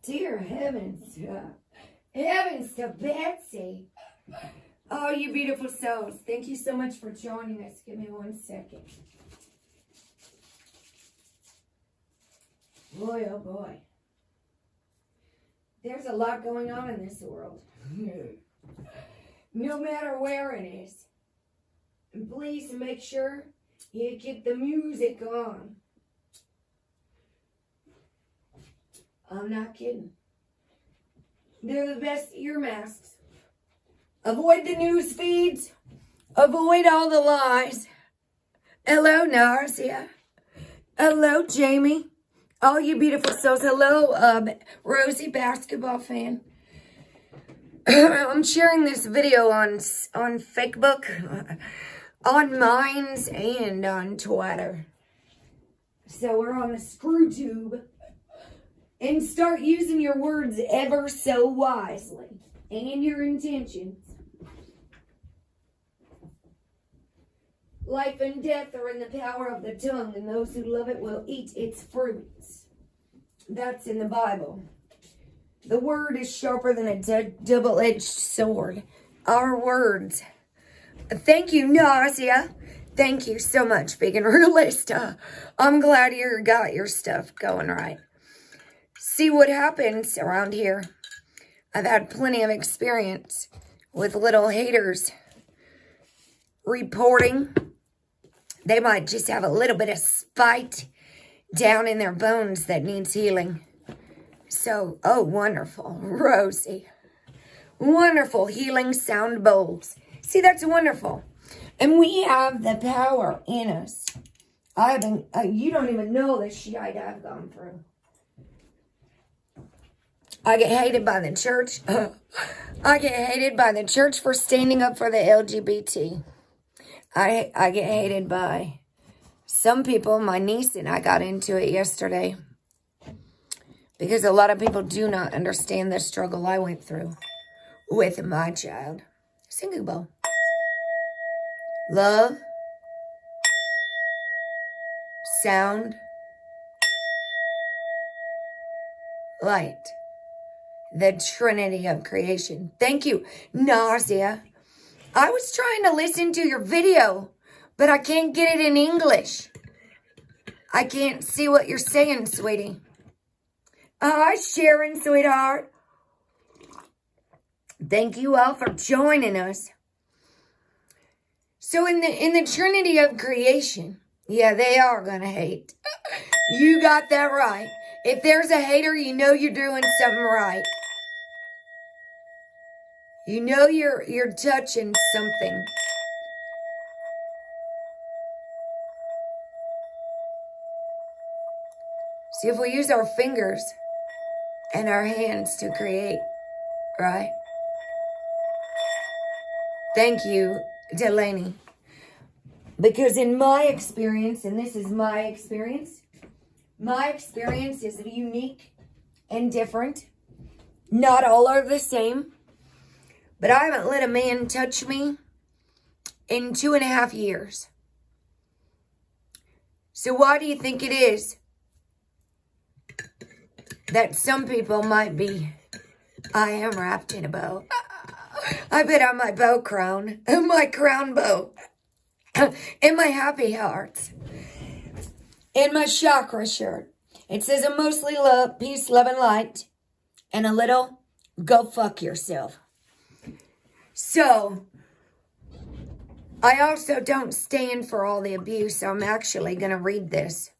Dear heavens. Heavens to Betsy. Oh, you beautiful souls. Thank you so much for joining us. Give me 1 second. Boy, oh boy. There's a lot going on in this world. No matter where it is. And please make sure you get the music on. I'm not kidding. They're the best ear masks. Avoid the news feeds. Avoid all the lies. Hello, Narcia. Hello, Jamie. All you beautiful souls. Hello, Rosie, basketball fan. I'm sharing this video on Facebook, on Minds, and on Twitter. So we're on the screw tube. And start using your words ever so wisely. And your intentions. Life and death are in the power of the tongue, and those who love it will eat its fruits. That's in the Bible. The word is sharper than a double-edged sword. Our words. Thank you, Nausea. Thank you so much, Vegan Realist. I'm glad you got your stuff going right. See what happens around here. I've had plenty of experience with little haters reporting. They might just have a little bit of spite down in their bones that needs healing. So, oh, wonderful. Rosie. Wonderful healing sound bowls. See, that's wonderful. And we have the power in us. You don't even know the shit I've gone through. I get hated by the church. I get hated by the church for standing up for the LGBT. I get hated by some people. My niece and I got into it yesterday. Because a lot of people do not understand the struggle I went through with my child. Singing bowl. Love. Sound. Light. The Trinity of creation. Thank you, Nausea. I was trying to listen to your video, but I can't get it in English. I can't see what you're saying, sweetie. Hi, Sharon, sweetheart. Thank you all for joining us. So in the Trinity of creation, yeah, they are going to hate. You got that right. If there's a hater, you know you're doing something right. You know you're touching something. See, if we use our fingers and our hands to create, right? Thank you, Delaney. Because in my experience, and this is my experience is unique and different. Not all are the same. But I haven't let a man touch me in 2.5 years. So why do you think it is that some people might be, I am wrapped in a bow. I bet on my bow crown, my crown bow, and my happy hearts, and my chakra shirt. It says a mostly love, peace, love, and light, and a little go fuck yourself. So, I also don't stand for all the abuse. So I'm actually going to read this.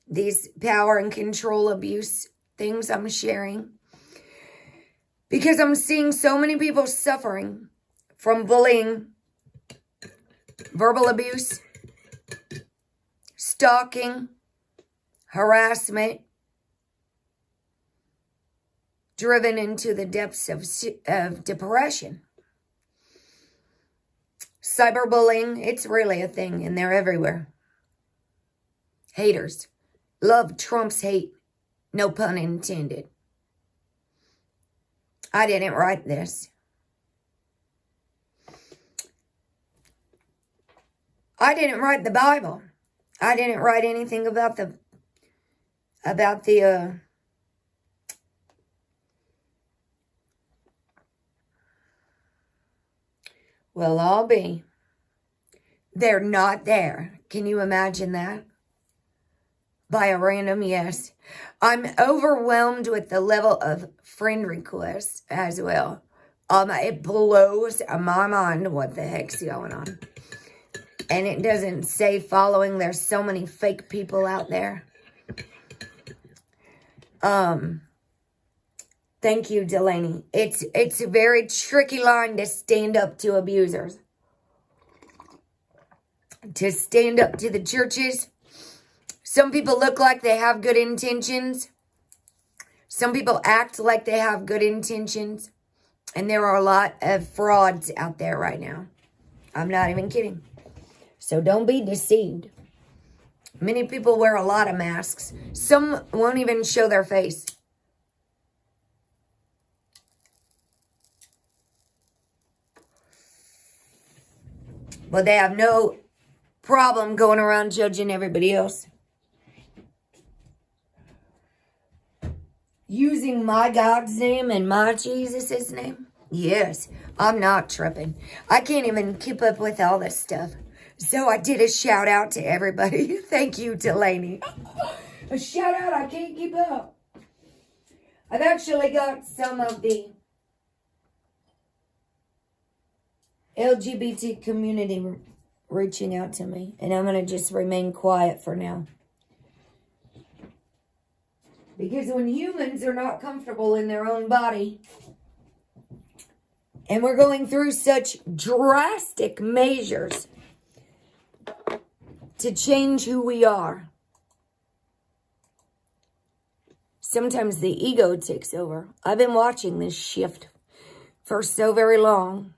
These power and control abuse things I'm sharing. Because I'm seeing so many people suffering from bullying, verbal abuse, stalking, harassment, driven into the depths of depression. Cyberbullying, it's really a thing, and they're everywhere. Haters. Love trumps hate. No pun intended. I didn't write this. I didn't write the Bible. I didn't write anything about the We'll all be. They're not there. Can you imagine that? By a random yes. I'm overwhelmed with the level of friend requests as well. It blows my mind what the heck's going on. And it doesn't say following. There's so many fake people out there. Thank you, Delaney. It's a very tricky line to stand up to abusers. To stand up to the churches. Some people look like they have good intentions. Some people act like they have good intentions. And there are a lot of frauds out there right now. I'm not even kidding. So don't be deceived. Many people wear a lot of masks. Some won't even show their face. But they have no problem going around judging everybody else. Using my God's name and my Jesus' name? Yes, I'm not tripping. I can't even keep up with all this stuff. So I did a shout out to everybody. Thank you, Delaney. A shout out, I can't keep up. I've actually got some of the LGBT community reaching out to me. And I'm going to just remain quiet for now. Because when humans are not comfortable in their own body, and we're going through such drastic measures to change who we are, sometimes the ego takes over. I've been watching this shift for so very long.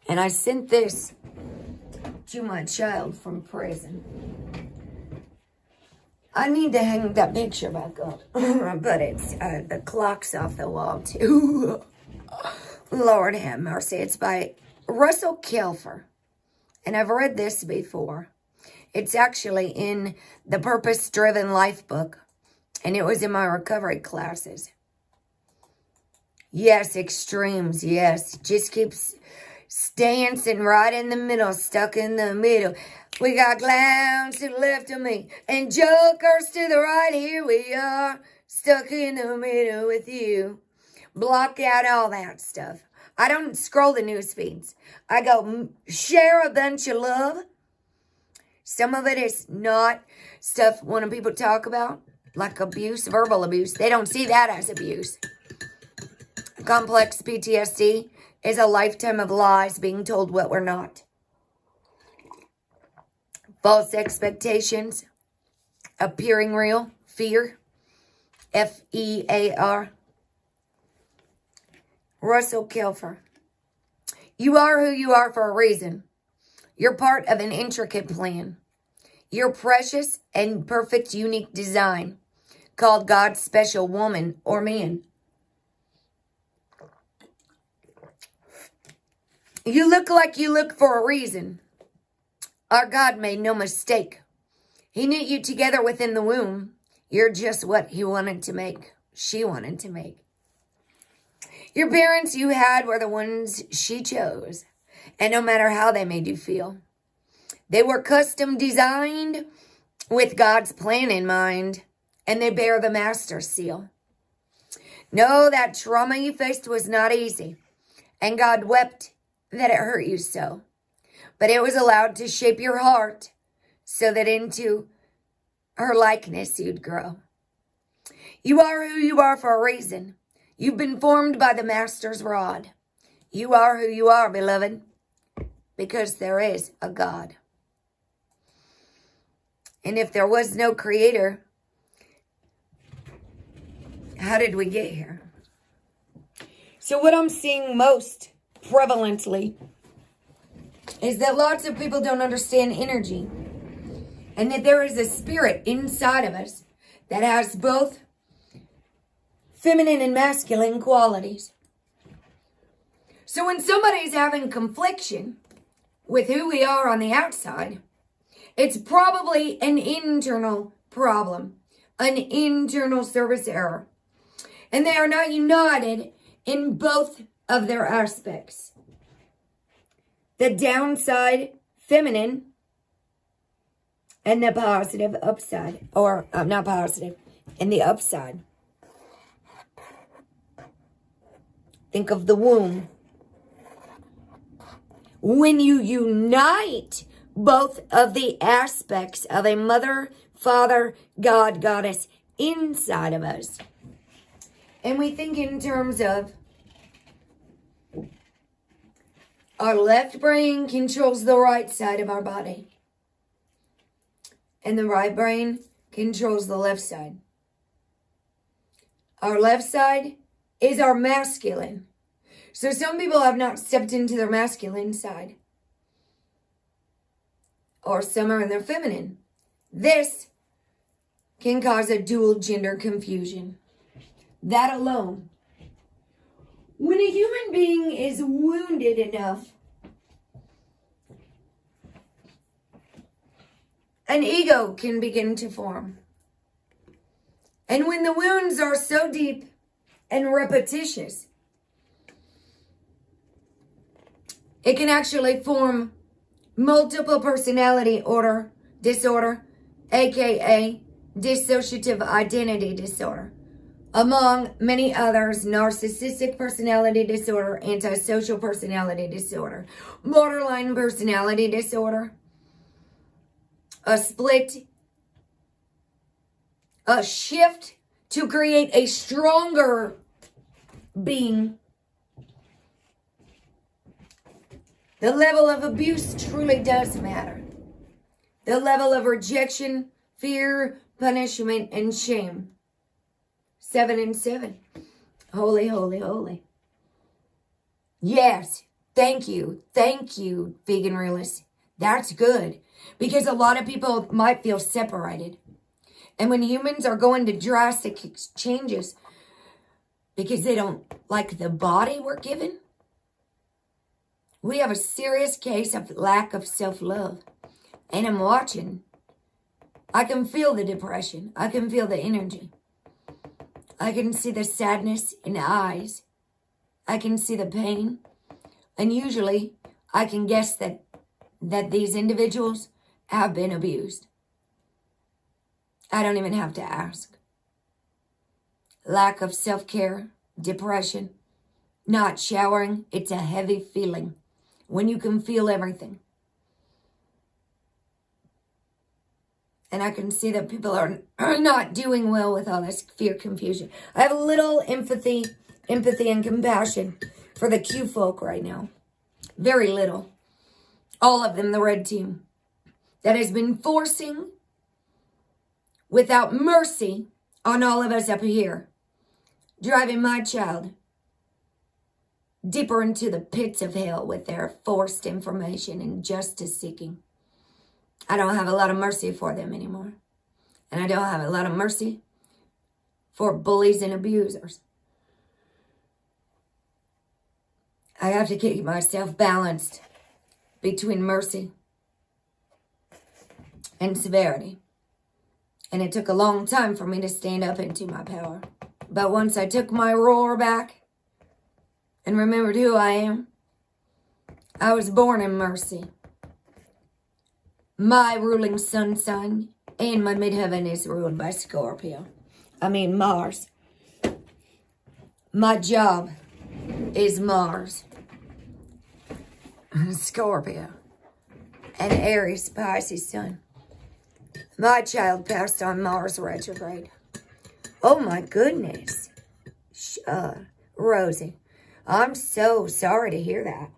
And I sent this to my child from prison. I need to hang that picture back up. But it's the clock's off the wall too. Lord have mercy. It's by Russell Kelfer. And I've read this before. It's actually in the Purpose Driven Life book. And it was in my recovery classes. Yes, extremes. Yes. Just keeps dancing right in the middle. Stuck in the middle. We got clowns to the left of me and jokers to the right. Here we are, stuck in the middle with you. Block out all that stuff. I don't scroll the news feeds. I go share a bunch of love. Some of it is not stuff when people talk about, like abuse, verbal abuse. They don't see that as abuse. Complex PTSD is a lifetime of lies being told what we're not. False expectations, appearing real, fear, F-E-A-R. Russell Kelfer. You are who you are for a reason. You're part of an intricate plan. You're precious and perfect, unique design called God's special woman or man. You look like you look for a reason. Our God made no mistake. He knit you together within the womb. You're just what he wanted to make. She wanted to make. Your parents you had were the ones she chose. And no matter how they made you feel, they were custom designed with God's plan in mind. And they bear the master seal. No, that trauma you faced was not easy. And God wept that it hurt you so. But it was allowed to shape your heart so that into her likeness you'd grow. You are who you are for a reason. You've been formed by the master's rod. You are who you are, beloved, because there is a God. And if there was no creator, how did we get here? So what I'm seeing most prevalently is that lots of people don't understand energy. And that there is a spirit inside of us that has both feminine and masculine qualities. So when somebody's having confliction with who we are on the outside, it's probably an internal problem, an internal service error. And they are not united in both of their aspects. The downside, feminine, and the positive upside. Or, not positive, and the upside. Think of the womb. When you unite both of the aspects of a mother, father, God, goddess inside of us, and we think in terms of our left brain controls the right side of our body, and the right brain controls the left side. Our left side is our masculine. So some people have not stepped into their masculine side. Or some are in their feminine. This can cause a dual gender confusion. That alone. When a human being is wounded enough, an ego can begin to form. And when the wounds are so deep and repetitious, it can actually form multiple personality disorder, aka dissociative identity disorder. Among many others, narcissistic personality disorder, antisocial personality disorder, borderline personality disorder, a shift to create a stronger being. The level of abuse truly does matter. The level of rejection, fear, punishment, and shame. 7 and 7. Holy, holy, holy. Yes, thank you, vegan realists. That's good. Because a lot of people might feel separated. And when humans are going to drastic changes because they don't like the body we're given, we have a serious case of lack of self-love. And I'm watching. I can feel the depression. I can feel the energy. I can see the sadness in the eyes. I can see the pain. And usually, I can guess that these individuals have been abused. I don't even have to ask. Lack of self-care, depression, not showering, it's a heavy feeling when you can feel everything. And I can see that people are not doing well with all this fear, confusion. I have a little empathy and compassion for the Q folk right now. Very little. All of them, the red team, that has been forcing without mercy on all of us up here, driving my child deeper into the pits of hell with their forced information and justice seeking. I don't have a lot of mercy for them anymore. And I don't have a lot of mercy for bullies and abusers. I have to keep myself balanced between mercy and severity. And it took a long time for me to stand up into my power. But once I took my roar back and remembered who I am, I was born in mercy. My ruling sun sign and my midheaven is ruled by Mars. My job is Mars. Scorpio. And Aries, Pisces sun. My child passed on Mars retrograde. Oh my goodness. Rosie, I'm so sorry to hear that.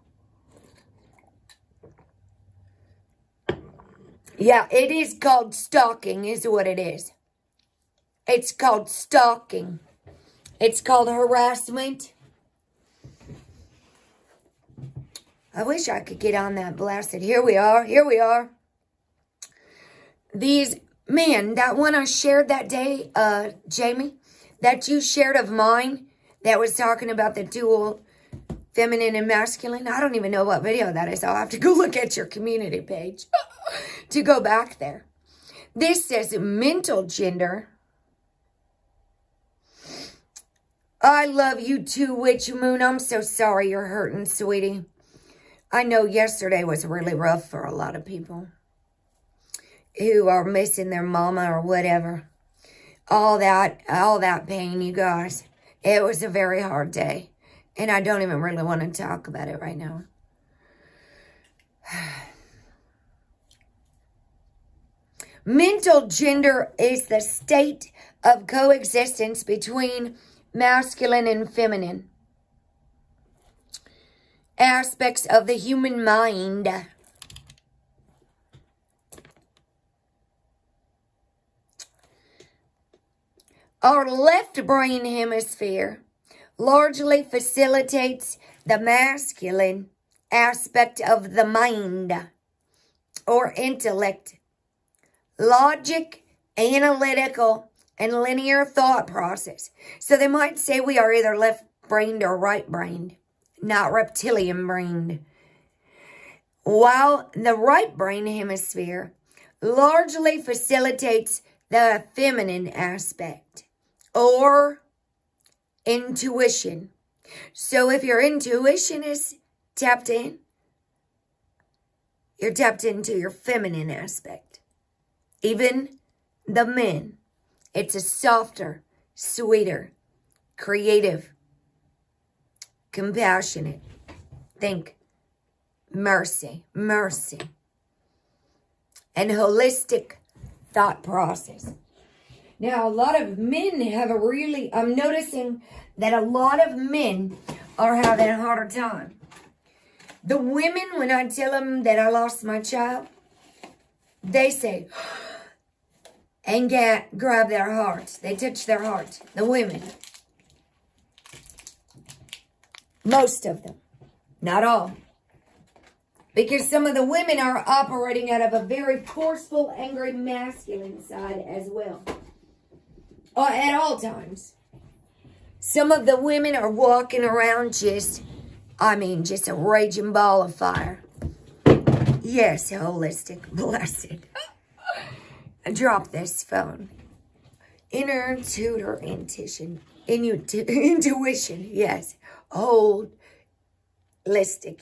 Yeah, it is called stalking, is what it is. It's called stalking. It's called harassment. I wish I could get on that blasted. Here we are. These men, that one I shared that day, Jamie, that you shared of mine, that was talking about the dual feminine and masculine. I don't even know what video that is. I'll have to go look at your community page to go back there. This says mental gender. I love you too, Witch Moon. I'm so sorry you're hurting, sweetie. I know yesterday was really rough for a lot of people who are missing their mama or whatever. All that pain, you guys. It was a very hard day. And I don't even really want to talk about it right now. Mental gender is the state of coexistence between masculine and feminine aspects of the human mind. Our left brain hemisphere largely facilitates the masculine aspect of the mind or intellect, logic, analytical, and linear thought process. So they might say we are either left-brained or right-brained, not reptilian-brained. While the right brain hemisphere largely facilitates the feminine aspect or intuition. So if your intuition is tapped in, you're tapped into your feminine aspect. Even the men, it's a softer, sweeter, creative, compassionate. Think mercy, and holistic thought process. Now, a lot of men have I'm noticing that a lot of men are having a harder time. The women, when I tell them that I lost my child, they say, and grab their hearts. They touch their hearts. The women. Most of them. Not all. Because some of the women are operating out of a very forceful, angry, masculine side as well. At all times. Some of the women are walking around just a raging ball of fire. Yes, holistic, blessed. Drop this phone. Inner tutor intuition. Intuition, yes. Holistic,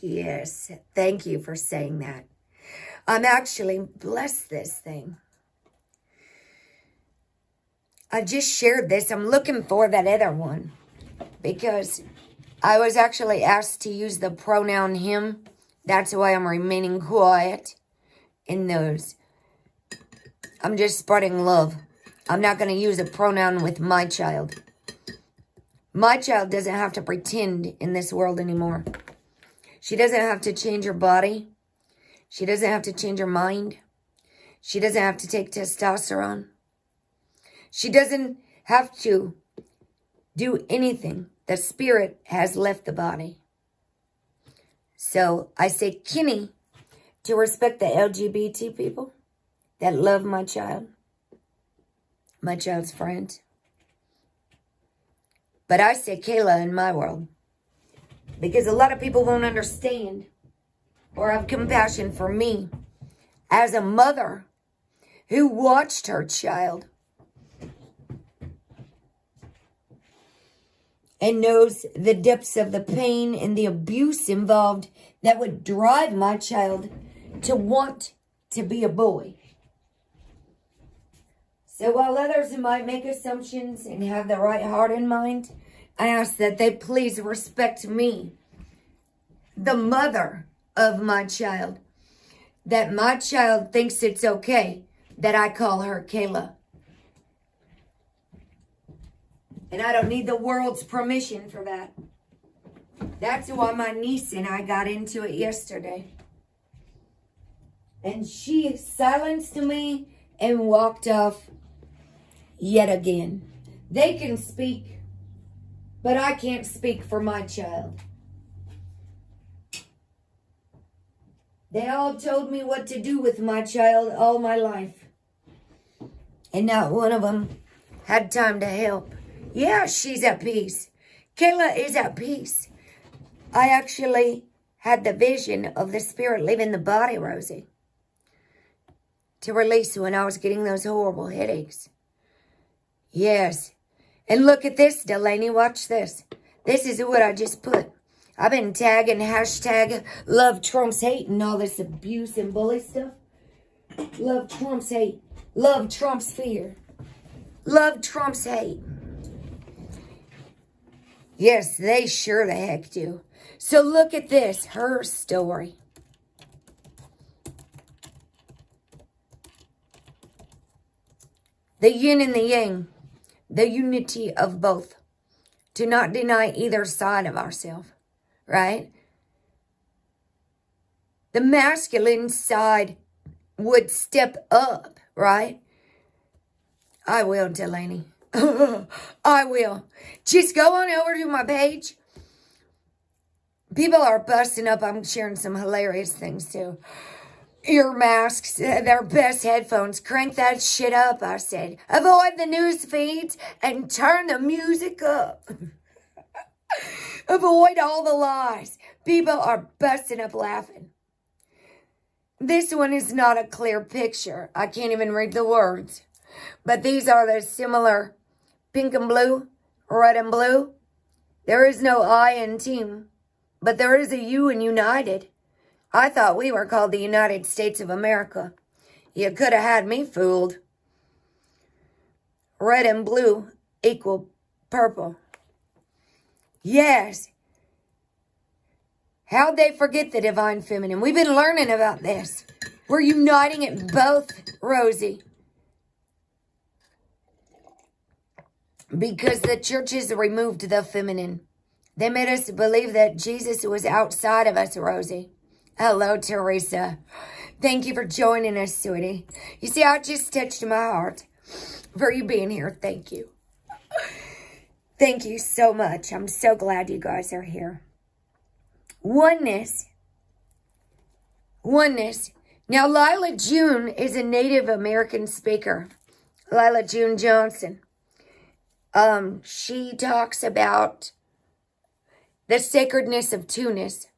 yes. Thank you for saying that. I'm actually blessed this thing. I just shared this. I'm looking for that other one because I was actually asked to use the pronoun him. That's why I'm remaining quiet in those. I'm just spreading love. I'm not going to use a pronoun with my child. My child doesn't have to pretend in this world anymore. She doesn't have to change her body. She doesn't have to change her mind. She doesn't have to take testosterone. She doesn't have to do anything. The spirit has left the body. So I say, Kenny, to respect the LGBT people that love my child's friend. But I say Kayla in my world. Because a lot of people won't understand or have compassion for me as a mother who watched her child and knows the depths of the pain and the abuse involved that would drive my child to want to be a boy. So while others might make assumptions and have the right heart and mind, I ask that they please respect me, the mother of my child, that my child thinks it's okay that I call her Kayla. And I don't need the world's permission for that. That's why my niece and I got into it yesterday. And she silenced me and walked off yet again. They can speak, but I can't speak for my child. They all told me what to do with my child all my life. And not one of them had time to help. Yeah, she's at peace. Kayla is at peace. I actually had the vision of the spirit leaving the body, Rosie, to release when I was getting those horrible headaches. Yes. And look at this, Delaney. Watch this. This is what I just put. I've been tagging hashtag love Trump's hate and all this abuse and bully stuff. Love Trump's hate. Love Trump's fear. Love Trump's hate. Yes, they sure the heck do. So look at this. Her story. The yin and the yang. The unity of both. To not deny either side of ourselves. Right? The masculine side would step up, right? I will, Delaney. I will. Just go on over to my page. People are busting up. I'm sharing some hilarious things too. Ear masks, their best headphones. Crank that shit up, I said. Avoid the news feeds and turn the music up. Avoid all the lies. People are busting up laughing. This one is not a clear picture. I can't even read the words. But these are the similar pink and blue, red and blue. There is no I in team, but there is a U in united. I thought we were called the United States of America. You could have had me fooled. Red and blue equal purple. Yes. How'd they forget the divine feminine? We've been learning about this. We're uniting it both, Rosie. Because the churches removed the feminine. They made us believe that Jesus was outside of us, Rosie. Hello, Teresa. Thank you for joining us, sweetie. You see, I just touched my heart for you being here. Thank you. Thank you so much. I'm so glad you guys are here. Oneness. Oneness. Now, Lila June is a Native American speaker. Lila June Johnson. She talks about the sacredness of two-ness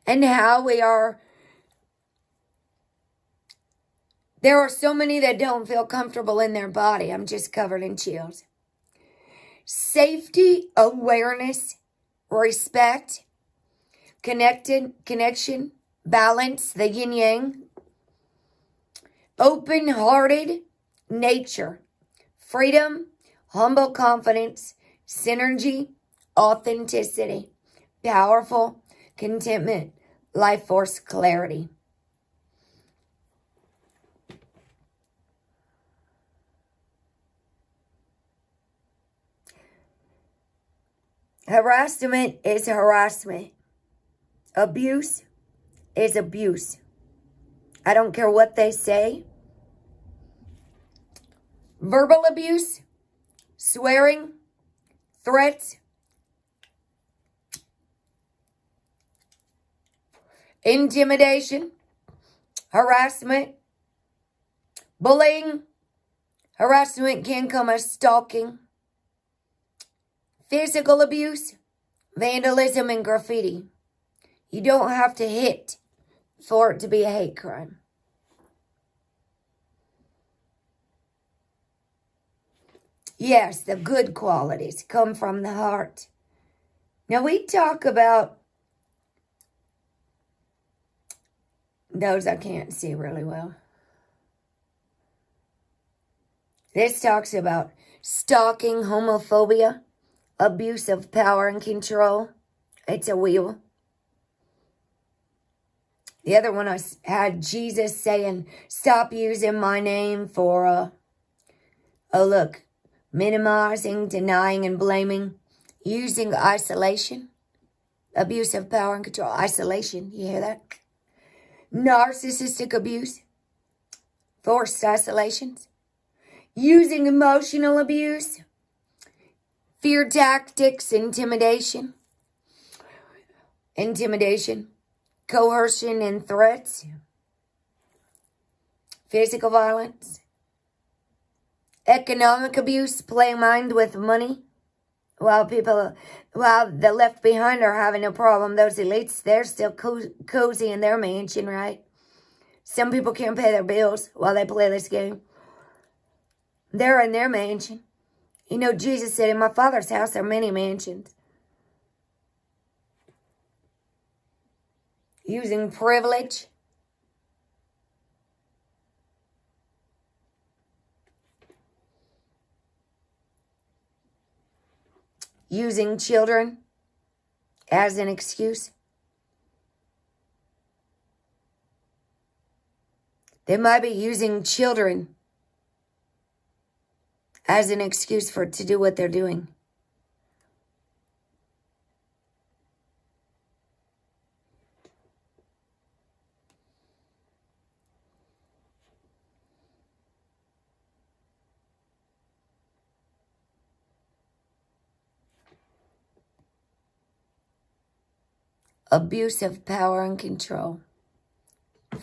and how we are. There are so many that don't feel comfortable in their body. I'm just covered in chills. Safety, awareness, respect, connection, balance, the yin yang, open-hearted nature, freedom, humble confidence, synergy, authenticity, powerful, contentment, life force, clarity. Harassment is harassment. Abuse is abuse. I don't care what they say. Verbal abuse, swearing, threats, intimidation, harassment, bullying. Harassment can come as stalking. Physical abuse, vandalism, and graffiti. You don't have to hit for it to be a hate crime. Yes, the good qualities come from the heart. Now we talk about those I can't see really well. This talks about stalking, homophobia, abuse of power and control. It's a wheel. The other one I had Jesus saying, stop using my name for, minimizing, denying, and blaming. Using isolation. Abuse of power and control. Isolation. You hear that? Narcissistic abuse. Forced isolations. Using emotional abuse. Fear tactics, intimidation, coercion and threats, physical violence, economic abuse, playing mind with money, while the left behind are having a problem. Those elites, they're still cozy in their mansion, right? Some people can't pay their bills while they play this game. They're in their mansion. You know, Jesus said, in my Father's house are many mansions. Using privilege. Using children as an excuse. They might be using children as an excuse to do what they're doing. Abuse of power and control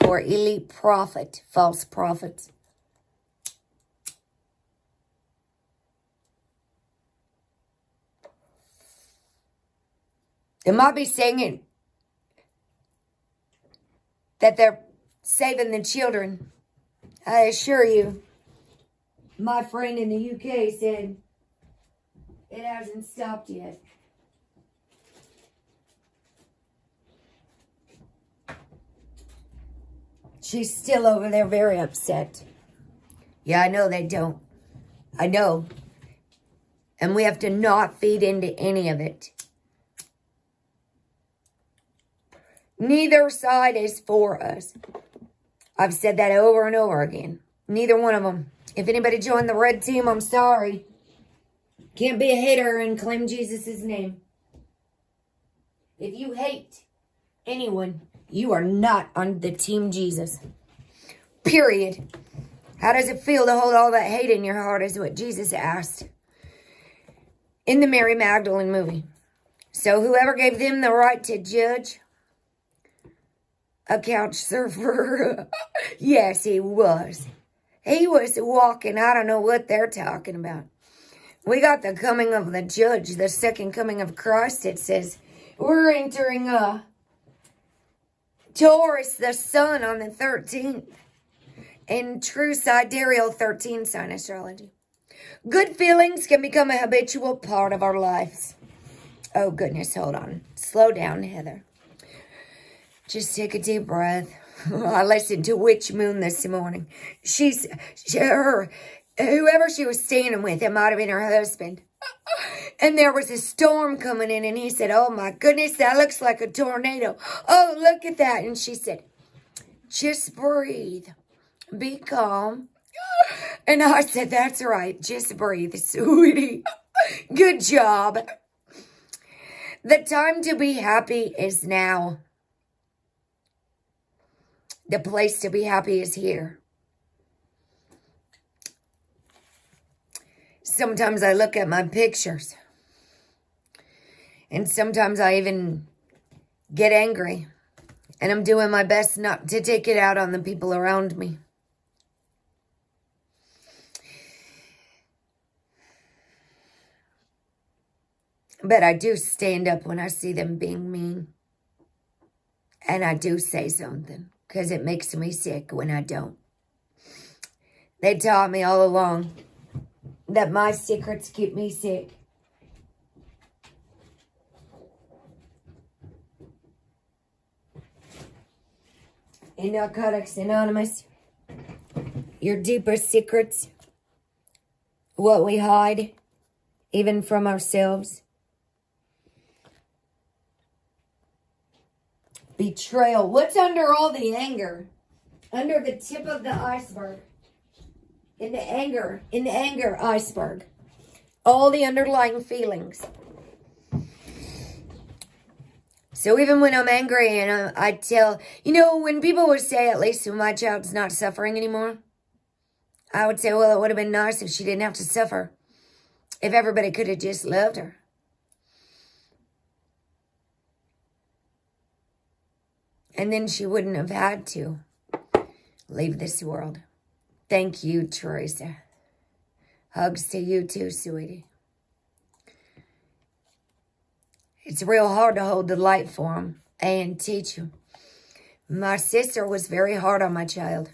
for elite profit, false prophets. They might be saying it that they're saving the children. I assure you, my friend in the UK said it hasn't stopped yet. She's still over there very upset. Yeah, I know they don't. I know. And we have to not feed into any of it. Neither side is for us. I've said that over and over again. Neither one of them. If anybody joined the red team, I'm sorry. Can't be a hater and claim Jesus' name. If you hate anyone, you are not on the team Jesus. Period. How does it feel to hold all that hate in your heart is what Jesus asked in the Mary Magdalene movie. So whoever gave them the right to judge a couch surfer, yes, he was. He was walking. I don't know what they're talking about. We got the coming of the judge, the second coming of Christ. It says we're entering Taurus, the sun, on the 13th. In true sidereal 13 sign astrology. Good feelings can become a habitual part of our lives. Oh, goodness, hold on. Slow down, Heather. Just take a deep breath. I listened to Witch Moon this morning. Whoever she was standing with, it might have been her husband. And there was a storm coming in, and he said, oh, my goodness, that looks like a tornado. Oh, look at that. And she said, just breathe. Be calm. And I said, that's right. Just breathe, sweetie. Good job. The time to be happy is now. The place to be happy is here. Sometimes I look at my pictures. And sometimes I even get angry. And I'm doing my best not to take it out on the people around me. But I do stand up when I see them being mean. And I do say something. Because it makes me sick when I don't. They taught me all along that my secrets keep me sick. In Narcotics Anonymous, your deepest secrets, what we hide, even from ourselves. Betrayal. What's under all the anger? Under the tip of the iceberg. In the anger iceberg. All the underlying feelings. So even when I'm angry and I tell, when people would say, at least my child's not suffering anymore, I would say, well, it would have been nice if she didn't have to suffer. If everybody could have just loved her. And then she wouldn't have had to leave this world. Thank you, Teresa. Hugs to you too, sweetie. It's real hard to hold the light for them and teach them. My sister was very hard on my child.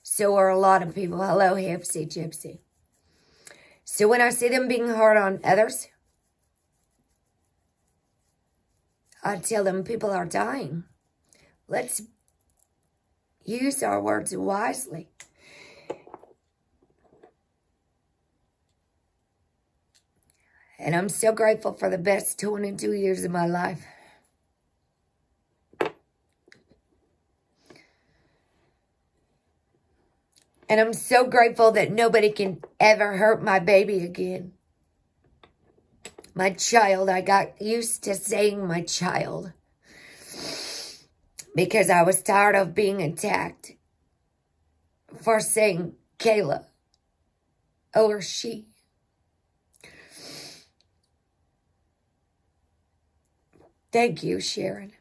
So are a lot of people. Hello, Hipsy Gypsy. So when I see them being hard on others, I tell them people are dying. Let's use our words wisely. And I'm so grateful for the best 22 years of my life. And I'm so grateful that nobody can ever hurt my baby again. My child, I got used to saying my child. Because I was tired of being attacked for saying Kayla or she. Thank you, Sharon.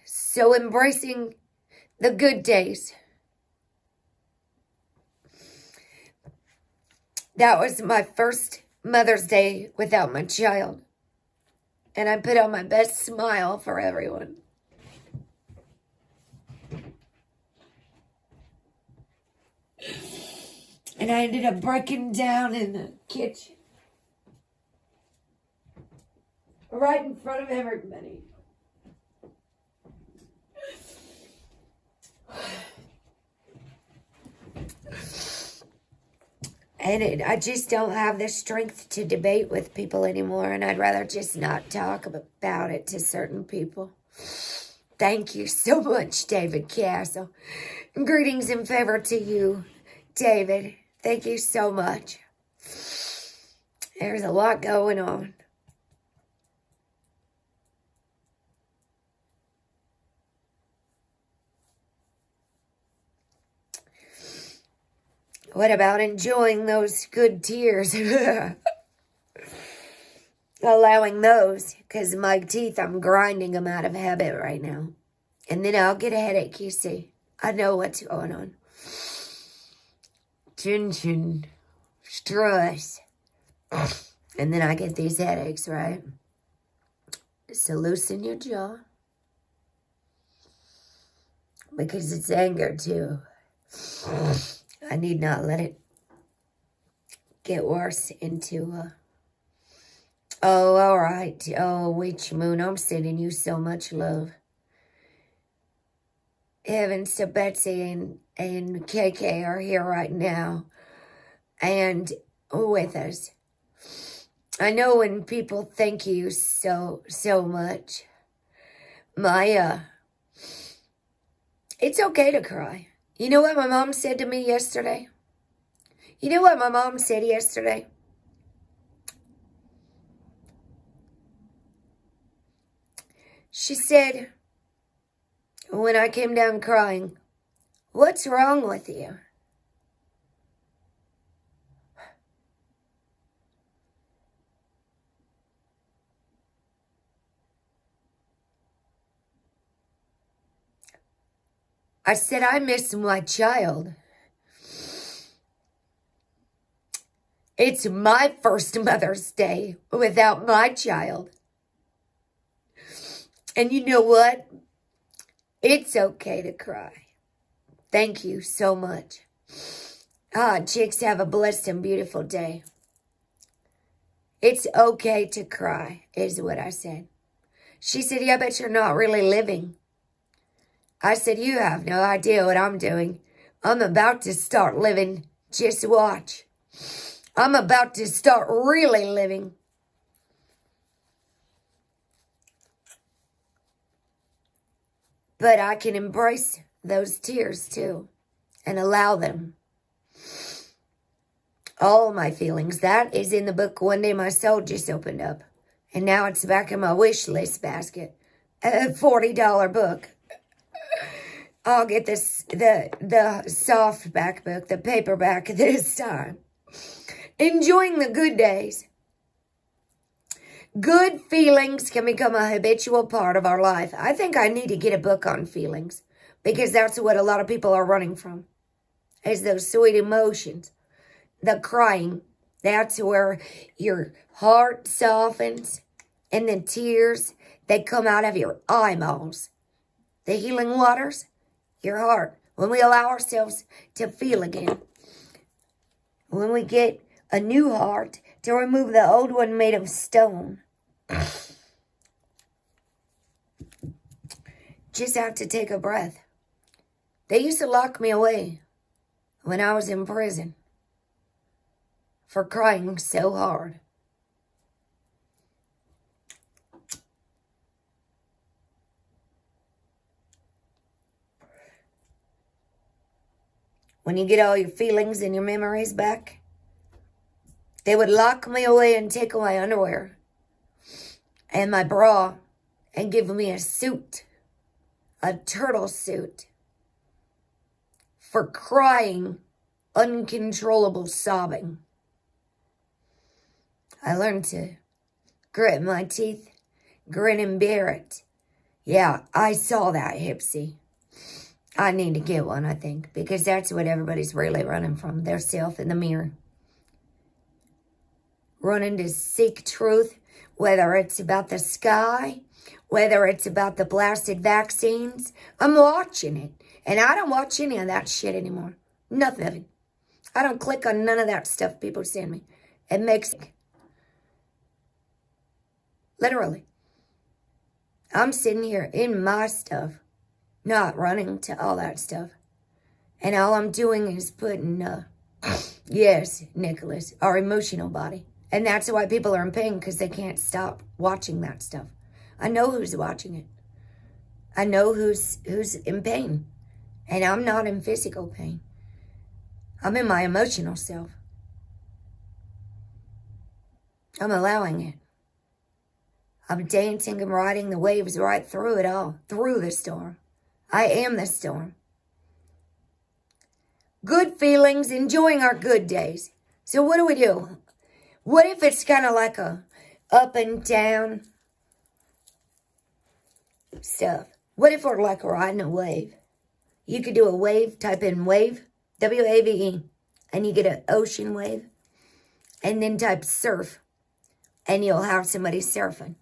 So embracing the good days. That was my first Mother's Day without my child. And I put on my best smile for everyone. And I ended up breaking down in the kitchen. Right in front of everybody. And I just don't have the strength to debate with people anymore. And I'd rather just not talk about it to certain people. Thank you so much, David Castle. Greetings and favor to you, David. Thank you so much. There's a lot going on. What about enjoying those good tears? Allowing those, because my teeth, I'm grinding them out of habit right now. And then I'll get a headache, you see. I know what's going on. Tension, stress. And then I get these headaches, right? So loosen your jaw. Because it's anger, too. I need not let it get worse into, oh, all right. Oh, Witch Moon, I'm sending you so much love. Heavens to Betsy and KK are here right now and with us. I know when people thank you so much, it's okay to cry. You know what my mom said to me yesterday? You know what my mom said yesterday? She said, when I came down crying, "What's wrong with you?" I said, "I miss my child. It's my first Mother's Day without my child. And you know what? It's okay to cry. Thank you so much. Chicks, have a blessed and beautiful day. It's okay to cry, is what I said. She said, yeah, but you're not really living. I said, you have no idea what I'm doing. I'm about to start living. Just watch. I'm about to start really living. But I can embrace those tears too and allow them. All my feelings. That is in the book One Day My Soul just opened up. And now it's back in my wish list basket. A $40 book. I'll get this the softback book, the paperback this time. Enjoying the good days. Good feelings can become a habitual part of our life. I think I need to get a book on feelings because that's what a lot of people are running from, is those sweet emotions. The crying, that's where your heart softens and the tears, they come out of your eyeballs. The healing waters, your heart. When we allow ourselves to feel again, when we get a new heart to remove the old one made of stone. Just have to take a breath. They used to lock me away when I was in prison for crying so hard. When you get all your feelings and your memories back, they would lock me away and take away my underwear and my bra and give me a suit, a turtle suit, for crying uncontrollable sobbing. I learned to grit my teeth, grin and bear it. Yeah, I saw that, Hipsy. I need to get one, I think, because that's what everybody's really running from, their self in the mirror. Running to seek truth, whether it's about the sky, whether it's about the blasted vaccines. I'm watching it, and I don't watch any of that shit anymore. Nothing of it. I don't click on none of that stuff people send me. It makes... Literally. I'm sitting here in my stuff, not running to all that stuff. And all I'm doing is putting, yes, Nicholas, our emotional body. And that's why people are in pain, because they can't stop watching that stuff. I know who's watching it. I know who's in pain. And I'm not in physical pain. I'm in my emotional self. I'm allowing it. I'm dancing and riding the waves right through it all, through the storm. I am the storm. Good feelings, enjoying our good days. So what do? What if it's kind of like a up and down stuff? What if we're like riding a wave? You could do a wave, type in wave, W-A-V-E, and you get an ocean wave. And then type surf, and you'll have somebody surfing.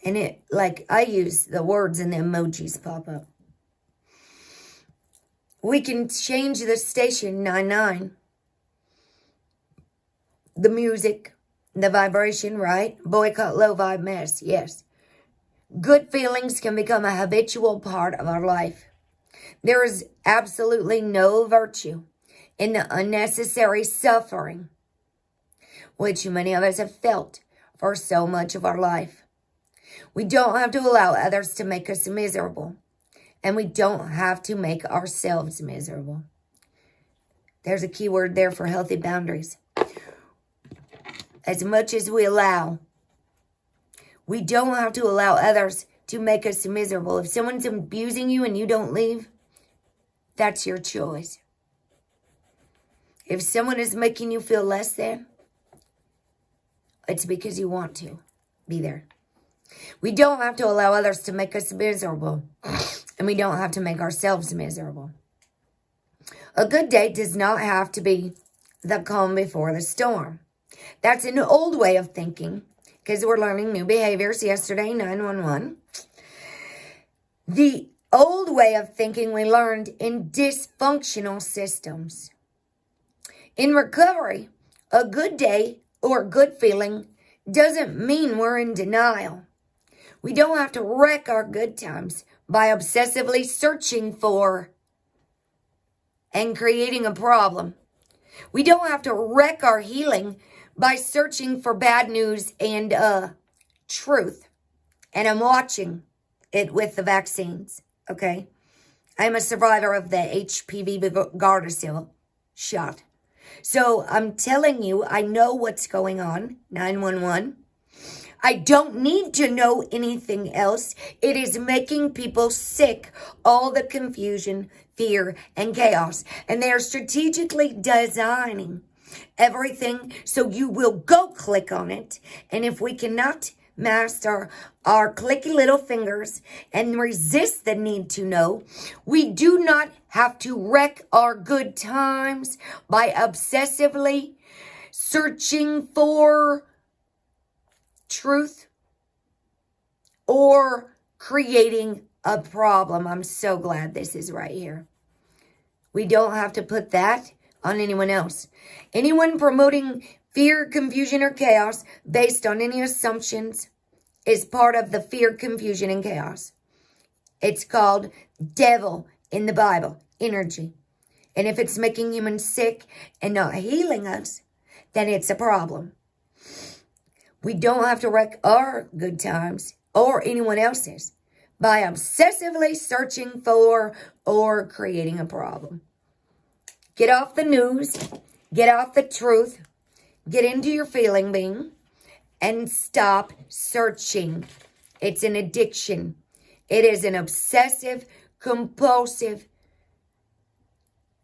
And it, like, I use the words and the emojis pop up. We can change the station 99. The music, the vibration, right? Boycott low vibe mess, yes. Good feelings can become a habitual part of our life. There is absolutely no virtue in the unnecessary suffering, which many of us have felt for so much of our life. We don't have to allow others to make us miserable, and we don't have to make ourselves miserable. There's a key word there for healthy boundaries. As much as we allow, we don't have to allow others to make us miserable. If someone's abusing you and you don't leave, that's your choice. If someone is making you feel less than, it's because you want to be there. We don't have to allow others to make us miserable, and we don't have to make ourselves miserable. A good day does not have to be the calm before the storm. That's an old way of thinking, because we're learning new behaviors. Yesterday, 911. The old way of thinking we learned in dysfunctional systems. In recovery, a good day or good feeling doesn't mean we're in denial. We don't have to wreck our good times by obsessively searching for and creating a problem. We don't have to wreck our healing by searching for bad news and truth. And I'm watching it with the vaccines, okay? I'm a survivor of the HPV Gardasil shot. So I'm telling you, I know what's going on, 911. I don't need to know anything else. It is making people sick, all the confusion, fear, and chaos. And they are strategically designing everything so you will go click on it. And if we cannot master our clicky little fingers and resist the need to know, we do not have to wreck our good times by obsessively searching for truth or creating a problem. I'm so glad this is right here. We don't have to put that on anyone else. Anyone promoting fear, confusion, or chaos based on any assumptions is part of the fear, confusion, and chaos. It's called devil in the Bible, energy. And if it's making humans sick and not healing us, then it's a problem. We don't have to wreck our good times or anyone else's by obsessively searching for or creating a problem. Get off the news, get off the truth, get into your feeling being, and stop searching. It's an addiction. It is an obsessive, compulsive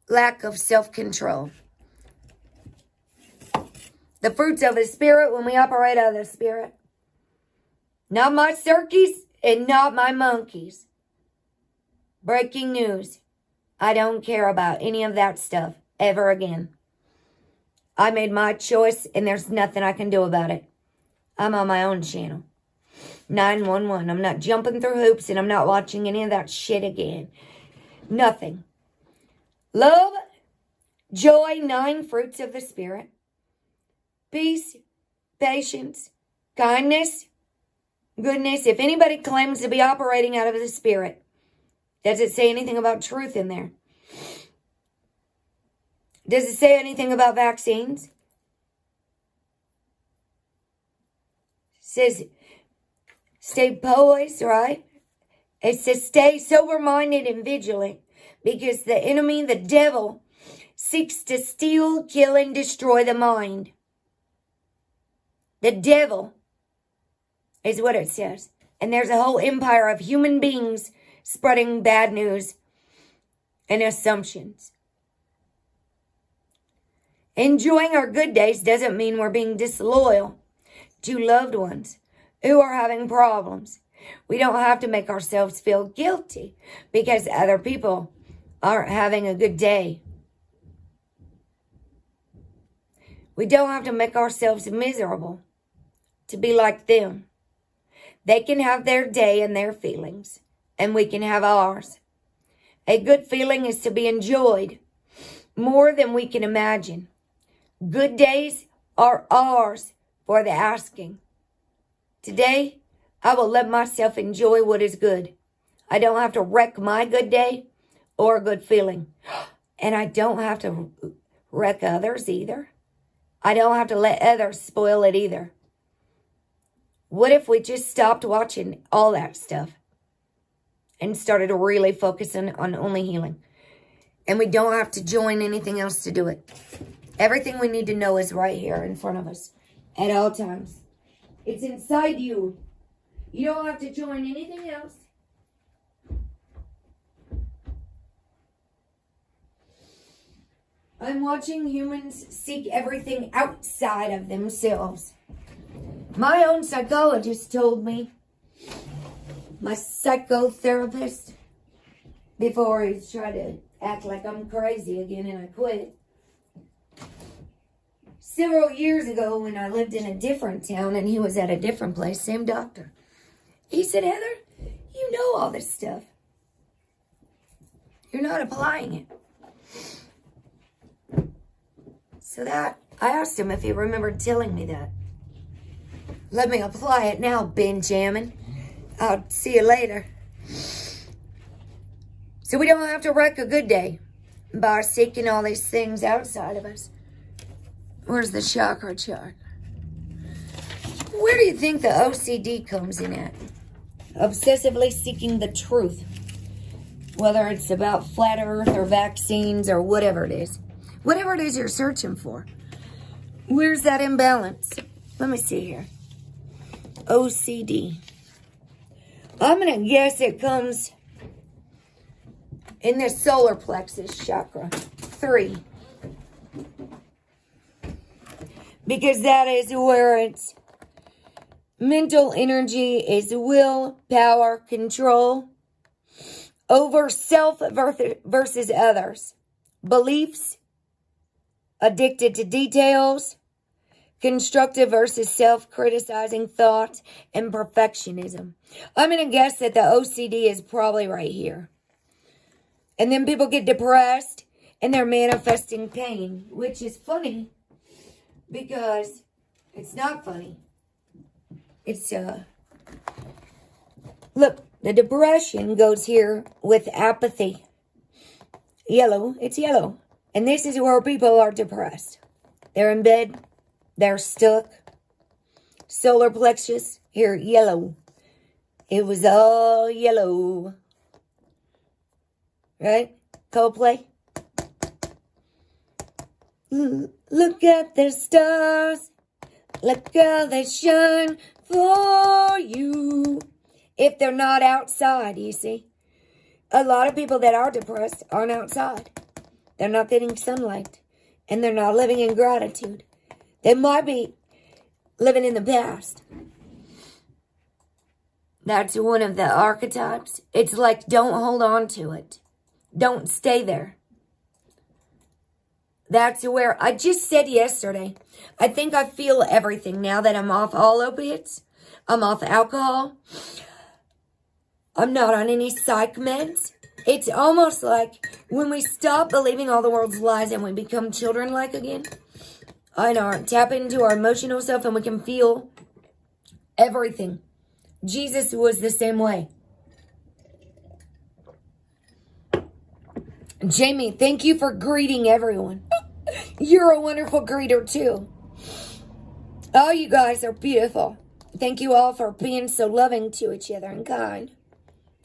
lack of self-control. The fruits of the Spirit when we operate out of the Spirit. Not my turkeys and not my monkeys. Breaking news. I don't care about any of that stuff ever again. I made my choice and there's nothing I can do about it. I'm on my own channel. 911. I'm not jumping through hoops and I'm not watching any of that shit again. Nothing. Love, joy, 9 fruits of the Spirit. Peace, patience, kindness, goodness. If anybody claims to be operating out of the Spirit, does it say anything about truth in there? Does it say anything about vaccines? It says stay poised, right? It says stay sober-minded and vigilant because the enemy, the devil, seeks to steal, kill, and destroy the mind. The devil is what it says. And there's a whole empire of human beings spreading bad news and assumptions. Enjoying our good days doesn't mean we're being disloyal to loved ones who are having problems. We don't have to make ourselves feel guilty because other people aren't having a good day. We don't have to make ourselves miserable to be like them. They can have their day and their feelings, and we can have ours. A good feeling is to be enjoyed more than we can imagine. Good days are ours for the asking. Today, I will let myself enjoy what is good. I don't have to wreck my good day or a good feeling. And I don't have to wreck others either. I don't have to let others spoil it either. What if we just stopped watching all that stuff and started really focusing on only healing? And we don't have to join anything else to do it. Everything we need to know is right here in front of us at all times. It's inside you. You don't have to join anything else. I'm watching humans seek everything outside of themselves. My own psychologist told me, my psychotherapist, before he tried to act like I'm crazy again and I quit. Several years ago when I lived in a different town and he was at a different place, same doctor. He said, Heather, you know all this stuff. You're not applying it. So I asked him if he remembered telling me that. Let me apply it now, Benjamin. I'll see you later. So we don't have to wreck a good day by seeking all these things outside of us. Where's the chakra chart? Where do you think the OCD comes in at? Obsessively seeking the truth. Whether it's about flat earth or vaccines or whatever it is. Whatever it is you're searching for. Where's that imbalance? Let me see here. OCD. I'm going to guess it comes in the solar plexus chakra. 3. Because that is where it's mental energy is will, power, control over self versus others. Beliefs, addicted to details, constructive versus self-criticizing thoughts, and perfectionism. I'm going to guess that the OCD is probably right here. And then people get depressed and they're manifesting pain, which is funny because it's not funny. It's, look, the depression goes here with apathy. Yellow, it's yellow. And this is where people are depressed. They're in bed, they're stuck. Solar plexus, here, yellow. It was all yellow. Right? Coldplay. Look at the stars. Look how they shine for you. If they're not outside, you see. A lot of people that are depressed aren't outside. They're not getting sunlight. And they're not living in gratitude. They might be living in the past. That's one of the archetypes. It's like, don't hold on to it. Don't stay there. That's where, I just said yesterday, I think I feel everything now that I'm off all opiates. I'm off alcohol. I'm not on any psych meds. It's almost like when we stop believing all the world's lies and we become children-like again. I know, tap into our emotional self and we can feel everything. Jesus was the same way. Jamie, thank you for greeting everyone. You're a wonderful greeter too. Oh, you guys are beautiful. Thank you all for being so loving to each other and kind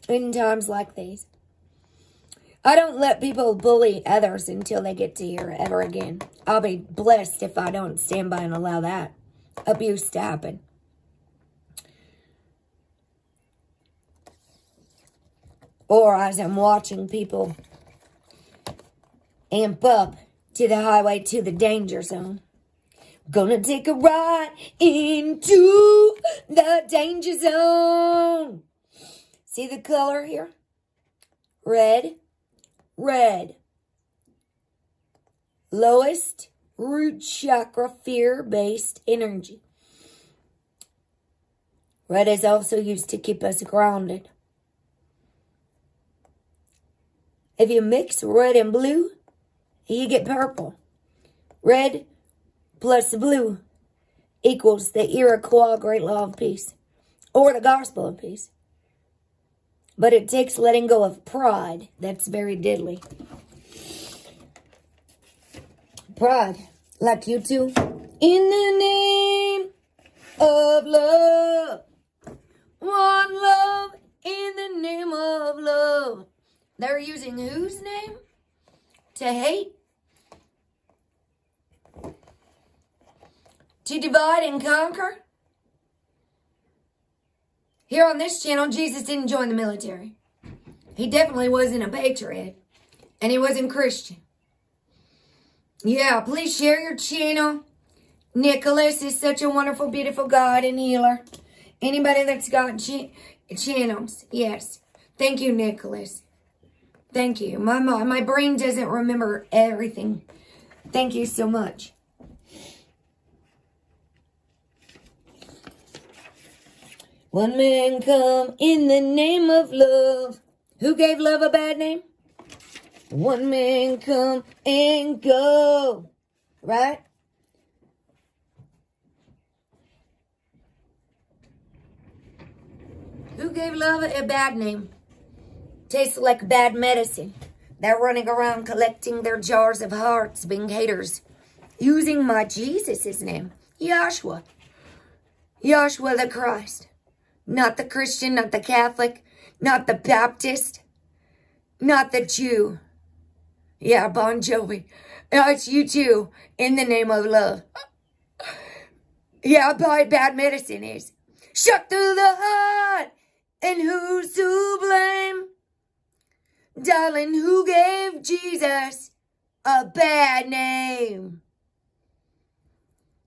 in times like these. I don't let people bully others until they get to here ever again. I'll be blessed if I don't stand by and allow that abuse to happen. Or as I'm watching people amp up to the highway to the danger zone. Gonna take a ride into the danger zone. See the color here? Red. Red. Lowest root chakra, fear-based energy. Red is also used to keep us grounded. If you mix red and blue, you get purple. Red plus blue equals the Iroquois Great Law of Peace, or the Gospel of Peace. But it takes letting go of pride. That's very deadly. Pride, like you two. In the name of love. One love in the name of love. They're using whose name to hate? To divide and conquer? Here on this channel, Jesus didn't join the military. He definitely wasn't a patriot. And he wasn't Christian. Yeah, please share your channel. Nicholas is such a wonderful, beautiful God and healer. Anybody that's got channels, yes. Thank you, Nicholas. Thank you. My brain doesn't remember everything. Thank you so much. One man come in the name of love. Who gave love a bad name? One man come and go. Right? Who gave love a bad name? Tastes like bad medicine. They're running around collecting their jars of hearts, being haters. Using my Jesus' name. Yahshua. Yahshua the Christ. Not the Christian, not the Catholic, not the Baptist, not the Jew. Yeah, Bon Jovi. It's you too, in the name of love. Yeah, bad medicine is. Shut through the heart, and who's to blame? Darling, who gave Jesus a bad name?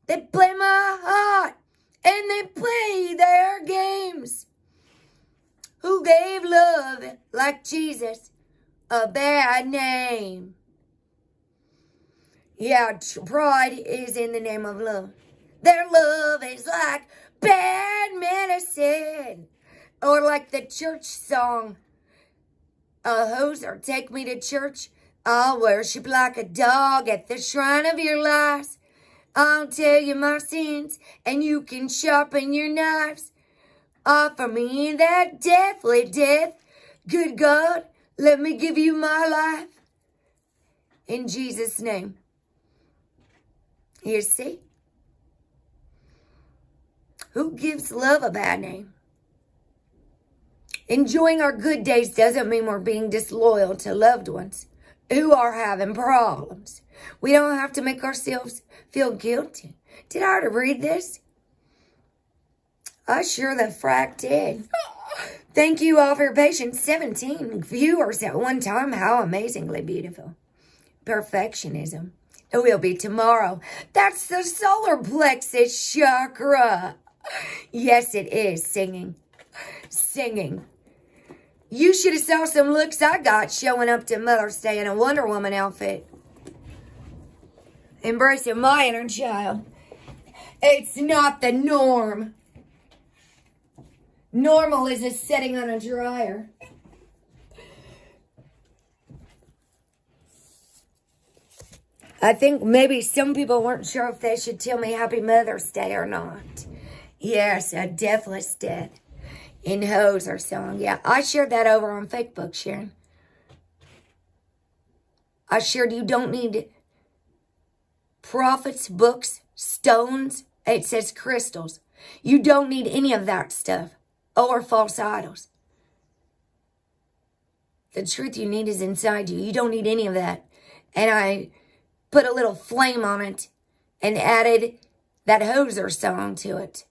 They play my heart. And they play their games. Who gave love like Jesus a bad name? Yeah, pride is in the name of love. Their love is like bad medicine. Or like the church song, a hoser, take me to church. I'll worship like a dog at the shrine of your lies. I'll tell you my sins, and you can sharpen your knives. Offer me that deathly death. Good God, let me give you my life. In Jesus' name. You see? Who gives love a bad name? Enjoying our good days doesn't mean we're being disloyal to loved ones who are having problems. We don't have to make ourselves feel guilty. Did I already read this? I sure the frack did. Thank you all for your patience. 17 viewers at one time. How amazingly beautiful. Perfectionism. It will be tomorrow. That's the solar plexus chakra. Yes, it is. Singing. You should have saw some looks I got showing up to Mother's Day in a Wonder Woman outfit. Embracing my inner child. It's not the norm. Normal is a setting on a dryer. I think maybe some people weren't sure if they should tell me Happy Mother's Day or not. Yes, a deathless death in Hoser song. Yeah, I shared that over on Facebook, Sharon. I shared you don't need prophets, books, stones. It says crystals. You don't need any of that stuff or false idols. The truth you need is inside you. You don't need any of that. And I put a little flame on it and added that Hoser song to it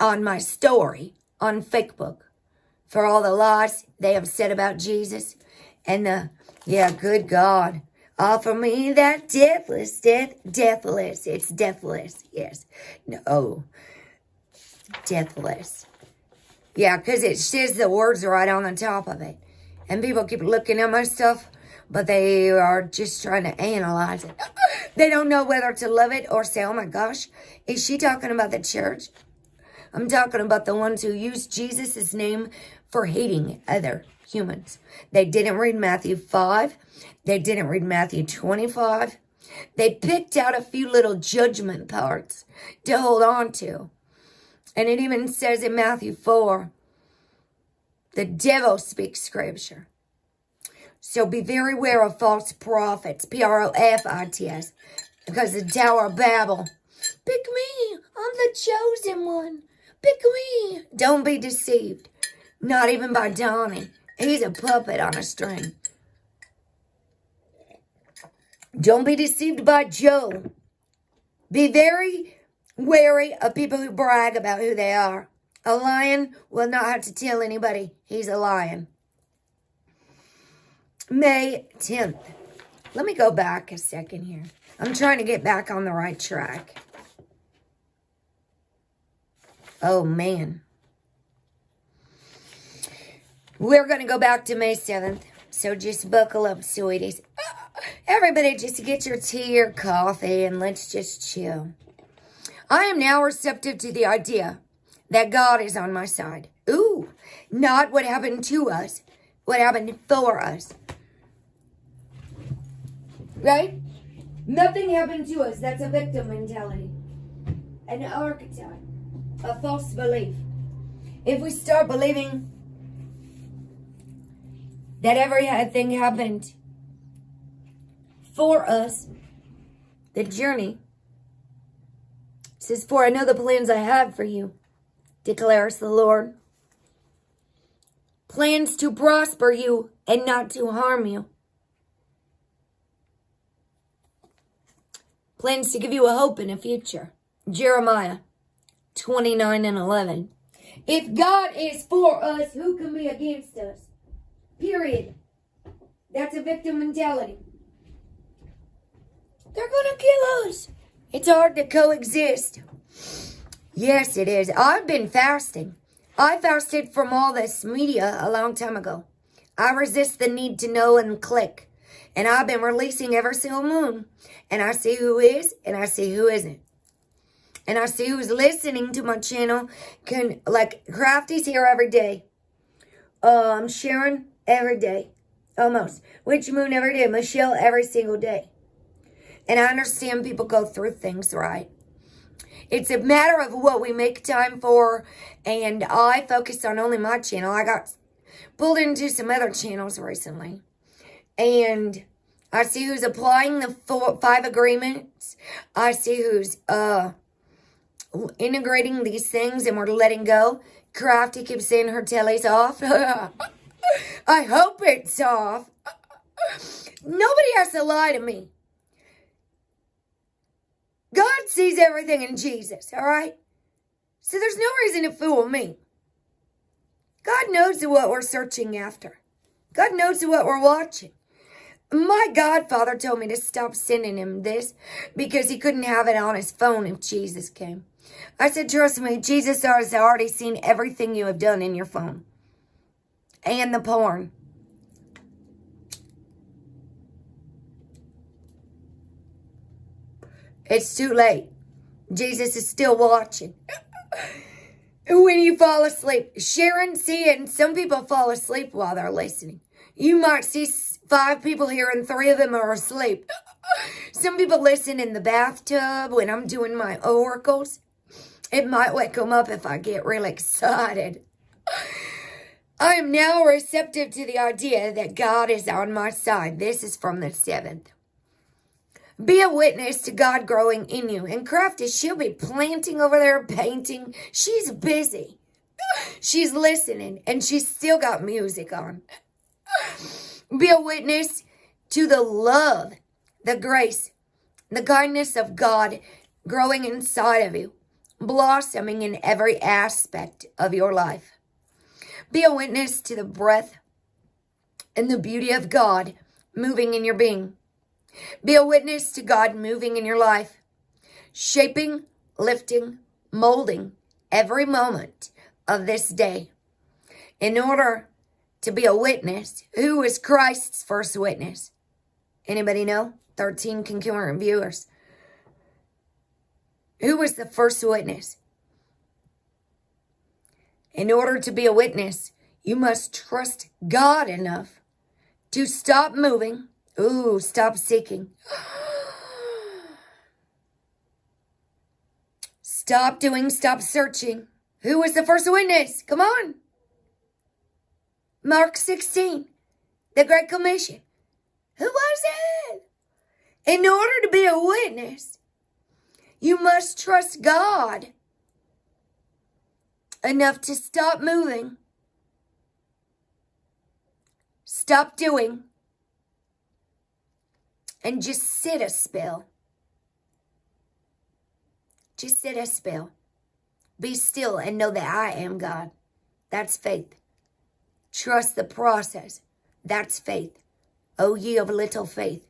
on my story on Facebook for all the lies they have said about Jesus. And good God. Offer me that deathless. It's deathless. Yes. No. Deathless. Yeah, because it says the words right on the top of it. And people keep looking at my stuff, but they are just trying to analyze it. They don't know whether to love it or say, oh my gosh, is she talking about the church? I'm talking about the ones who use Jesus' name for hating other humans. They didn't read Matthew 5. They didn't read Matthew 25. They picked out a few little judgment parts to hold on to. And it even says in Matthew 4, the devil speaks scripture. So be very aware of false prophets, Profits, because the Tower of Babel. Pick me, I'm the chosen one. Pick me. Don't be deceived. Not even by Donnie. He's a puppet on a string. Don't be deceived by Joe. Be very wary of people who brag about who they are. A lion will not have to tell anybody he's a lion. May 10th. Let me go back a second here. I'm trying to get back on the right track. Oh, man. We're going to go back to May 7th. So just buckle up, sweeties. Everybody just get your tea or coffee and let's just chill. I am now receptive to the idea that God is on my side. Ooh, not what happened to us, what happened for us. Right? Nothing happened to us. That's a victim mentality. An archetype. A false belief. If we start believing that everything happened for us, the journey says, for I know the plans I have for you, declares the Lord. Plans to prosper you and not to harm you. Plans to give you a hope in a future. Jeremiah 29:11. If God is for us, who can be against us? Period. That's a victim mentality. They're going to kill us. It's hard to coexist. Yes, it is. I've been fasting. I fasted from all this media a long time ago. I resist the need to know and click. And I've been releasing every single moon. And I see who is and I see who isn't. And I see who's listening to my channel. Like Crafty's here every day. Sharon every day. Almost. Which Moon never did. Michelle every single day. And I understand people go through things, right? It's a matter of what we make time for. And I focus on only my channel. I got pulled into some other channels recently. And I see who's applying the 5 agreements. I see who's integrating these things and we're letting go. Crafty keeps saying her telly's off. I hope it's off. Nobody has to lie to me. God sees everything in Jesus, all right? So there's no reason to fool me. God knows what we're searching after. God knows what we're watching. My godfather told me to stop sending him this because he couldn't have it on his phone if Jesus came. I said, trust me, Jesus has already seen everything you have done in your phone. And the porn. It's too late. Jesus is still watching. When you fall asleep. Sharon, see, and some people fall asleep while they're listening. You might see 5 people here and 3 of them are asleep. Some people listen in the bathtub when I'm doing my oracles. It might wake them up if I get really excited. I am now receptive to the idea that God is on my side. This is from the 7th. Be a witness to God growing in you. And Crafty, she'll be planting over there, painting. She's busy. She's listening, and she's still got music on. Be a witness to the love, the grace, the kindness of God growing inside of you, blossoming in every aspect of your life. Be a witness to the breath and the beauty of God moving in your being. Be a witness to God moving in your life, shaping, lifting, molding every moment of this day. In order to be a witness, who is Christ's first witness? Anybody know? 13 concurrent viewers. Who was the first witness? In order to be a witness, you must trust God enough to stop moving. Ooh, stop seeking. Stop doing, stop searching. Who was the first witness? Come on. Mark 16, the Great Commission. Who was it? In order to be a witness, you must trust God enough to stop moving, stop doing, and just sit a spell. Just sit a spell. Be still and know that I am God. That's faith. Trust the process. That's faith. O ye of little faith.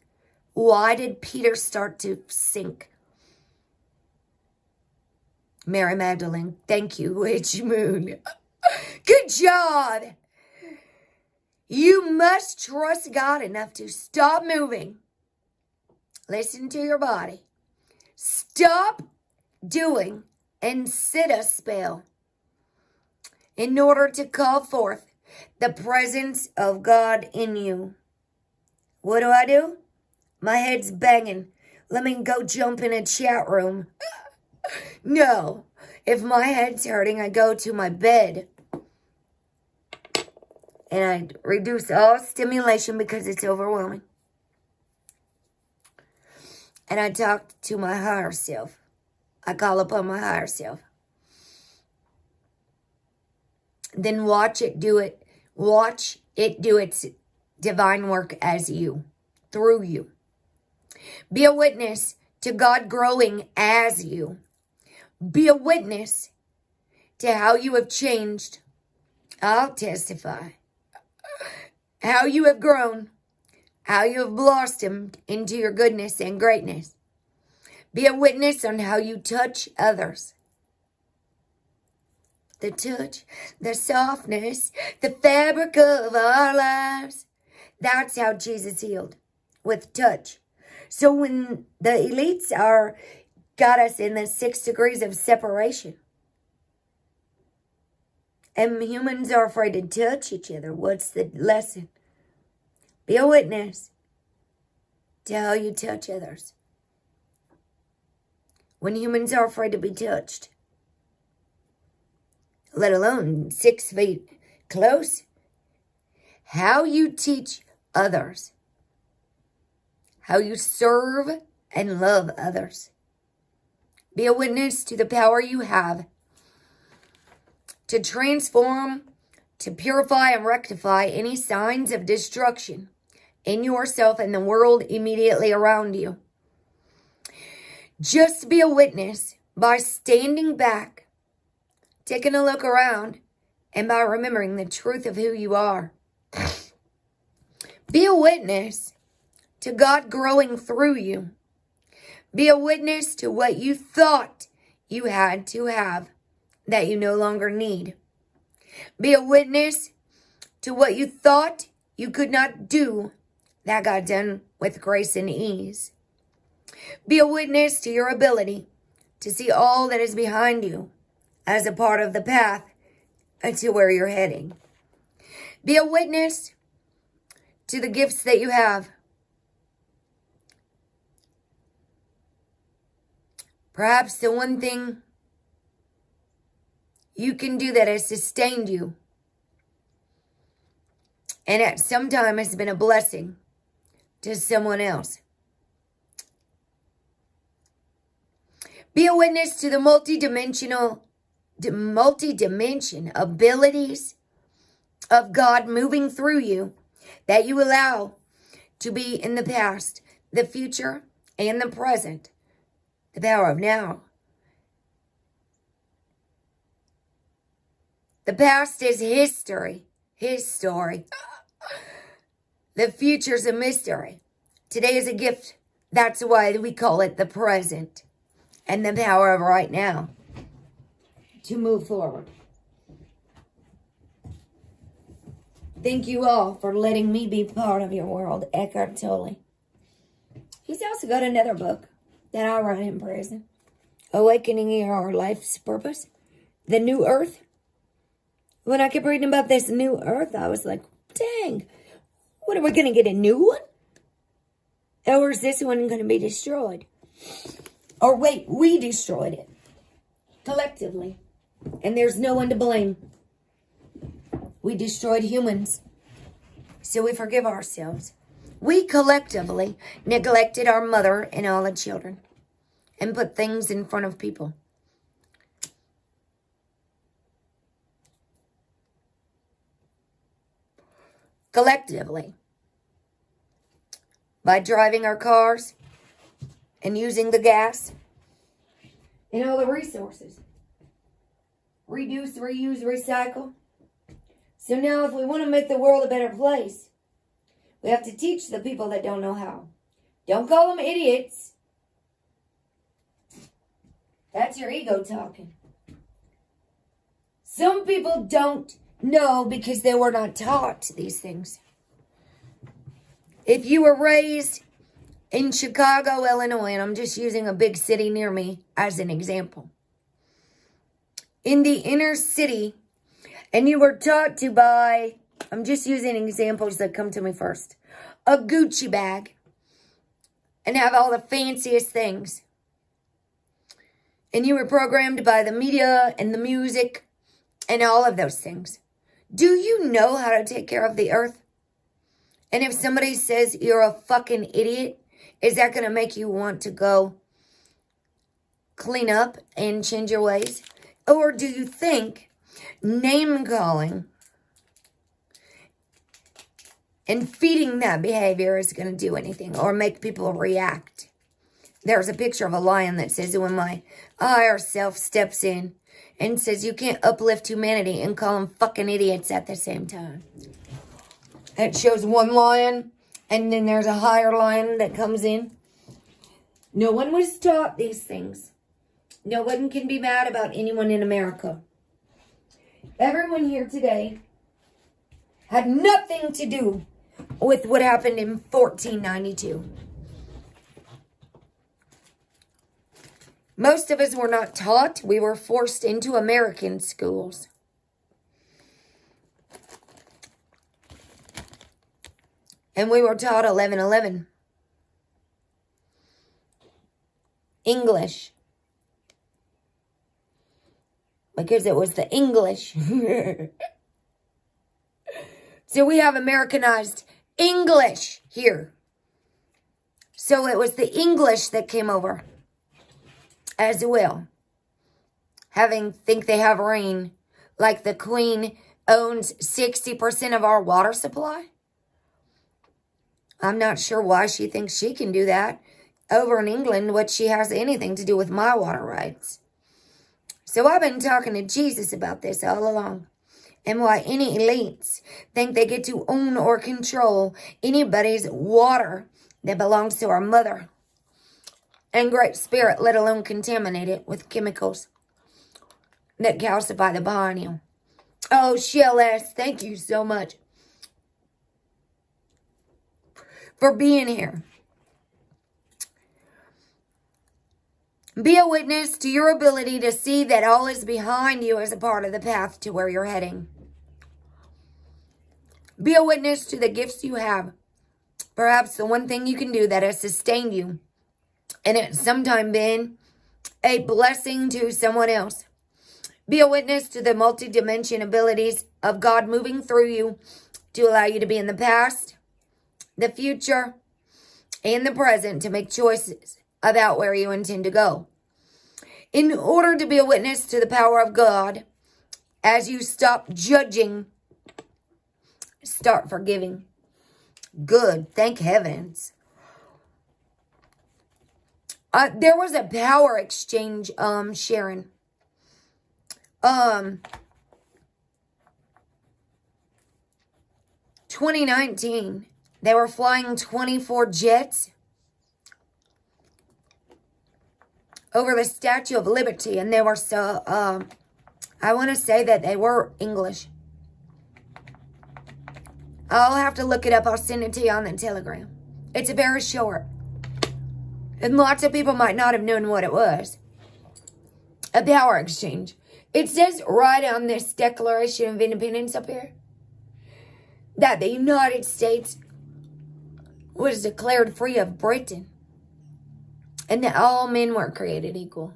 Why did Peter start to sink? Mary Magdalene, thank you, Witch Moon. Good job. You must trust God enough to stop moving. Listen to your body. Stop doing and sit a spell in order to call forth the presence of God in you. What do? My head's banging. Let me go jump in a chat room. No. If my head's hurting, I go to my bed. And I reduce all stimulation because it's overwhelming. And I talk to my higher self. I call upon my higher self. Then watch it do it. Watch it do its divine work as you, through you. Be a witness to God growing as you. Be a witness to how you have changed. I'll testify. How you have grown. How you have blossomed into your goodness and greatness. Be a witness on how you touch others. The touch, the softness, the fabric of our lives. That's how Jesus healed, with touch. So when the elites got us in the 6 degrees of separation, and humans are afraid to touch each other, what's the lesson? Be a witness to how you touch others. When humans are afraid to be touched, let alone 6 feet close, how you teach others, how you serve and love others. Be a witness to the power you have to transform, to purify and rectify any signs of destruction in yourself and the world immediately around you. Just be a witness by standing back, taking a look around, and by remembering the truth of who you are. Be a witness to God growing through you. Be a witness to what you thought you had to have that you no longer need. Be a witness to what you thought you could not do that got done with grace and ease. Be a witness to your ability to see all that is behind you as a part of the path to where you're heading. Be a witness to the gifts that you have. Perhaps the one thing you can do that has sustained you and at some time has been a blessing to someone else. Be a witness to the multi-dimension abilities of God moving through you that you allow to be in the past, the future, and the present. The power of now. The past is history. His story. The future's a mystery. Today is a gift. That's why we call it the present. And the power of right now. To move forward. Thank you all for letting me be part of your world. Eckhart Tolle. He's also got another book that I wrote in prison. Awakening Your Life's Purpose. The New Earth. When I kept reading about this new earth, I was like, dang, what, are we going to get a new one? Or is this one going to be destroyed? Or wait, we destroyed it. Collectively. And there's no one to blame. We destroyed humans. So we forgive ourselves. We collectively neglected our mother and all the children. And put things in front of people. Collectively, by driving our cars and using the gas and all the resources. Reduce, reuse, recycle. So now if we want to make the world a better place, we have to teach the people that don't know how. Don't call them idiots. That's your ego talking. Some people don't know because they were not taught these things. If you were raised in Chicago, Illinois, and I'm just using a big city near me as an example, in the inner city, and you were taught to buy, I'm just using examples that come to me first, a Gucci bag, and have all the fanciest things, and you were programmed by the media and the music and all of those things. Do you know how to take care of the earth? And if somebody says you're a fucking idiot, is that going to make you want to go clean up and change your ways? Or do you think name calling and feeding that behavior is going to do anything or make people react? There's a picture of a lion that says, when my higher self steps in and says you can't uplift humanity and call them fucking idiots at the same time. It shows one lion, and then there's a higher lion that comes in. No one was taught these things. No one can be mad about anyone in America. Everyone here today had nothing to do with what happened in 1492. Most of us were not taught. We were forced into American schools. And we were taught 11:11. English. Because it was the English. So we have Americanized English here. So it was the English that came over as well. Think they have rain. Like the Queen owns 60% of our water supply. I'm not sure why she thinks she can do that over in England, what she has anything to do with my water rights. So I've been talking to Jesus about this all along. And why any elites think they get to own or control anybody's water that belongs to our mother and Great Spirit, let alone contaminate it with chemicals that calcify the pineal. Oh, Shell-S, thank you so much for being here. Be a witness to your ability to see that all is behind you as a part of the path to where you're heading. Be a witness to the gifts you have. Perhaps the one thing you can do that has sustained you and it's sometimes been a blessing to someone else. Be a witness to the multi-dimension abilities of God moving through you to allow you to be in the past, the future, and the present to make choices about where you intend to go. In order to be a witness to the power of God, as you stop judging, start forgiving. Good, thank heavens. There was a power exchange, Sharon. 2019, they were flying 24 jets over the Statue of Liberty, and they were so, I want to say that they were English. I'll have to look it up. I'll send it to you on the Telegram. It's very short. And lots of people might not have known what it was. A power exchange. It says right on this Declaration of Independence up here that the United States was declared free of Britain and that all men were created equal.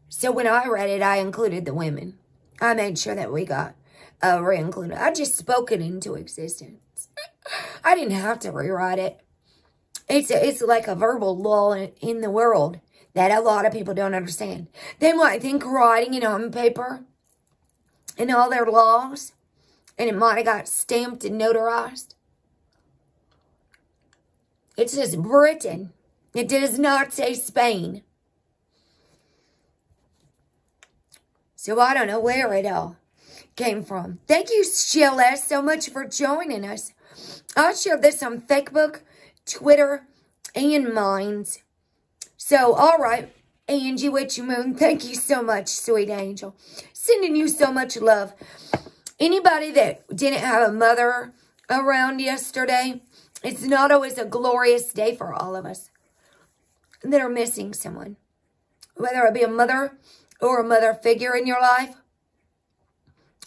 So when I read it, I included the women. I made sure that we got re-included. I just spoke it into existence. I didn't have to rewrite it. It's like a verbal law in the world that a lot of people don't understand. They might think writing it on paper and all their laws, and it might have got stamped and notarized. It says Britain. It does not say Spain. So I don't know where it all came from. Thank you, Shell-S, so much for joining us. I'll share this on Facebook, Twitter, and Minds. So, all right, Angie HUE-MAN, thank you so much, sweet angel. Sending you so much love. Anybody that didn't have a mother around yesterday, it's not always a glorious day for all of us that are missing someone. Whether it be a mother or a mother figure in your life.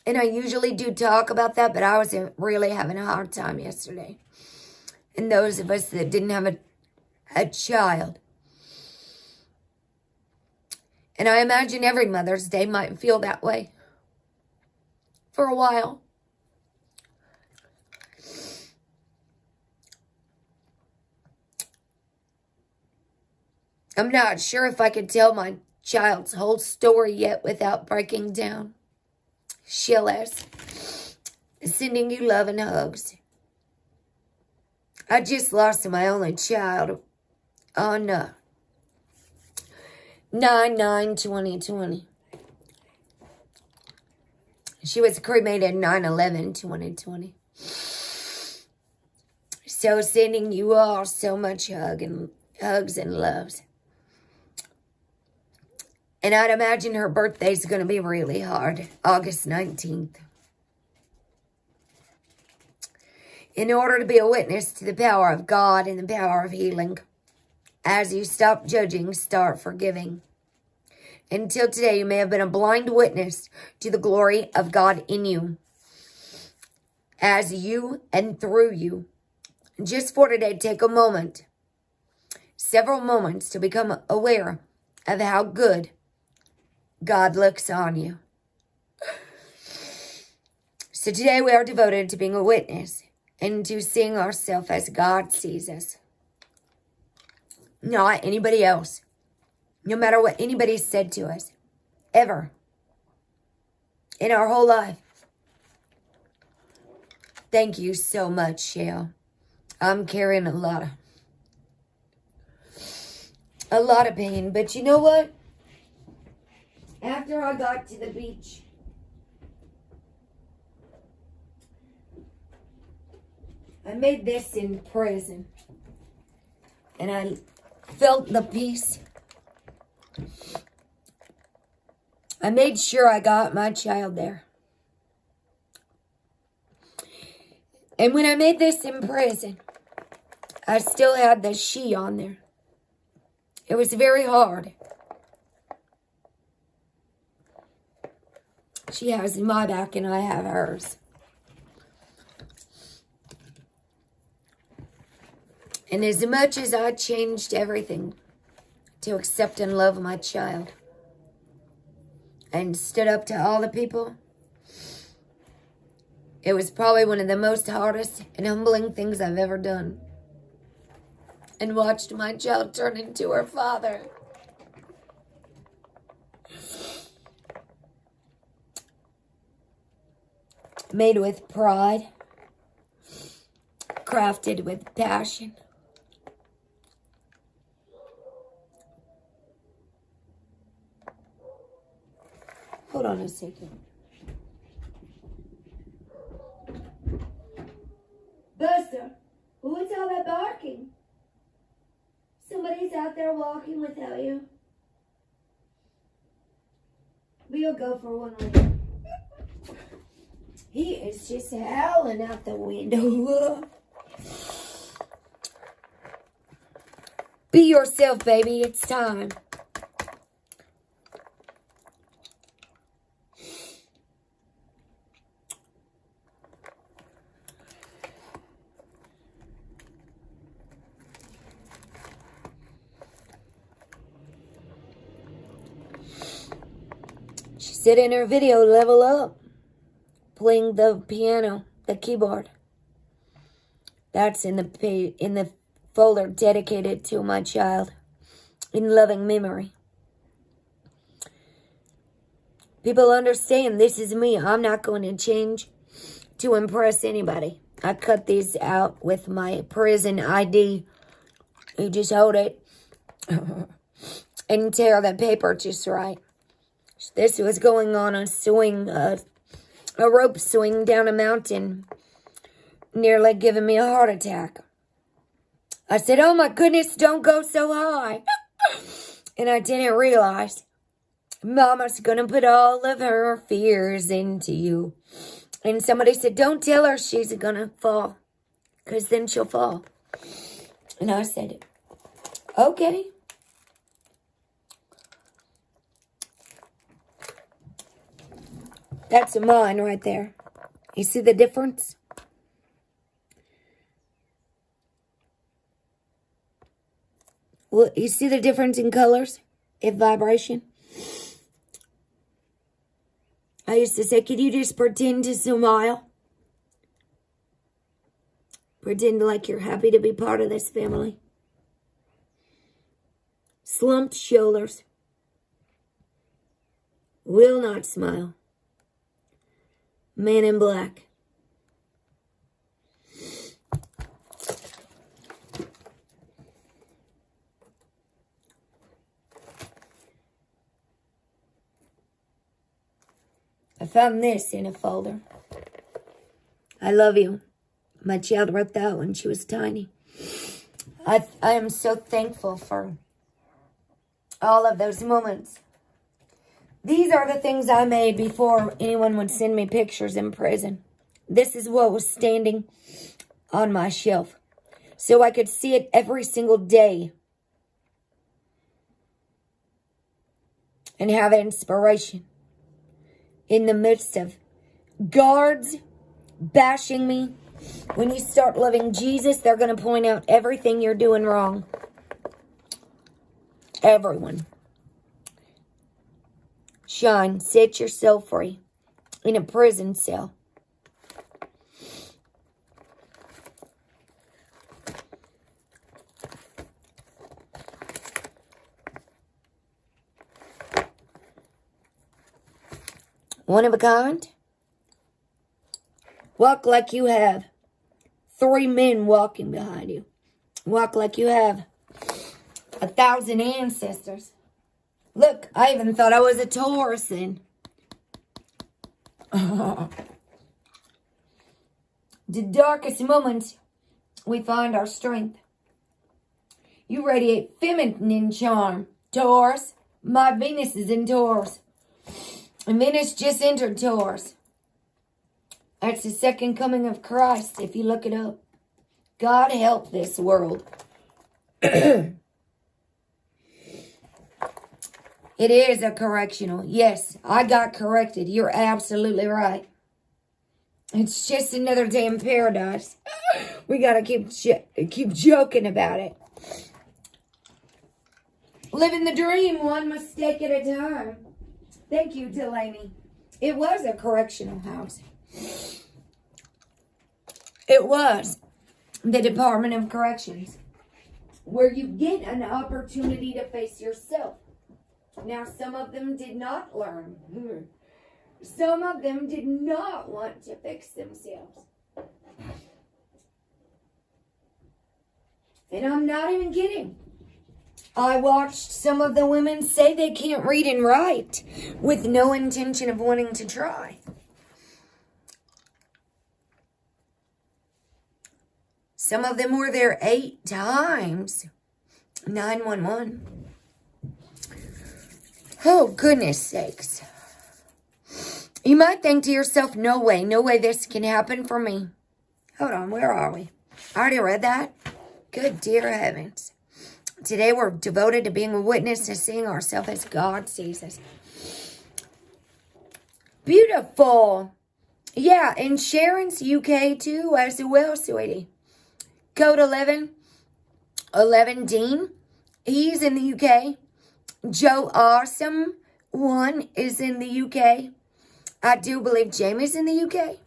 And I usually do talk about that, but I was really having a hard time yesterday. And those of us that didn't have a child. And I imagine every Mother's Day might feel that way for a while. I'm not sure if I could tell my child's whole story yet without breaking down. Shell-S, sending you love and hugs. I just lost my only child on 9/9/2020. She was cremated 9/11/2020. So sending you all so much hugs and loves. And I'd imagine her birthday's going to be really hard, August 19th. In order to be a witness to the power of God and the power of healing, as you stop judging, start forgiving. Until today, you may have been a blind witness to the glory of God in you, as you and through you just for today, take a moment, several moments, to become aware of how good God looks on you. So today we are devoted to being a witness and to seeing ourselves as God sees us, not anybody else, no matter what anybody said to us, ever, in our whole life. Thank you so much, Shale. I'm carrying a lot of pain, but you know what? After I got to the beach, I made this in prison, and I felt the peace. I made sure I got my child there. And when I made this in prison, I still had the she on there. It was very hard. She has my back and I have hers. And as much as I changed everything to accept and love my child and stood up to all the people, it was probably one of the most hardest and humbling things I've ever done. And watched my child turn into her father. Made with pride. Crafted with passion. Hold on a second. Buster, what's all that barking? Somebody's out there walking without you. We'll go for one later. He is just howling out the window. Be yourself, baby. It's time. She said in her video, level up, playing the piano, the keyboard. That's in the folder dedicated to my child, in loving memory. People understand this is me. I'm not going to change to impress anybody. I cut these out with my prison ID. You just hold it and tear the paper just right. This was going on a swing, a rope swing down a mountain, nearly giving me a heart attack. I said, oh my goodness, don't go so high. And I didn't realize Mama's going to put all of her fears into you. And somebody said, don't tell her she's going to fall, because then she'll fall. And I said, okay. That's mine right there. You see the difference? Well, you see the difference in colors? In vibration? I used to say, could you just pretend to smile? Pretend like you're happy to be part of this family. Slumped shoulders. Will not smile. Man in black. I found this in a folder. I love you. My child wrote that when she was tiny. I am so thankful for all of those moments. These are the things I made before anyone would send me pictures in prison. This is what was standing on my shelf, so I could see it every single day and have inspiration. In the midst of guards bashing me, When you start loving Jesus, they're going to point out everything you're doing wrong. Everyone. Shine, set yourself free in a prison cell. One of a kind. Walk like you have 3 men walking behind you. Walk like you have 1,000 ancestors. Look, I even thought I was a Taurus then. The darkest moments, we find our strength. You radiate feminine charm, Taurus. My Venus is in Taurus. And Venus just entered Taurus. That's the second coming of Christ, if you look it up. God help this world. It is a correctional. Yes, I got corrected. You're absolutely right. It's just another day in paradise. We got to keep joking about it. Living the dream, one mistake at a time. Thank you, Delaney. It was a correctional house. It was the Department of Corrections, where you get an opportunity to face yourself. Now, some of them did not learn. Some of them did not want to fix themselves. And I'm not even kidding. I watched some of the women say they can't read and write with no intention of wanting to try. Some of them were there 8 times. 911. Oh, goodness sakes. You might think to yourself, no way this can happen for me. Hold on, where are we? I already read that. Good dear heavens. Today we're devoted to being a witness to seeing ourselves as God sees us. Beautiful. Yeah, and Sharon's UK too as well, sweetie. Code 11 Dean. He's in the UK. Joe Awesome 1 is in the UK. I do believe Jamie's in the UK.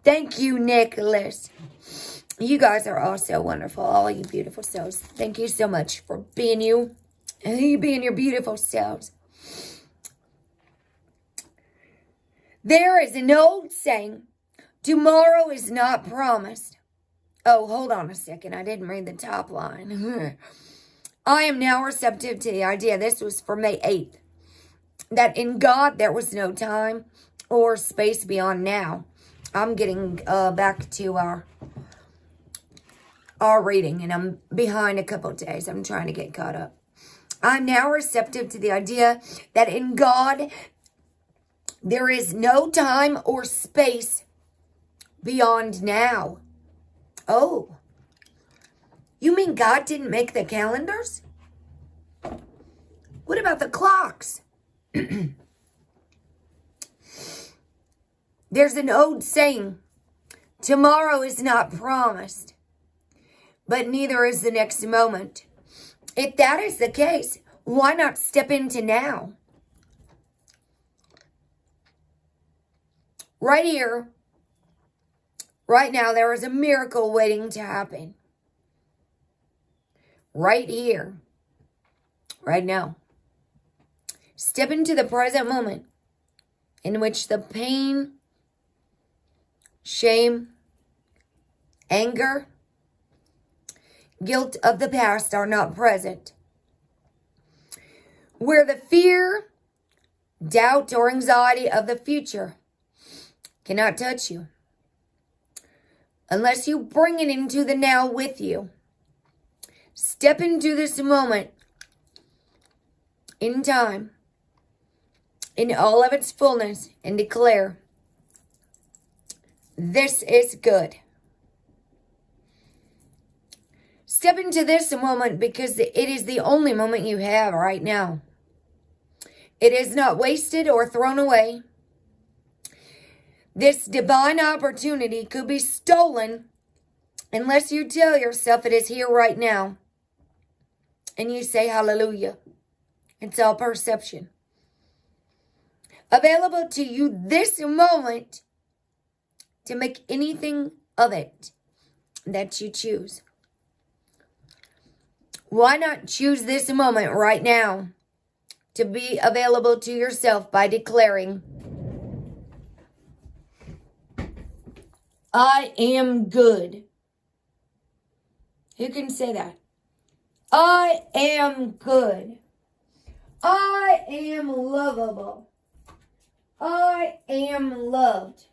Thank you, Nicholas. You guys are all so wonderful. All you beautiful souls. Thank you so much for being you. And you being your beautiful selves. There is an old saying. Tomorrow is not promised. Oh, hold on a second. I didn't read the top line. I am now receptive to the idea. This was for May 8th. That in God there was no time or space beyond now. I'm getting back to our reading, and I'm behind a couple of days. I'm trying to get caught up. I'm now receptive to the idea that in God there is no time or space beyond now. Oh, you mean God didn't make the calendars? What about the clocks? There's an old saying, tomorrow is not promised, but neither is the next moment. If that is the case, why not step into now? Right here, right now, there is a miracle waiting to happen. Right here, right now. Step into the present moment in which the pain, shame, anger, guilt of the past are not present. Where the fear, doubt, or anxiety of the future cannot touch you. Unless you bring it into the now with you. Step into this moment in time, in all of its fullness, and declare, this is good. Step into this moment because it is the only moment you have right now. It is not wasted or thrown away. This divine opportunity could be stolen unless you tell yourself it is here right now. And you say hallelujah. It's all perception. Available to you this moment to make anything of it that you choose. Why not choose this moment right now to be available to yourself by declaring, I am good. Who can say that? I am good. I am lovable. I am loved.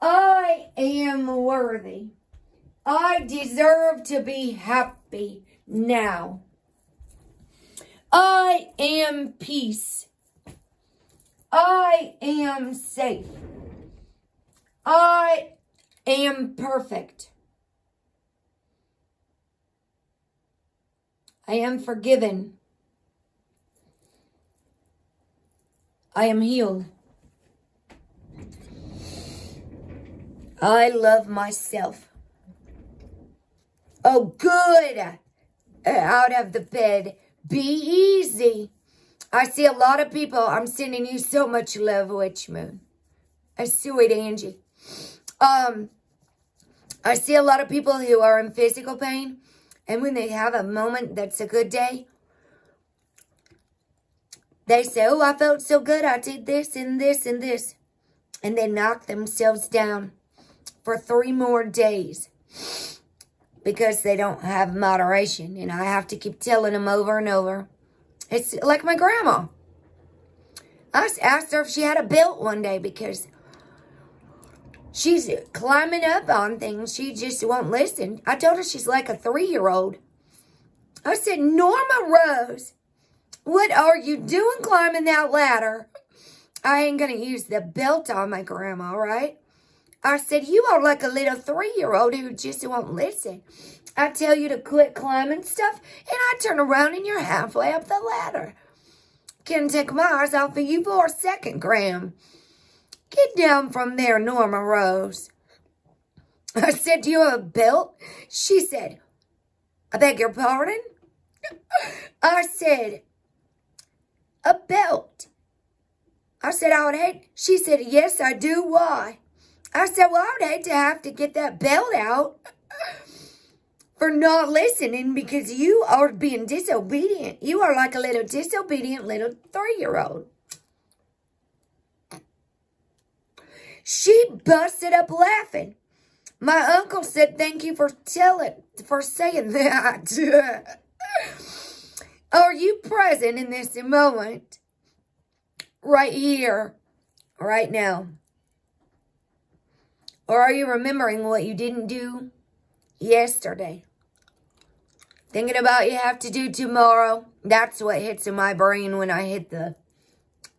I am worthy. I deserve to be happy now. I am peace. I am safe. I am perfect. I am forgiven. I am healed. I love myself. Oh, good. Out of the bed. Be easy. I see a lot of people. I'm sending you so much love, Witch Moon. Sweet Angie. I see a lot of people who are in physical pain. And when they have a moment that's a good day, they say, oh, I felt so good. I did this and this and this. And they knock themselves down for 3 more days because they don't have moderation. And I have to keep telling them over and over. It's like my grandma. I asked her if she had a belt one day because she's climbing up on things. She just won't listen. I told her she's like a 3-year-old. I said, Norma Rose, what are you doing climbing that ladder? I ain't going to use the belt on my grandma, right? I said, you are like a little 3-year-old who just won't listen. I tell you to quit climbing stuff, and I turn around and you're halfway up the ladder. Can't take my eyes off of you for a second, Graham. Get down from there, Norma Rose. I said, do you have a belt? She said, I beg your pardon? I said, a belt. I said, I would hate. She said, yes, I do. Why? I said, well, I would hate to have to get that belt out for not listening because you are being disobedient. You are like a little disobedient little 3-year-old. She busted up laughing. My uncle said, thank you for saying that. Are you present in this moment? Right here, right now? Or are you remembering what you didn't do yesterday? Thinking about you have to do tomorrow? That's what hits in my brain when I hit the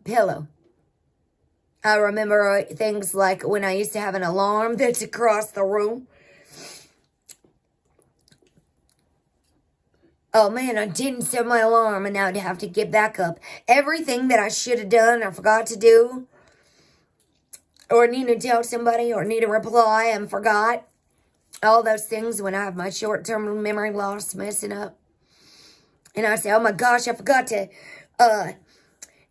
pillow. I remember things like when I used to have an alarm that's across the room. Oh man, I didn't set my alarm and now I'd have to get back up. Everything that I should have done or forgot to do, or need to tell somebody, or need to reply and forgot. All those things when I have my short-term memory loss messing up. And I say, oh my gosh, I forgot to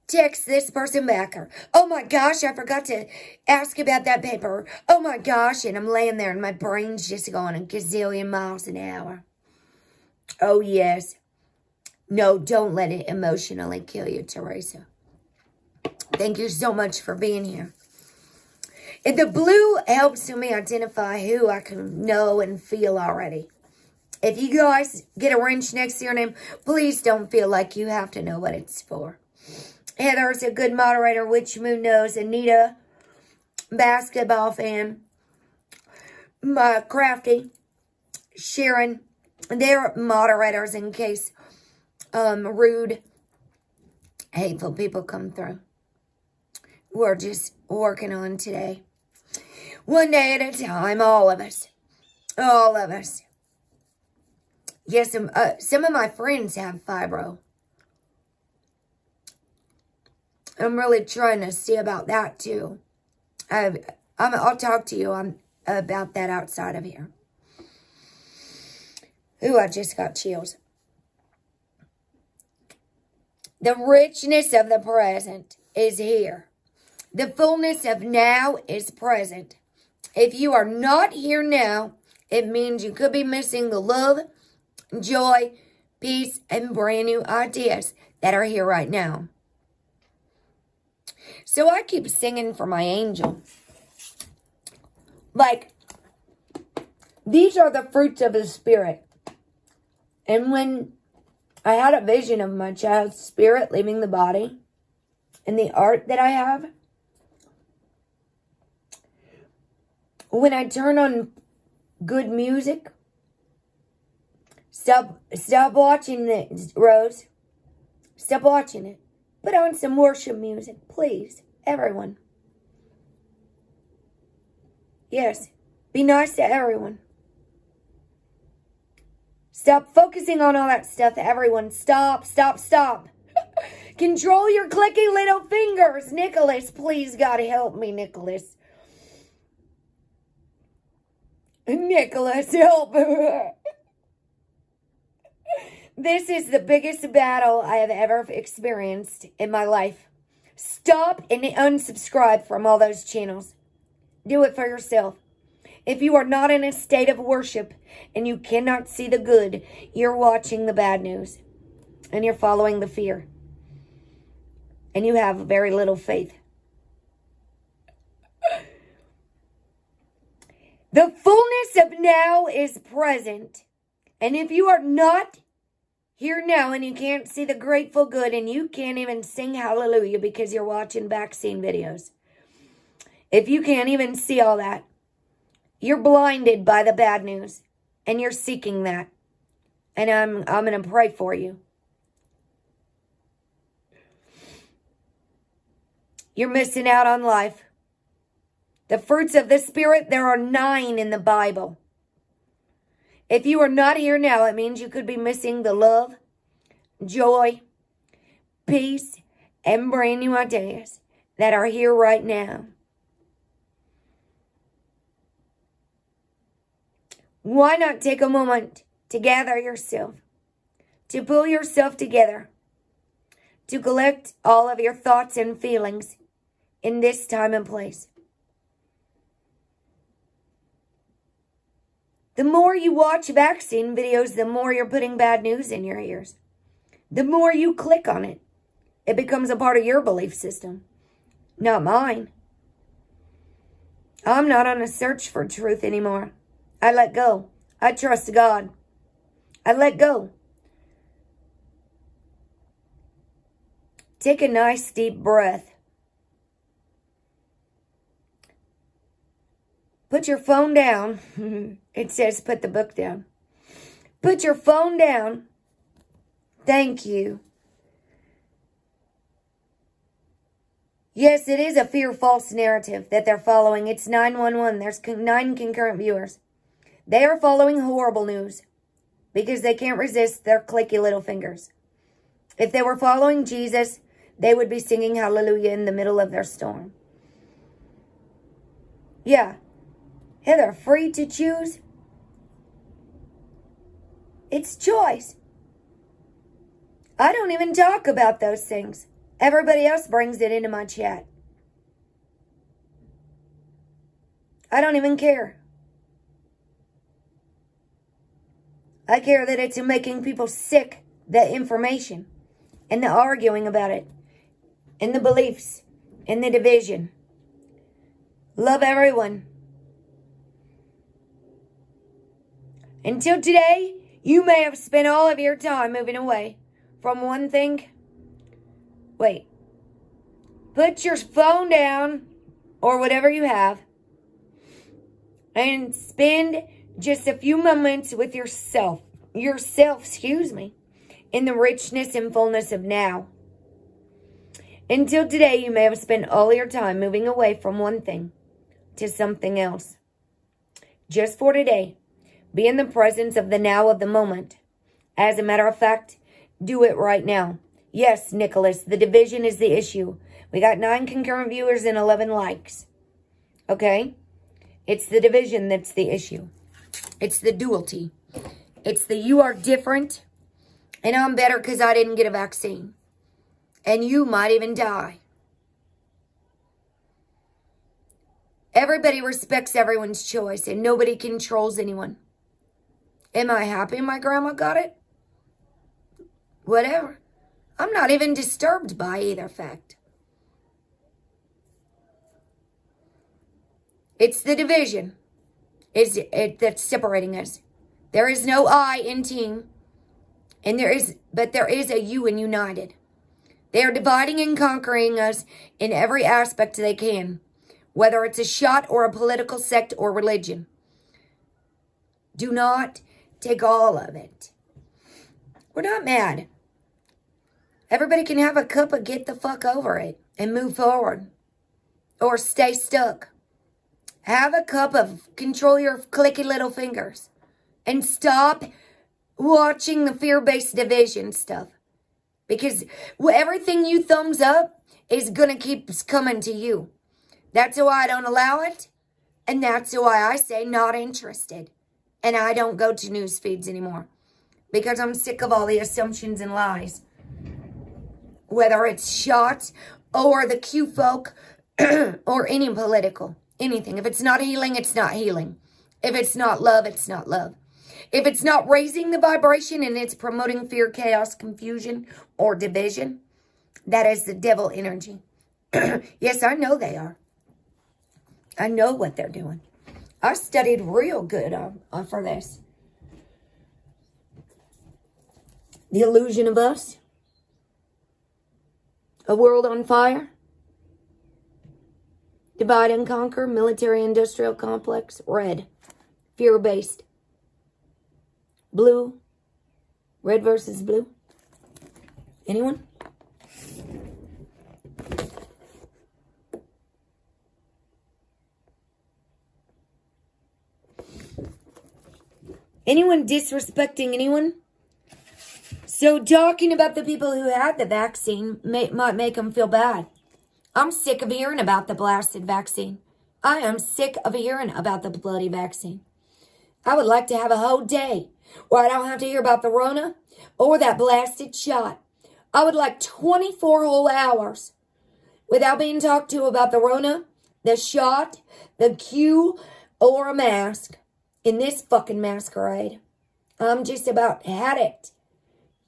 text this person back. Or, oh my gosh, I forgot to ask about that paper. Oh my gosh, and I'm laying there and my brain's just going a gazillion miles an hour. Oh yes. No, don't let it emotionally kill you, Teresa. Thank you so much for being here. And the blue helps me identify who I can know and feel already. If you guys get a wrench next to your name, please don't feel like you have to know what it's for. Heather's a good moderator. Witch Moon knows. Anita, basketball fan. Crafty. Sharon. They're moderators in case rude, hateful people come through. We're just working on today. One day at a time, all of us. All of us. Yes, some of my friends have fibro. I'm really trying to see about that too. I'll talk to you about that outside of here. Ooh, I just got chills. The richness of the present is here. The fullness of now is present. If you are not here now, it means you could be missing the love, joy, peace, and brand new ideas that are here right now. So I keep singing for my angel. Like, these are the fruits of the Spirit. And when I had a vision of my child's spirit leaving the body and the art that I have, when I turn on good music, stop watching it, Rose. Stop watching it. Put on some worship music, please, everyone. Yes, be nice to everyone. Stop focusing on all that stuff, everyone. Stop. Control your clicky little fingers. Nicholas, please, God, help me, Nicholas. Nicholas, help. This is the biggest battle I have ever experienced in my life. Stop and unsubscribe from all those channels. Do it for yourself. If you are not in a state of worship and you cannot see the good, you're watching the bad news and you're following the fear. And you have very little faith. The fullness of now is present. And if you are not here now and you can't see the grateful good and you can't even sing hallelujah because you're watching vaccine videos, if you can't even see all that, you're blinded by the bad news and you're seeking that. And I'm going to pray for you. You're missing out on life. The fruits of the Spirit, there are 9 in the Bible. If you are not here now, it means you could be missing the love, joy, peace, and brand new ideas that are here right now. Why not take a moment to gather yourself, to pull yourself together, to collect all of your thoughts and feelings in this time and place? The more you watch vaccine videos, the more you're putting bad news in your ears. The more you click on it, it becomes a part of your belief system, not mine. I'm not on a search for truth anymore. I let go. I trust God. I let go. Take a nice deep breath. Put your phone down. It says put the book down. Put your phone down. Thank you. Yes, it is a fear false narrative that they're following. It's 911. There's 9 concurrent viewers. They are following horrible news because they can't resist their clicky little fingers. If they were following Jesus, they would be singing hallelujah in the middle of their storm. Yeah. Hey, they're free to choose. It's choice. I don't even talk about those things. Everybody else brings it into my chat. I don't even care. I care that it's making people sick, the information, and the arguing about it, and the beliefs, and the division. Love everyone. Until today, you may have spent all of your time moving away from one thing. Wait. Put your phone down, or whatever you have, and spend just a few moments with yourself, in the richness and fullness of now. Until today, you may have spent all your time moving away from one thing to something else. Just for today, be in the presence of the now of the moment. As a matter of fact, do it right now. Yes, Nicholas, the division is the issue. We got 9 concurrent viewers and 11 likes. Okay? It's the division that's the issue. It's the duality. It's the you are different and I'm better because I didn't get a vaccine. And you might even die. Everybody respects everyone's choice and nobody controls anyone. Am I happy my grandma got it? Whatever. I'm not even disturbed by either fact. It's the division that's separating us. There is no I in team, but there is a you in united. They are dividing and conquering us in every aspect they can, whether it's a shot or a political sect or religion. Do not take all of it. We're not mad. Everybody can have a cup of get the fuck over it and move forward or stay stuck. Have a cup of control your clicky little fingers and stop watching the fear-based division stuff. Because everything you thumbs up is going to keep coming to you. That's why I don't allow it. And that's why I say not interested. And I don't go to news feeds anymore. Because I'm sick of all the assumptions and lies. Whether it's shots or the Q folk or any political. Anything. If it's not healing, it's not healing. If it's not love, it's not love. If it's not raising the vibration and it's promoting fear, chaos, confusion, or division, that is the devil energy. Yes, I know they are. I know what they're doing. I studied real good for this. The illusion of us. A world on fire. Divide and conquer. Military-industrial complex. Red. Fear-based. Blue. Red versus blue. Anyone? Anyone disrespecting anyone? So talking about the people who had the vaccine might make them feel bad. I'm sick of hearing about the blasted vaccine. I am sick of hearing about the bloody vaccine. I would like to have a whole day where I don't have to hear about the Rona or that blasted shot. I would like 24 whole hours without being talked to about the Rona, the shot, the Q, or a mask in this fucking masquerade. I'm just about had it.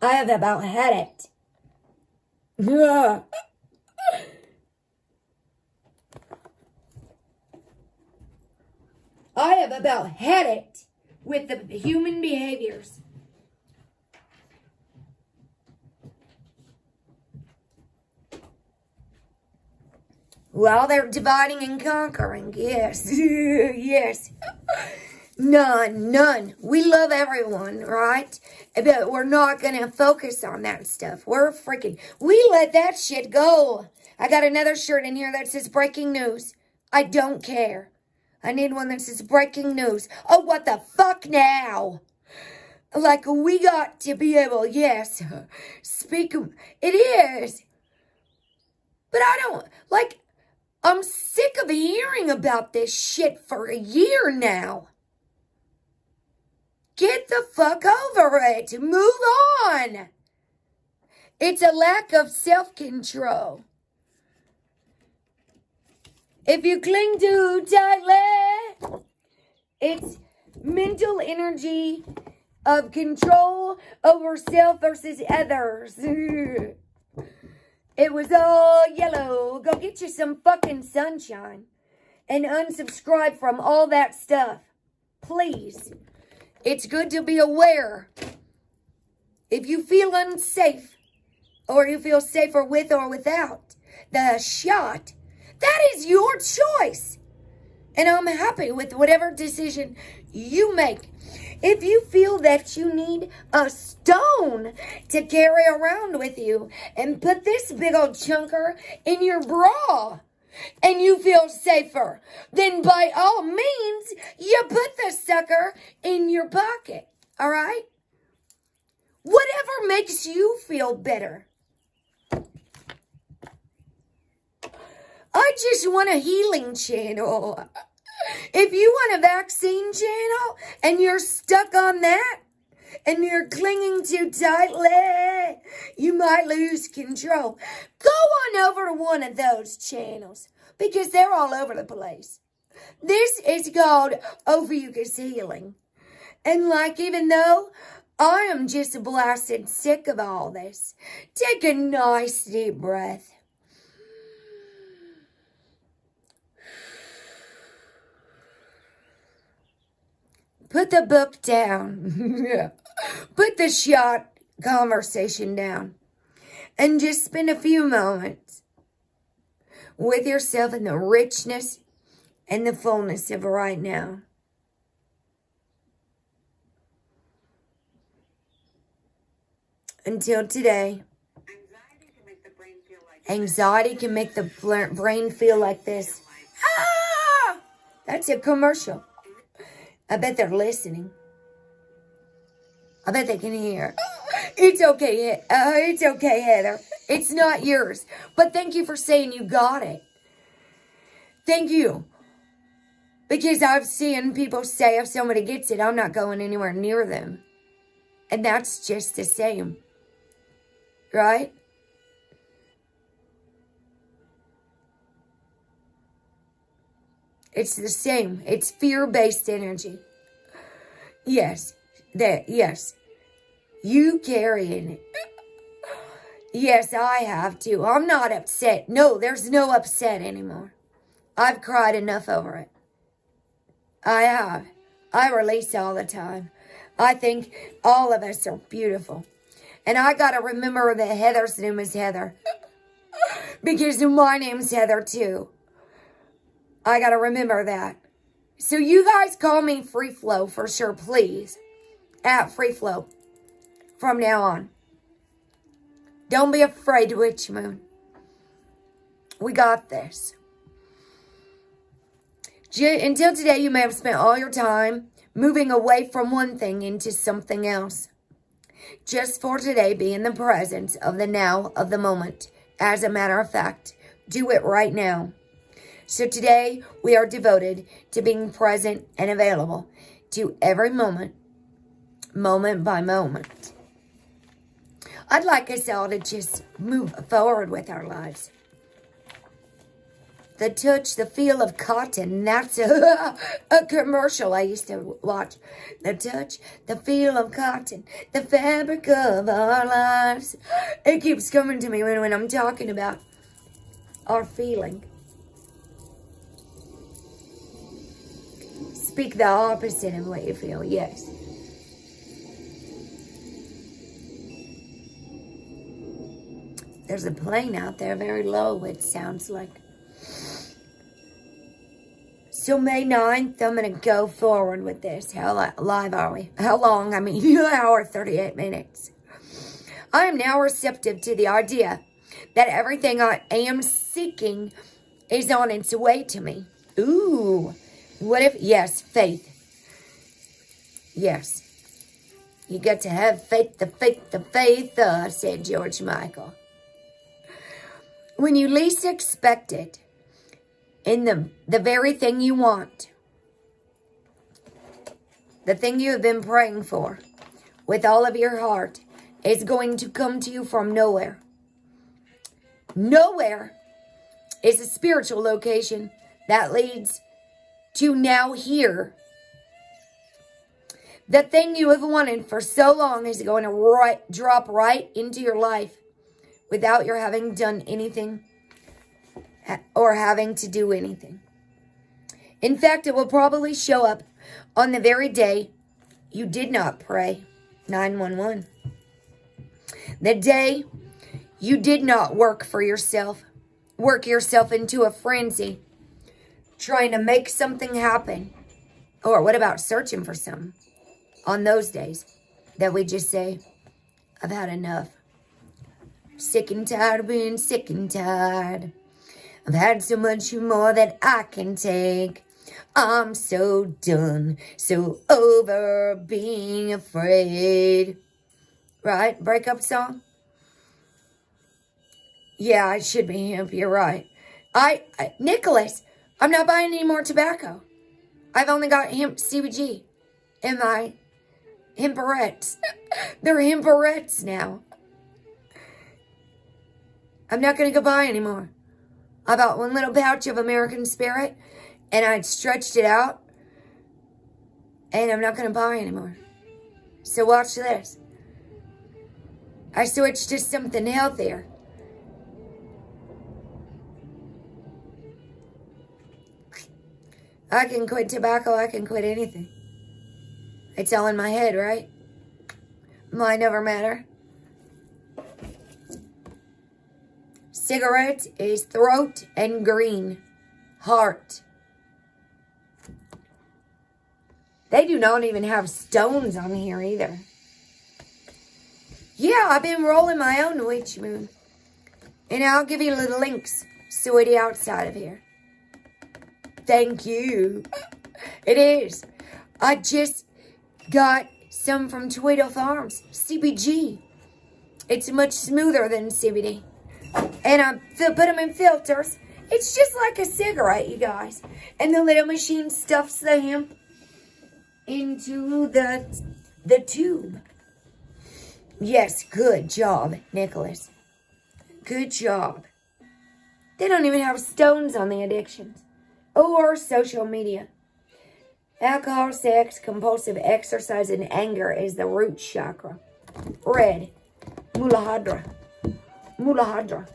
I have about had it. I have about had it with the human behaviors. Well, they're dividing and conquering. Yes. Yes. None. We love everyone, right? But we're not going to focus on that stuff. We let that shit go. I got another shirt in here that says breaking news. I don't care. I need one that says breaking news. Oh, what the fuck now? Like, we got to be able, yes, speak. It is. But I don't, like, I'm sick of hearing about this shit for a year now. Get the fuck over it. Move on. It's a lack of self-control. If you cling too tightly, it's mental energy of control over self versus others. It was all yellow. Go get you some fucking sunshine and unsubscribe from all that stuff. Please. It's good to be aware. If you feel unsafe or you feel safer with or without the shot, that is your choice. And I'm happy with whatever decision you make. If you feel that you need a stone to carry around with you and put this big old chunker in your bra and you feel safer, then by all means, you put the sucker in your pocket. All right? Whatever makes you feel better. I just want a healing channel. If you want a vaccine channel and you're stuck on that and you're clinging too tightly, you might lose control. Go on over to one of those channels because they're all over the place. This is called Ophiuchus Healing. And like, even though I am just blasted sick of all this, take a nice deep breath. Put the book down. Put the shot conversation down. And just spend a few moments with yourself in the richness and the fullness of right now. Until today, anxiety can make the brain feel like this. Ah! That's a commercial. I bet they're listening. I bet they can hear. It's okay. It's okay, Heather. It's not yours. But thank you for saying you got it. Thank you. Because I've seen people say if somebody gets it, I'm not going anywhere near them. And that's just the same. Right? It's the same. It's fear-based energy. Yes. Yes. You carrying it. Yes, I have to. I'm not upset. No, there's no upset anymore. I've cried enough over it. I have. I release all the time. I think all of us are beautiful. And I got to remember that Heather's name is Heather. Because my name's Heather too. I got to remember that. So you guys call me Free Flow for sure, please. At Free Flow. From now on. Don't be afraid, Witch Moon. We got this. Until today, you may have spent all your time moving away from one thing into something else. Just for today, be in the presence of the now, of the moment. As a matter of fact, do it right now. So today, we are devoted to being present and available to every moment, moment by moment. I'd like us all to just move forward with our lives. The touch, the feel of cotton, that's a commercial I used to watch. The touch, the feel of cotton, the fabric of our lives. It keeps coming to me when I'm talking about our feeling. Speak the opposite of what you feel, yes. There's a plane out there, very low, it sounds like. So May 9th, I'm going to go forward with this. How live are we? How long? I mean, an hour, 38 minutes. I am now receptive to the idea that everything I am seeking is on its way to me. Ooh. What if, yes, faith. Yes. You got to have faith, said George Michael. When you least expect it, in the very thing you want, the thing you have been praying for, with all of your heart, is going to come to you from nowhere. Nowhere is a spiritual location that leads to now here. The thing you have wanted for so long is going to drop right into your life without your having done anything or having to do anything. In fact, it will probably show up on the very day you did not pray 911. The day you did not work for yourself, work yourself into a frenzy, trying to make something happen. Or what about searching for something on those days that we just say, I've had enough. Sick and tired of being sick and tired. I've had so much more that I can take. I'm so done, so over being afraid. Right? Breakup song? Yeah, it should be him. You're right. Nicholas, I'm not buying any more tobacco. I've only got hemp CBG in my hemperettes. They're hemperettes now. I'm not going to go buy anymore. I bought one little pouch of American Spirit, and I'd stretched it out, and I'm not going to buy anymore. So watch this. I switched to something healthier. I can quit tobacco, I can quit anything. It's all in my head, right? Mind over matter. Cigarette is throat and green. Heart. They do not even have stones on here either. Yeah, I've been rolling my own witch moon. And I'll give you little links, sweetie, outside of here. Thank you. It is. I just got some from Tweedle Farms. CBG. It's much smoother than CBD. And I put them in filters. It's just like a cigarette, you guys. And the little machine stuffs the hemp into the tube. Yes, good job, Nicholas. Good job. They don't even have stones on the addictions. Or social media. Alcohol, sex, compulsive exercise, and anger is the root chakra. Red. Muladhara. Muladhara.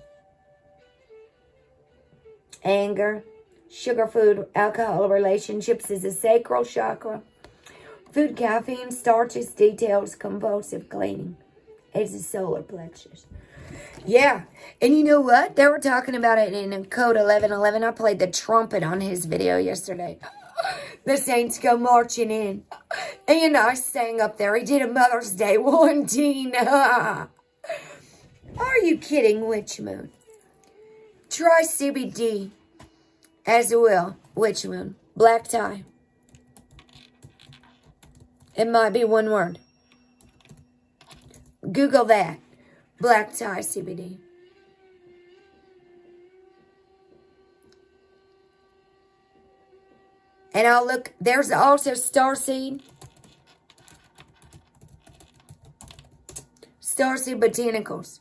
Anger. Sugar, food, alcohol, relationships is the sacral chakra. Food, caffeine, starches, details, compulsive cleaning. It's the solar plexus. Yeah, and you know what? They were talking about it in Code 1111. I played the trumpet on his video yesterday. The saints go marching in. And I sang up there. He did a Mother's Day one, Tina. Are you kidding, Witch Moon? Try CBD as well, Witch Moon. Black tie. It might be one word. Google that. Black tie CBD. And I'll look. There's also starseed. Starseed botanicals.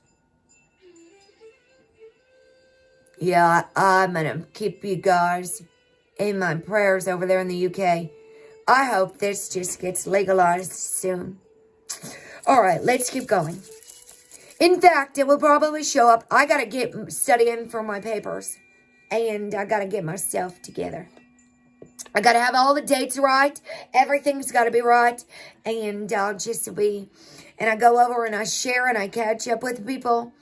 Yeah, I'm going to keep you guys in my prayers over there in the UK. I hope this just gets legalized soon. All right, let's keep going. In fact, it will probably show up. I got to get studying for my papers. And I got to get myself together. I got to have all the dates right. Everything's got to be right. And I'll just be... And I go over and I share and I catch up with people.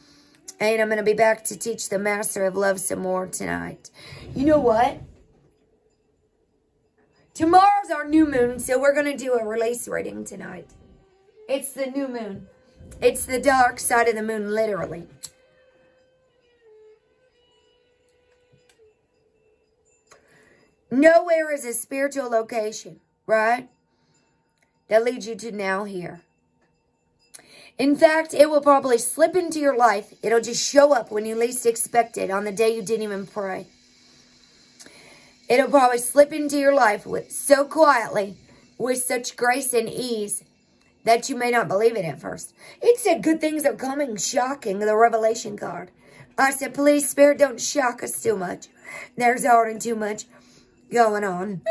And I'm going to be back to teach the Master of Love some more tonight. You know what? Tomorrow's our new moon, so we're going to do a release reading tonight. It's the new moon. It's the dark side of the moon, literally. Nowhere is a spiritual location, right? That leads you to now here. In fact, it will probably slip into your life. It'll just show up when you least expect it on the day you didn't even pray. It'll probably slip into your life so quietly, with such grace and ease, that you may not believe it at first. It said good things are coming, shocking, the Revelation card. I said, please, Spirit, don't shock us too much. There's already too much going on.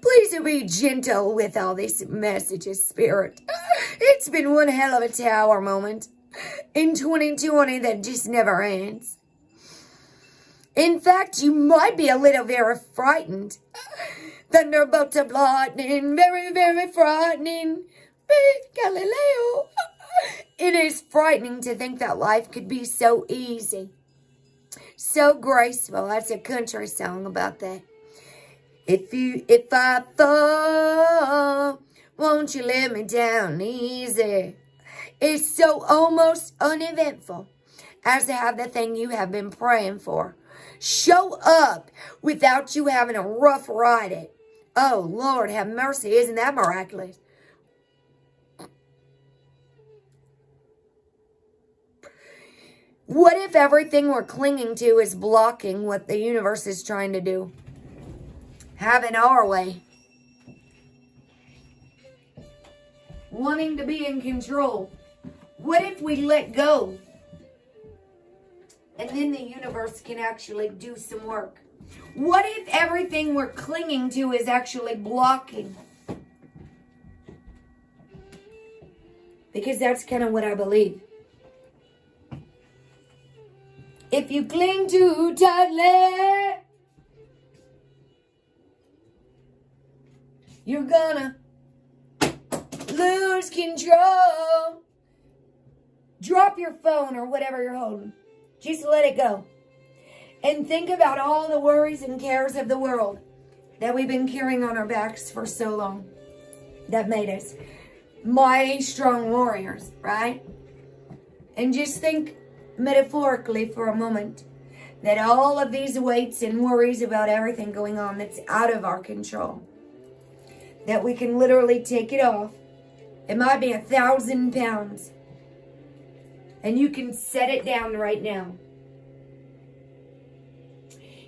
Please be gentle with all these messages, Spirit. It's been one hell of a tower moment in 2020 that just never ends. In fact, you might be a little very frightened. Thunderbolt of lightning, very, very frightening. Galileo. It is frightening to think that life could be so easy. So graceful. That's a country song about that. If I fall, won't you let me down easy? It's so almost uneventful as to have the thing you have been praying for show up without you having a rough ride it. Oh, Lord, have mercy. Isn't that miraculous? What if everything we're clinging to is blocking what the universe is trying to do? Having our way. Wanting to be in control. What if we let go? And then the universe can actually do some work. What if everything we're clinging to is actually blocking? Because that's kind of what I believe. If you cling too tightly, you're gonna lose control. Drop your phone or whatever you're holding. Just let it go. And think about all the worries and cares of the world that we've been carrying on our backs for so long. That made us mighty strong warriors, right? And just think metaphorically for a moment that all of these weights and worries about everything going on that's out of our control, that we can literally take it off. It might be 1,000 pounds. And you can set it down right now.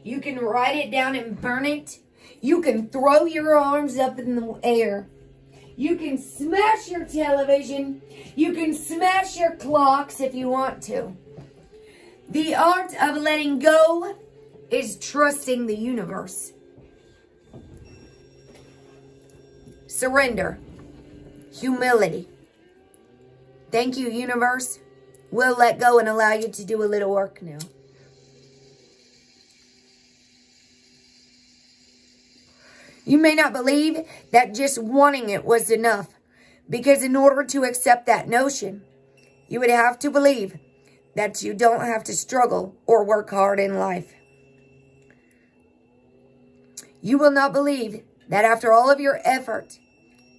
You can write it down and burn it. You can throw your arms up in the air. You can smash your television. You can smash your clocks if you want to. The art of letting go is trusting the universe. Surrender. Humility. Thank you, universe. We'll let go and allow you to do a little work now. You may not believe that just wanting it was enough, because in order to accept that notion, you would have to believe that you don't have to struggle or work hard in life. You will not believe that after all of your effort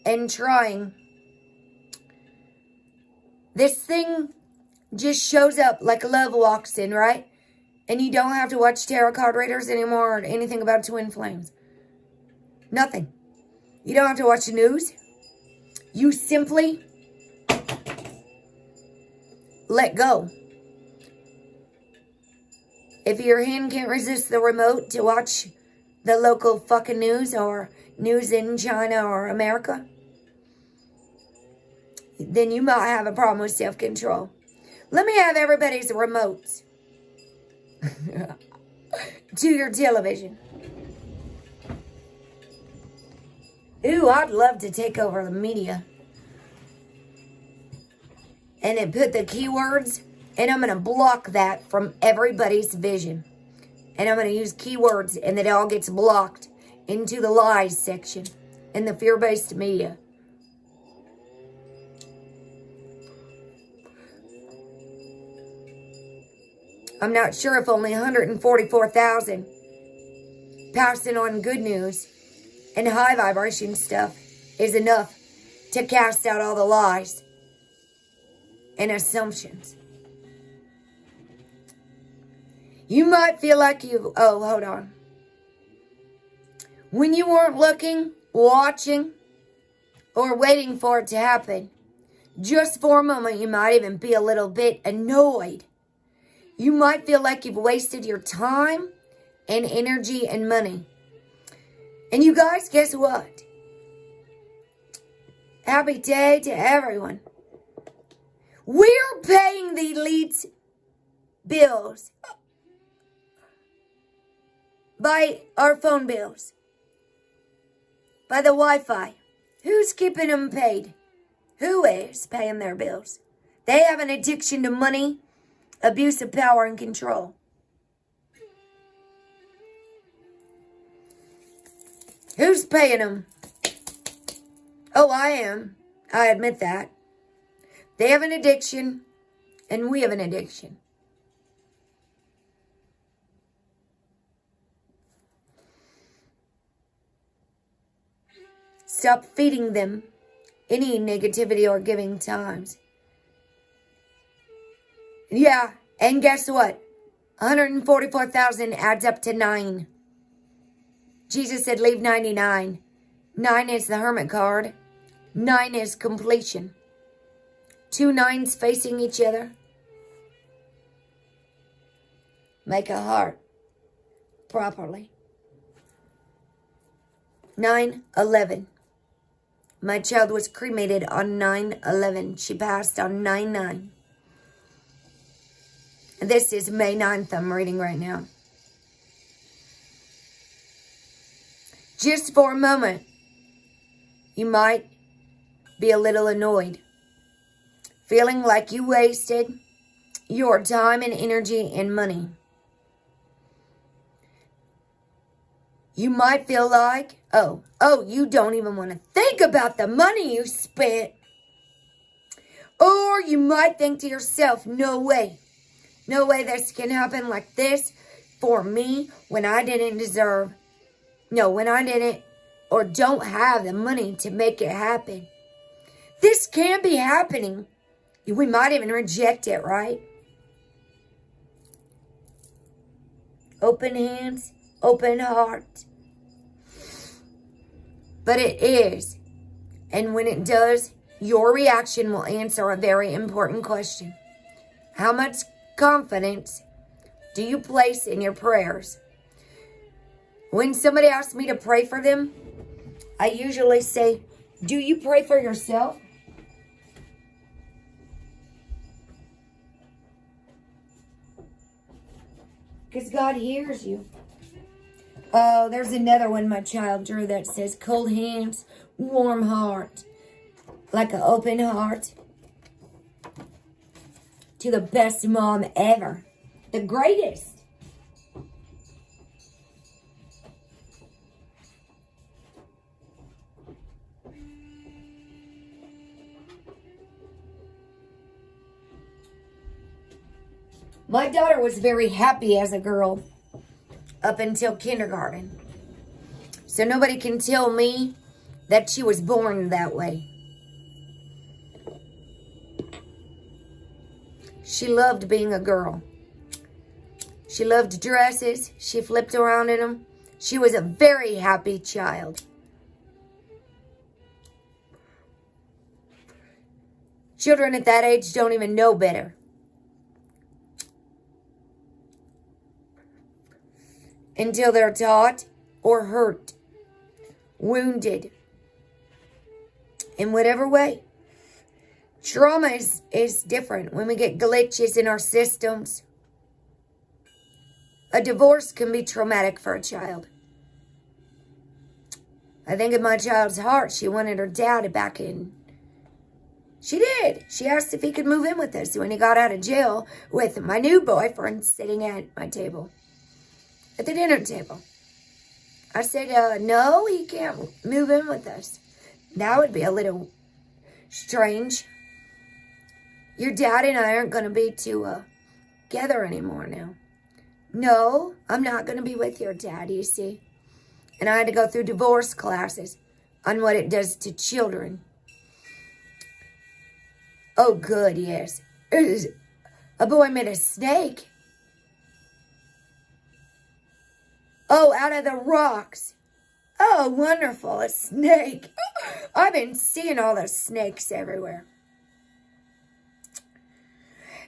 and trying, this thing just shows up like love walks in, right? And you don't have to watch tarot card readers anymore or anything about twin flames. Nothing. You don't have to watch the news. You simply let go. If your hand can't resist the remote to watch the local fucking news or news in China or America, then you might have a problem with self-control. Let me have everybody's remotes to your television. Ooh, I'd love to take over the media. And then put the keywords, and I'm going to block that from everybody's vision. And I'm going to use keywords, and it all gets blocked into the lies section in the fear-based media. I'm not sure if only 144,000 passing on good news and high vibration stuff is enough to cast out all the lies and assumptions. You might feel like hold on. When you weren't looking, watching, or waiting for it to happen, just for a moment you might even be a little bit annoyed. You might feel like you've wasted your time and energy and money. And you guys, guess what? Happy day to everyone. We're paying the elite's bills by our phone bills, by the Wi-Fi. Who's keeping them paid? Who is paying their bills? They have an addiction to money, abuse of power, and control. Who's paying them? Oh, I am. I admit that. They have an addiction, and we have an addiction. Stop feeding them any negativity or giving times. Yeah, and guess what? 144,000 adds up to 9. Jesus said, leave 99. 9 is the hermit card. 9 is completion. 2 9s facing each other. make a heart properly. 9/11. My child was cremated on 9/11. She passed on 9/9. This is May 9th I'm reading right now. Just for a moment, you might be a little annoyed, feeling like you wasted your time and energy and money. You might feel like, oh, you don't even want to think about the money you spent. Or you might think to yourself, no way this can happen like this for me when I didn't deserve. No, when I didn't or don't have the money to make it happen. This can't be happening. We might even reject it, right? Open hands, open heart. But it is. And when it does, your reaction will answer a very important question. How much confidence do you place in your prayers? When somebody asks me to pray for them, I usually say, do you pray for yourself? Because God hears you. Oh, there's another one my child drew that says, cold hands, warm heart. Like an open heart. To the best mom ever. The greatest. My daughter was very happy as a girl up until kindergarten. So nobody can tell me that she was born that way. She loved being a girl. She loved dresses. She flipped around in them. She was a very happy child. Children at that age don't even know better. Until they're taught or hurt, wounded, in whatever way. Trauma is different when we get glitches in our systems. A divorce can be traumatic for a child. I think in my child's heart, she wanted her dad back in. She did. She asked if he could move in with us when he got out of jail with my new boyfriend sitting at my table. At the dinner table. I said, no, he can't move in with us. That would be a little strange. Your dad and I aren't going to be together anymore now. No, I'm not going to be with your dad, you see. And I had to go through divorce classes on what it does to children. Oh, good, yes. A boy made a snake. Oh, out of the rocks. Oh, wonderful, a snake. I've been seeing all the snakes everywhere.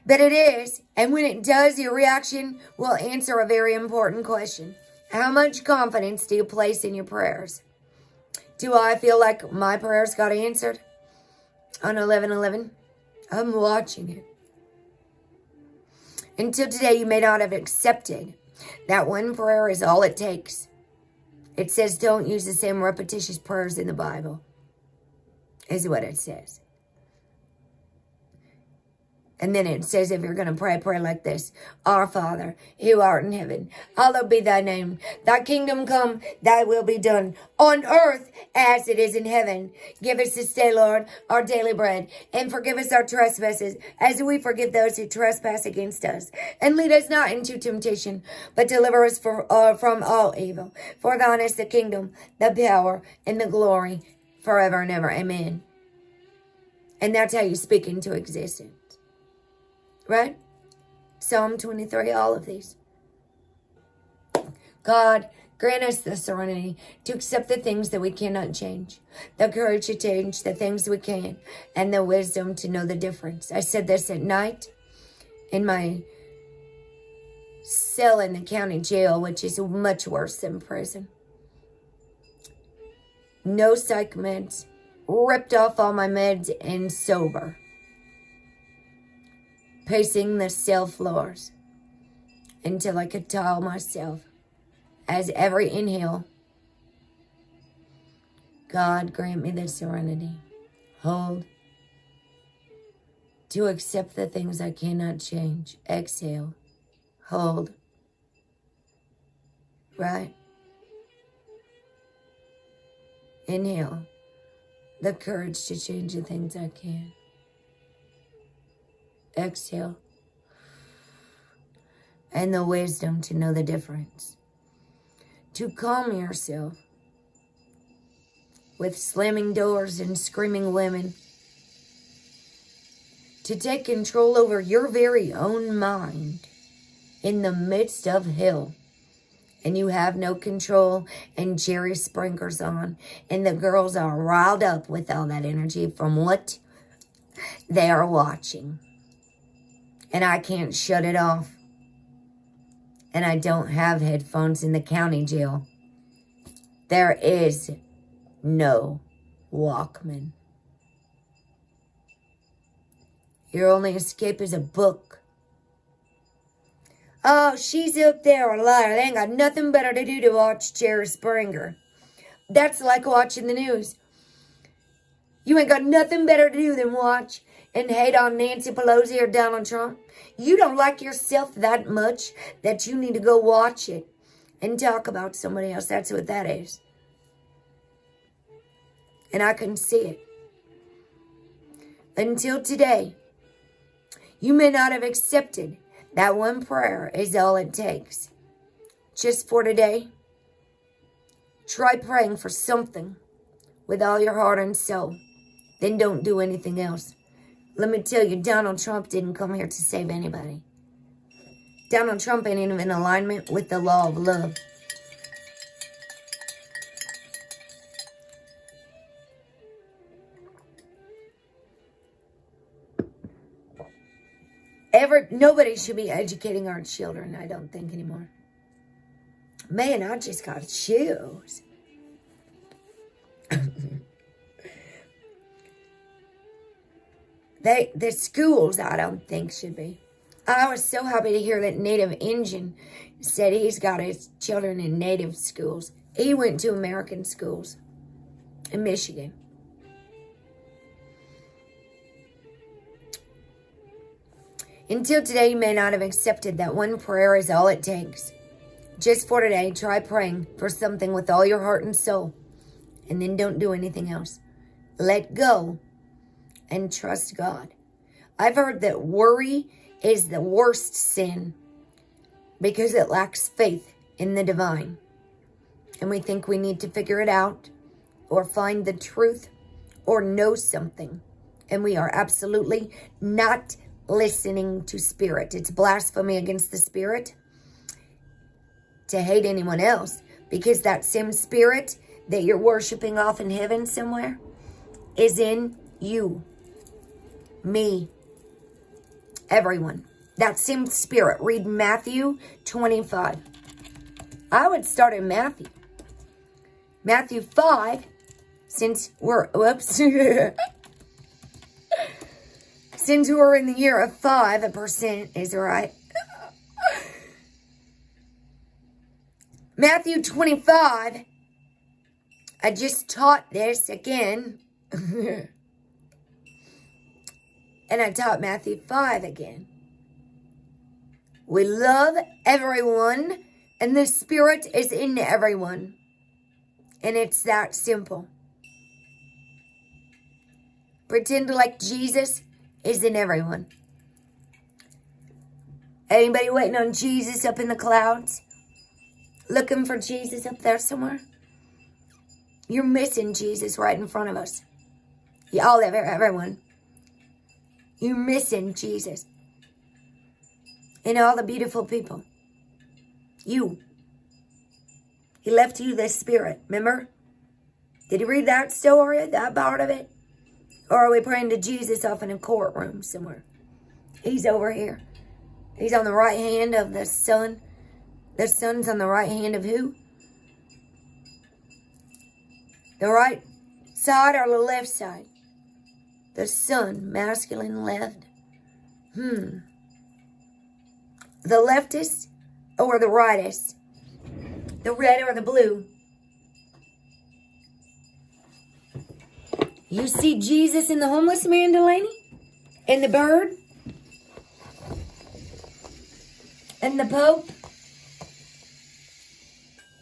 But it is, and when it does, your reaction will answer a very important question. How much confidence do you place in your prayers? Do I feel like my prayers got answered on 11/11? I'm watching it. Until today, you may not have accepted that one prayer is all it takes. It says don't use the same repetitious prayers in the Bible, is what it says. And then it says if you're going to pray like this. Our Father, who art in heaven, hallowed be thy name. Thy kingdom come, thy will be done, on earth as it is in heaven. Give us this day, Lord, our daily bread, and forgive us our trespasses, as we forgive those who trespass against us. And lead us not into temptation, but deliver us from all evil. For thine is the kingdom, the power, and the glory, forever and ever. Amen. And that's how you speak into existence. Right? Psalm 23, all of these. God, grant us the serenity to accept the things that we cannot change, the courage to change the things we can, and the wisdom to know the difference. I said this at night in my cell in the county jail, which is much worse than prison. No psych meds. Ripped off all my meds and sober. Pacing the cell floors until I could tell myself, as every inhale, God grant me the serenity, hold, to accept the things I cannot change. Exhale, hold, right? Inhale, the courage to change the things I can. Exhale, and the wisdom to know the difference. To calm yourself with slamming doors and screaming women. To take control over your very own mind in the midst of hell. And you have no control, and Jerry Springer's on, and the girls are riled up with all that energy from what they are watching. And I can't shut it off. And I don't have headphones in the county jail. There is no Walkman. Your only escape is a book. Oh, she's up there, a liar. They ain't got nothing better to do to watch Jerry Springer. That's like watching the news. You ain't got nothing better to do than watch and hate on Nancy Pelosi or Donald Trump. You don't like yourself that much that you need to go watch it and talk about somebody else. That's what that is. And I can see it. Until today, you may not have accepted that one prayer is all it takes. Just for today, try praying for something with all your heart and soul. Then don't do anything else. Let me tell you, Donald Trump didn't come here to save anybody. Donald Trump ain't even in alignment with the law of love. Nobody should be educating our children, I don't think, anymore. Man, I just got chills. The schools, I don't think, should be. I was so happy to hear that Native Indian said he's got his children in native schools. He went to American schools in Michigan. Until today, you may not have accepted that one prayer is all it takes. Just for today, try praying for something with all your heart and soul. And then don't do anything else. Let go and trust God. I've heard that worry is the worst sin because it lacks faith in the divine. And we think we need to figure it out or find the truth or know something. And we are absolutely not listening to spirit. It's blasphemy against the spirit to hate anyone else, because that same spirit that you're worshiping off in heaven somewhere is in you, me, everyone. That same spirit. Read Matthew 25. I would start in Matthew. Matthew 5, since we're, since we're in the year of 5% is right. Matthew 25. I just taught this again. And I taught Matthew 5 again. We love everyone, and the Spirit is in everyone. And it's that simple. Pretend like Jesus is in everyone. Anybody waiting on Jesus up in the clouds? Looking for Jesus up there somewhere? You're missing Jesus right in front of us. Y'all, everyone. You're missing Jesus. And all the beautiful people. You. He left you the Spirit, remember? Did you read that story, that part of it? Or are we praying to Jesus off in a courtroom somewhere? He's over here. He's on the right hand of the sun. The sun's on the right hand of who? The right side or the left side? The sun, masculine left. The leftist or the rightist? The red or the blue? You see Jesus in the homeless man, Delaney? And the bird? And the Pope?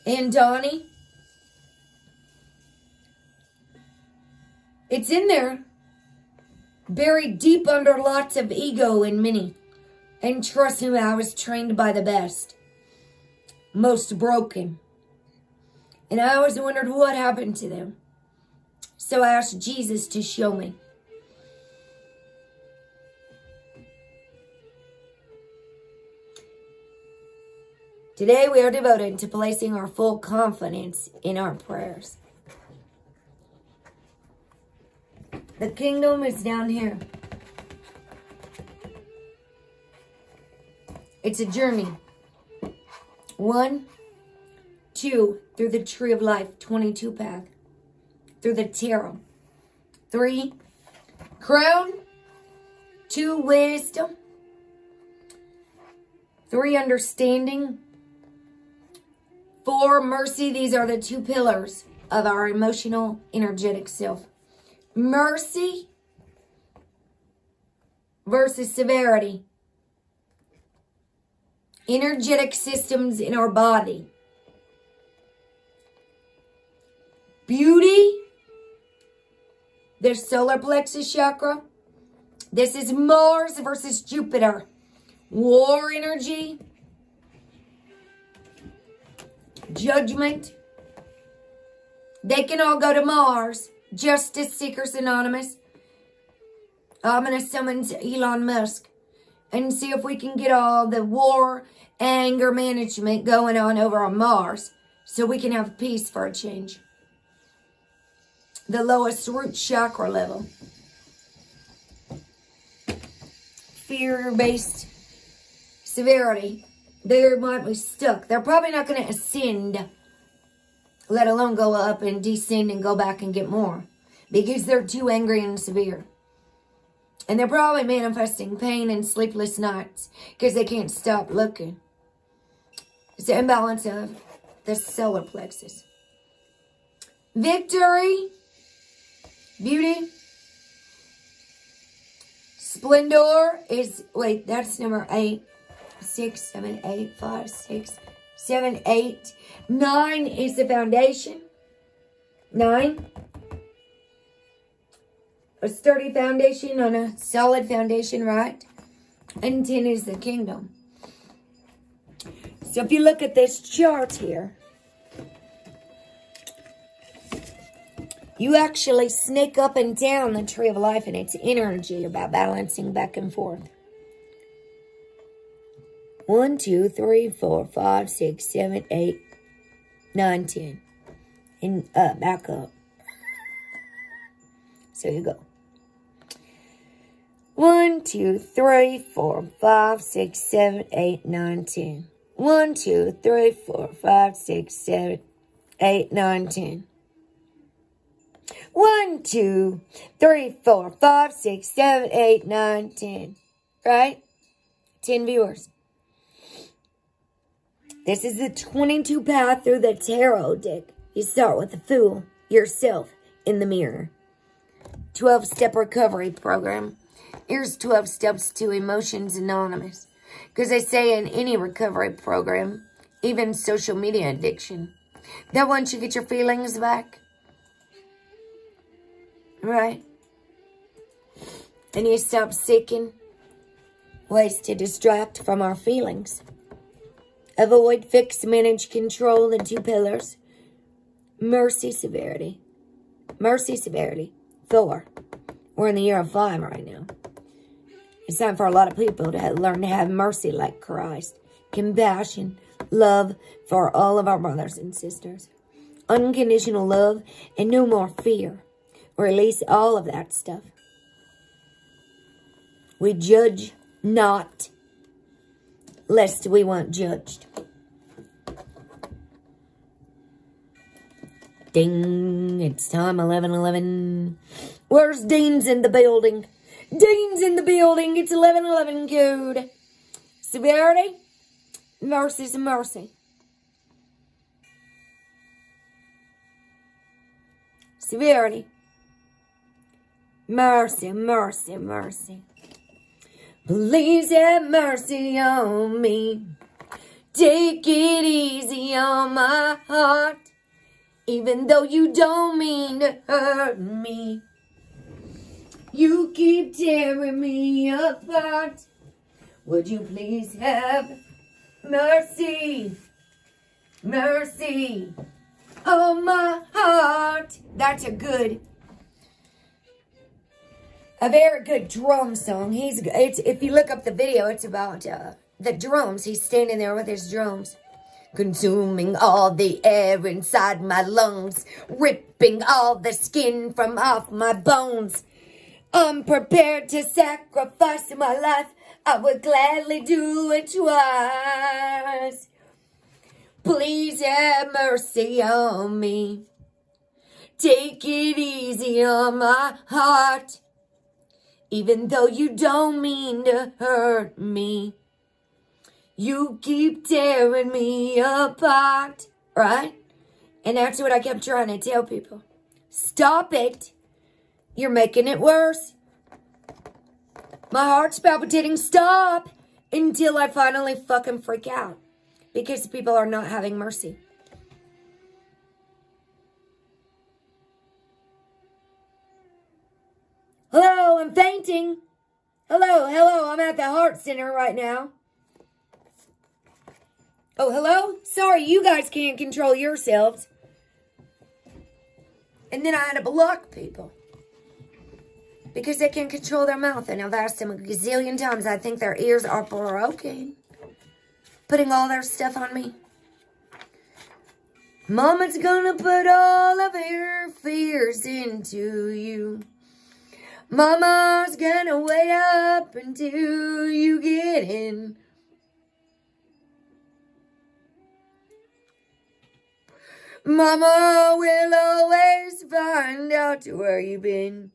And Donnie? It's in there. Buried deep under lots of ego in many. And trust me, I was trained by the best. Most broken. And I always wondered what happened to them. So I asked Jesus to show me. Today we are devoted to placing our full confidence in our prayers. The kingdom is down here. It's a journey. 1, 2, through the tree of life, 22 path. Through the tarot. 3, crown. 2, wisdom. 3, understanding. 4, mercy. These are the 2 pillars of our emotional, energetic self. Mercy versus severity. Energetic systems in our body. Beauty. The solar plexus chakra. This is Mars versus Jupiter. War energy. Judgment. They can all go to Mars. Justice Seekers Anonymous. I'm going to summon Elon Musk and see if we can get all the war, anger management going on over on Mars so we can have peace for a change. The lowest root chakra level. Fear-based severity. They might be stuck. They're probably not going to ascend, let alone go up and descend and go back and get more, because they're too angry and severe. And they're probably manifesting pain and sleepless nights because they can't stop looking. It's the imbalance of the solar plexus. Victory. Beauty. Splendor is, wait, that's number 8. 6, 7, 8, 5, 6, 7, 8. 9 is the foundation. 9. A sturdy foundation on a solid foundation, right? And 10 is the kingdom. So if you look at this chart here, you actually snake up and down the tree of life, and it's energy about balancing back and forth. 1, 2, 3, 4, 5, 6, 7, 8, 9, 10. And back up. So you go. 1, 2, 3, 4, 5, 6, 7, 8, 9, 10. 1, 2, 3, 4, 5, 6, 7, 8, 9, 10. 1, 2, 3, 4, 5, 6, 7, 8, 9, 10. Right? 10 viewers. This is the 22 path through the tarot deck. You start with the Fool, yourself, in the mirror. 12-step recovery program. Here's 12 steps to Emotions Anonymous. Because they say in any recovery program, even social media addiction, that once you get your feelings back, right? And you stop seeking ways to distract from our feelings. Avoid, fix, manage, control, the 2 pillars. Mercy, severity. Mercy, severity. 4. We're in the year of 5 right now. It's time for a lot of people to learn to have mercy like Christ. Compassion, love for all of our brothers and sisters. Unconditional love and no more fear. Release all of that stuff. We judge not. lest we weren't judged. Ding, it's time, 11:11. Where's Dean's in the building? Dean's in the building. It's 11:11 code. Severity, mercy's a mercy. Severity, mercy, mercy, mercy. Please have mercy on me. Take it easy on my heart. Even though you don't mean to hurt me. You keep tearing me apart. Would you please have mercy? Mercy on my heart. That's a very good drum song. If you look up the video, it's about the drums. He's standing there with his drums. Consuming all the air inside my lungs, ripping all the skin from off my bones. I'm prepared to sacrifice my life. I would gladly do it twice. Please have mercy on me. Take it easy on my heart. Even though you don't mean to hurt me. You keep tearing me apart, right? And that's what I kept trying to tell people. Stop it. You're making it worse. My heart's palpitating. Stop. Until I finally fucking freak out. Because people are not having mercy. Hello, I'm fainting. Hello, I'm at the heart center right now. Oh, hello? Sorry, you guys can't control yourselves. And then I had to block people. Because they can't control their mouth. And I've asked them a gazillion times. I think their ears are broken. Putting all their stuff on me. Mama's gonna put all of her fears into you. Mama's gonna wait up until you get in. Mama will always find out where you've been.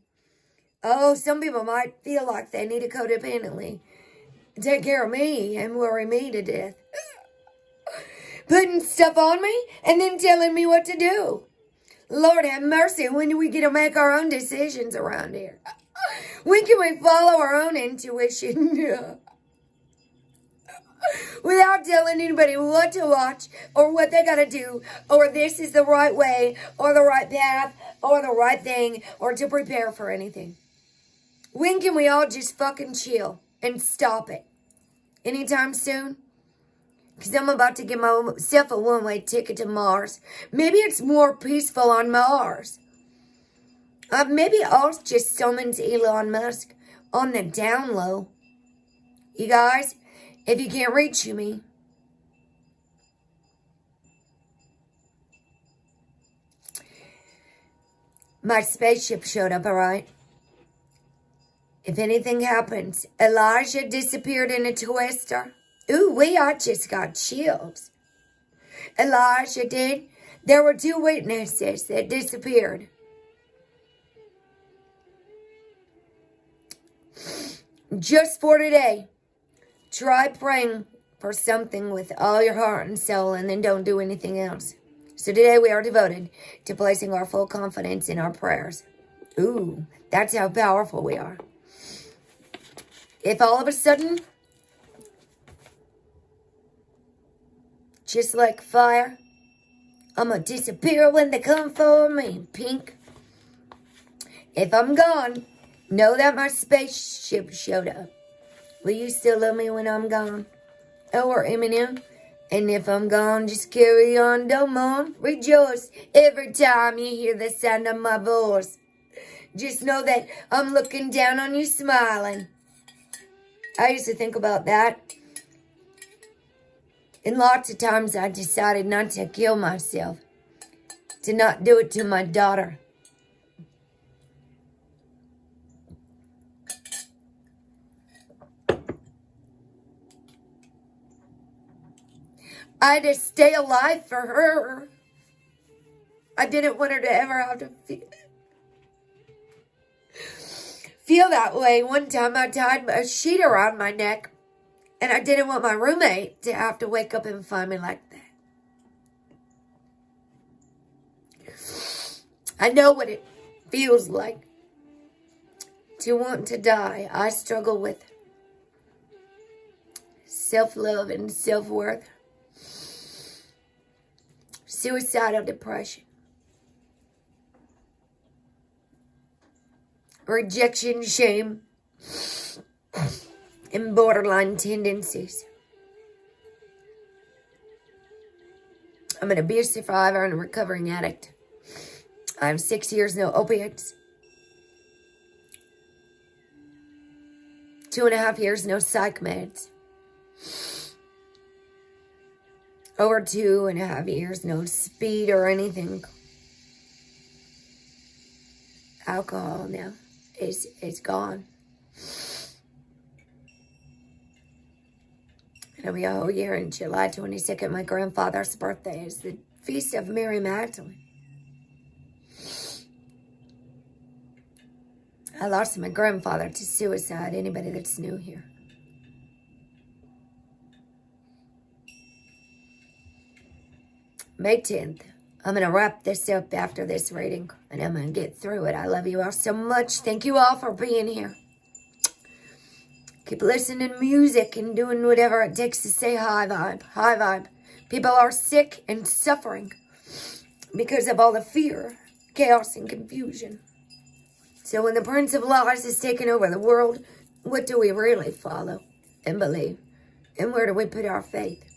Oh, some people might feel like they need to codependently take care of me and worry me to death. Putting stuff on me and then telling me what to do. Lord have mercy, when do we get to make our own decisions around here? When can we follow our own intuition? Without telling anybody what to watch or what they gotta do, or this is the right way, or the right path, or the right thing, or to prepare for anything. When can we all just fucking chill and stop it? Anytime soon? Because I'm about to give myself a one-way ticket to Mars. Maybe it's more peaceful on Mars. Maybe I'll just summons Elon Musk on the down low. You guys, if you can't reach me, my spaceship showed up, all right? If anything happens, Elijah disappeared in a twister. Ooh, I just got chills. Elijah did. There were 2 witnesses that disappeared. Just for today. Try praying for something with all your heart and soul and then don't do anything else. So today we are devoted to placing our full confidence in our prayers. Ooh, that's how powerful we are. If all of a sudden, just like fire, I'm going to disappear when they come for me, pink. If I'm gone, know that my spaceship showed up. Will you still love me when I'm gone? Or Eminem? And if I'm gone, just carry on, don't mourn. Rejoice every time you hear the sound of my voice. Just know that I'm looking down on you smiling. I used to think about that. And lots of times I decided not to kill myself. To not do it to my daughter. I had to stay alive for her. I didn't want her to ever have to feel that way. One time I tied a sheet around my neck, and I didn't want my roommate to have to wake up and find me like that. I know what it feels like to want to die. I struggle with self-love and self-worth, suicidal depression, rejection, shame, and borderline tendencies. I'm an abuse survivor and a recovering addict. I have 6 years, no opiates. 2.5 years, no psych meds. Over 2.5 years, no speed or anything. Alcohol now is gone. It'll be a whole year. In July 22nd, my grandfather's birthday is the feast of Mary Magdalene. I lost my grandfather to suicide. Anybody that's new here. May 10th. I'm going to wrap this up after this reading, and I'm going to get through it. I love you all so much. Thank you all for being here. Keep listening to music and doing whatever it takes to say high vibe. High vibe. People are sick and suffering because of all the fear, chaos, and confusion. So when the Prince of Lies is taking over the world, what do we really follow and believe? And where do we put our faith?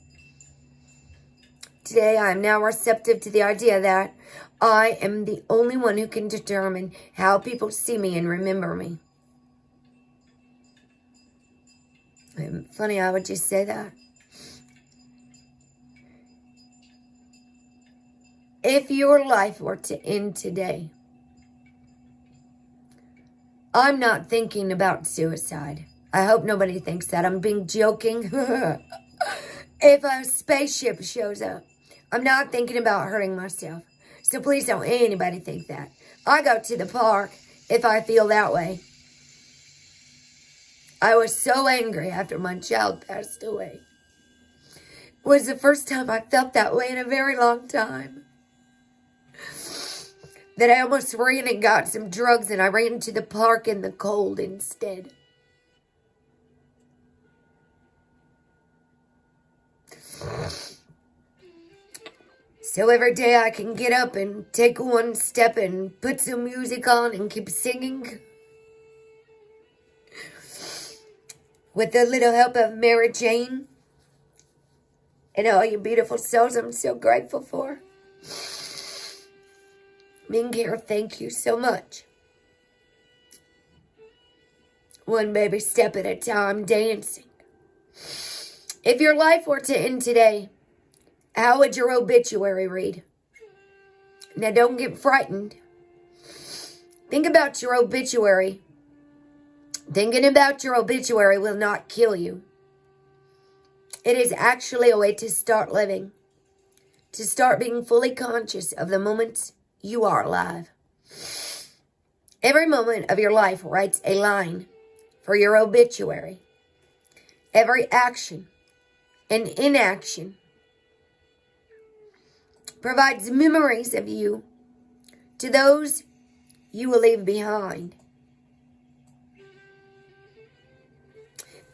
Today, I am now receptive to the idea that I am the only one who can determine how people see me and remember me. Funny, I would just say that. If your life were to end today, I'm not thinking about suicide. I hope nobody thinks that. I'm being joking. If a spaceship shows up, I'm not thinking about hurting myself. So please don't anybody think that. I go to the park if I feel that way. I was so angry after my child passed away. It was the first time I felt that way in a very long time. That I almost ran and got some drugs, and I ran to the park in the cold instead. So every day I can get up and take one step and put some music on and keep singing. With the little help of Mary Jane and all you beautiful souls I'm so grateful for. Being here, thank you so much. One baby step at a time, dancing. If your life were to end today, how would your obituary read? Now, don't get frightened. Think about your obituary. Thinking about your obituary will not kill you. It is actually a way to start living. To start being fully conscious of the moments you are alive. Every moment of your life writes a line for your obituary. Every action and inaction provides memories of you to those you will leave behind.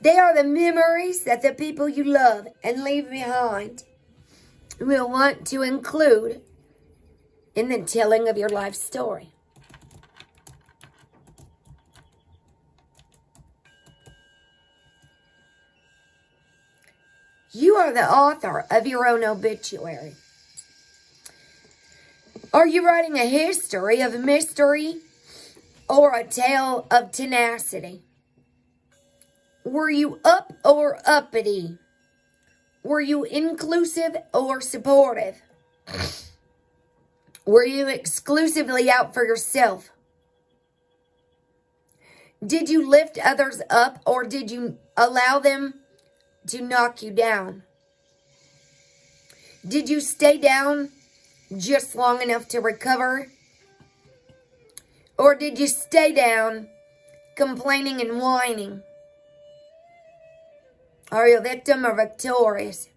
They are the memories that the people you love and leave behind will want to include in the telling of your life story. You are the author of your own obituary. Are you writing a history of mystery or a tale of tenacity? Were you up or uppity? Were you inclusive or supportive? Were you exclusively out for yourself? Did you lift others up or did you allow them to knock you down? Did you stay down just long enough to recover? Or did you stay down complaining and whining? Are you a victim or victorious?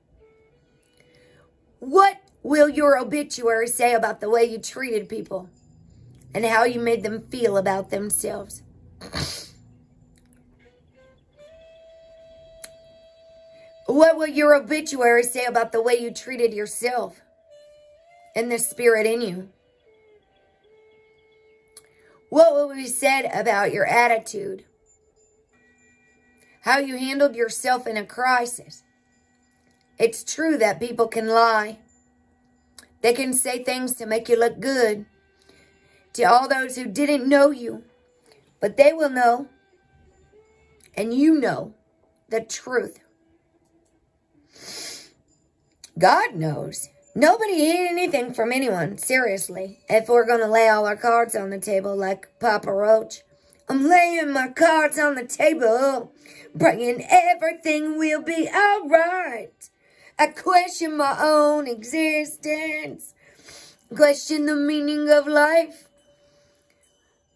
What will your obituary say about the way you treated people and how you made them feel about themselves? What will your obituary say about the way you treated yourself and the spirit in you? What will be said about your attitude? How you handled yourself in a crisis? It's true that people can lie. They can say things to make you look good to all those who didn't know you. But they will know, and you know, the truth. God knows. Nobody hid anything from anyone, seriously. If we're going to lay all our cards on the table like Papa Roach. I'm laying my cards on the table, praying everything will be alright. I question my own existence, question the meaning of life.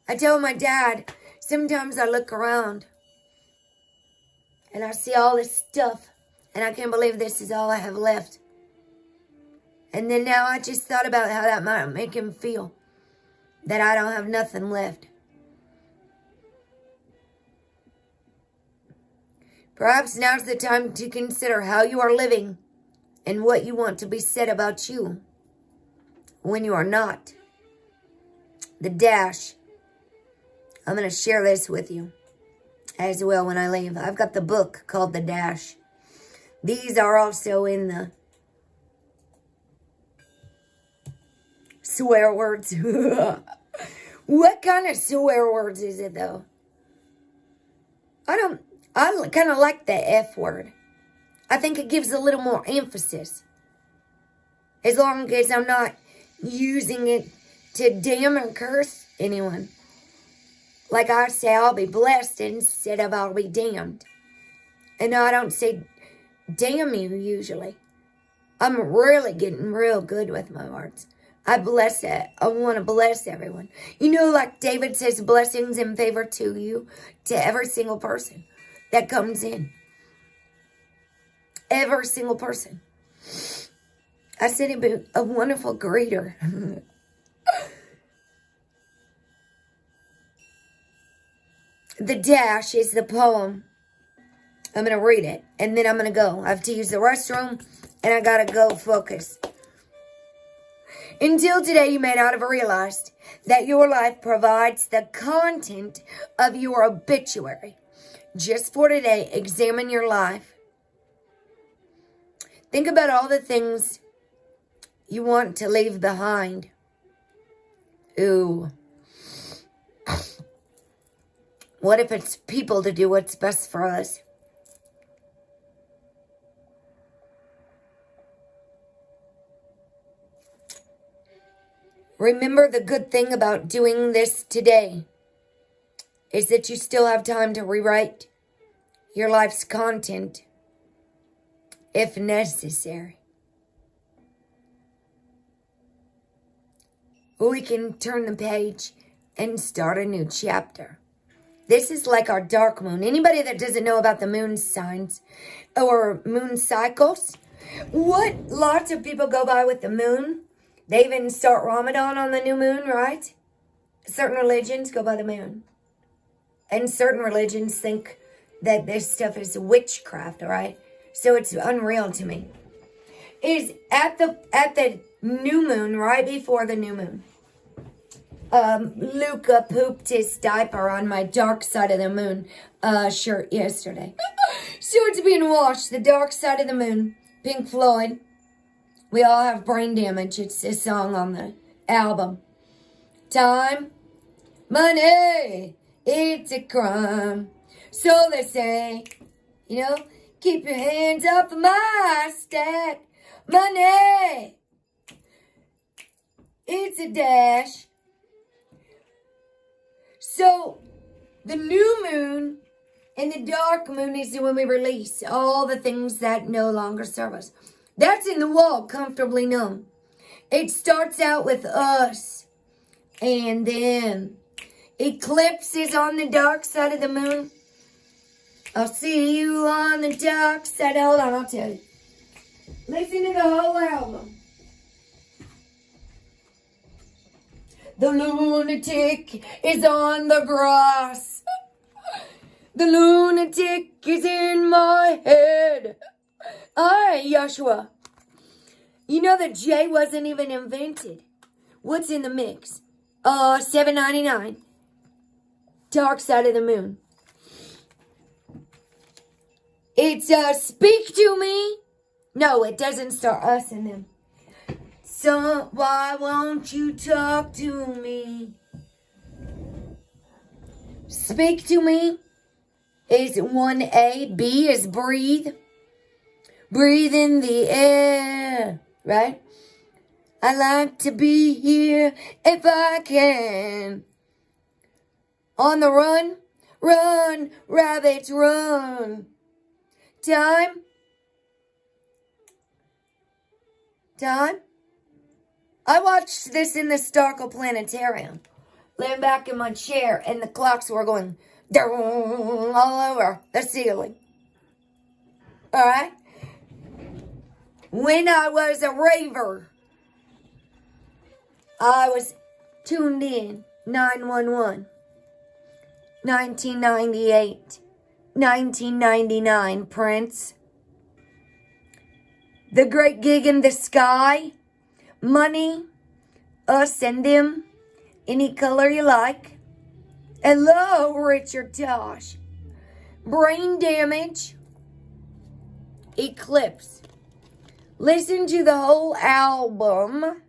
I told my dad, sometimes I look around and I see all this stuff and I can't believe this is all I have left. And then now I just thought about how that might make him feel, that I don't have nothing left. Perhaps now's the time to consider how you are living and what you want to be said about you when you are not. The dash. I'm going to share this with you as well when I leave. I've got the book called The Dash. These are also in the swear words. What kind of swear words is it, though? I kind of like the F word. I think it gives a little more emphasis. As long as I'm not using it to damn or curse anyone. Like I say, I'll be blessed instead of I'll be damned. And I don't say damn you usually. I'm really getting real good with my words. I bless it. I want to bless everyone. You know, like David says, blessings and favor to you, to every single person that comes in. Every single person. I said he'd be a wonderful greeter. The Dash is the poem. I'm going to read it, and then I'm going to go. I have to use the restroom, and I got to go focus. Until today, you may not have realized that your life provides the content of your obituary. Just for today, examine your life. Think about all the things you want to leave behind. Ooh. What if it's people to do what's best for us? Remember, the good thing about doing this today is that you still have time to rewrite your life's content if necessary. We can turn the page and start a new chapter. This is like our dark moon. Anybody that doesn't know about the moon signs or moon cycles, what lots of people go by with the moon. They even start Ramadan on the new moon, right? Certain religions go by the moon. And certain religions think that this stuff is witchcraft, all right? So it's unreal to me. Is at the new moon, right before the new moon. Luca pooped his diaper on my dark side of the moon shirt yesterday. So it's being washed. The dark side of the moon. Pink Floyd. We all have brain damage. It's a song on the album. Time, money, it's a crime. So they say, you know, keep your hands off of my stack. Money, it's a dash. So the new moon and the dark moon is when we release all the things that no longer serve us. That's in the wall, comfortably numb. It starts out with us, and then Eclipse is on the dark side of the moon. I'll see you on the dark side. Hold on, I'll tell you. Listen to the whole album. The lunatic is on the grass. The lunatic is in my head. All right, Joshua. You know that J wasn't even invented. What's in the mix? $7.99. Dark Side of the Moon. It's Speak to Me. No, it doesn't start us and them. So why won't you talk to me? Speak to Me is 1A. B is breathe. Breathe in the air, right? I like to be here if I can. On the run, run, rabbits, run. Time. I watched this in the Starkle Planetarium. Laying back in my chair, and the clocks were going all over the ceiling. All right? When I was a raver, I was tuned in 911. 1998. 1999, Prince. The Great Gig in the Sky. Money. Us and Them. Any color you like. Hello, Richard Tosh. Brain Damage. Eclipse. Listen to the whole album.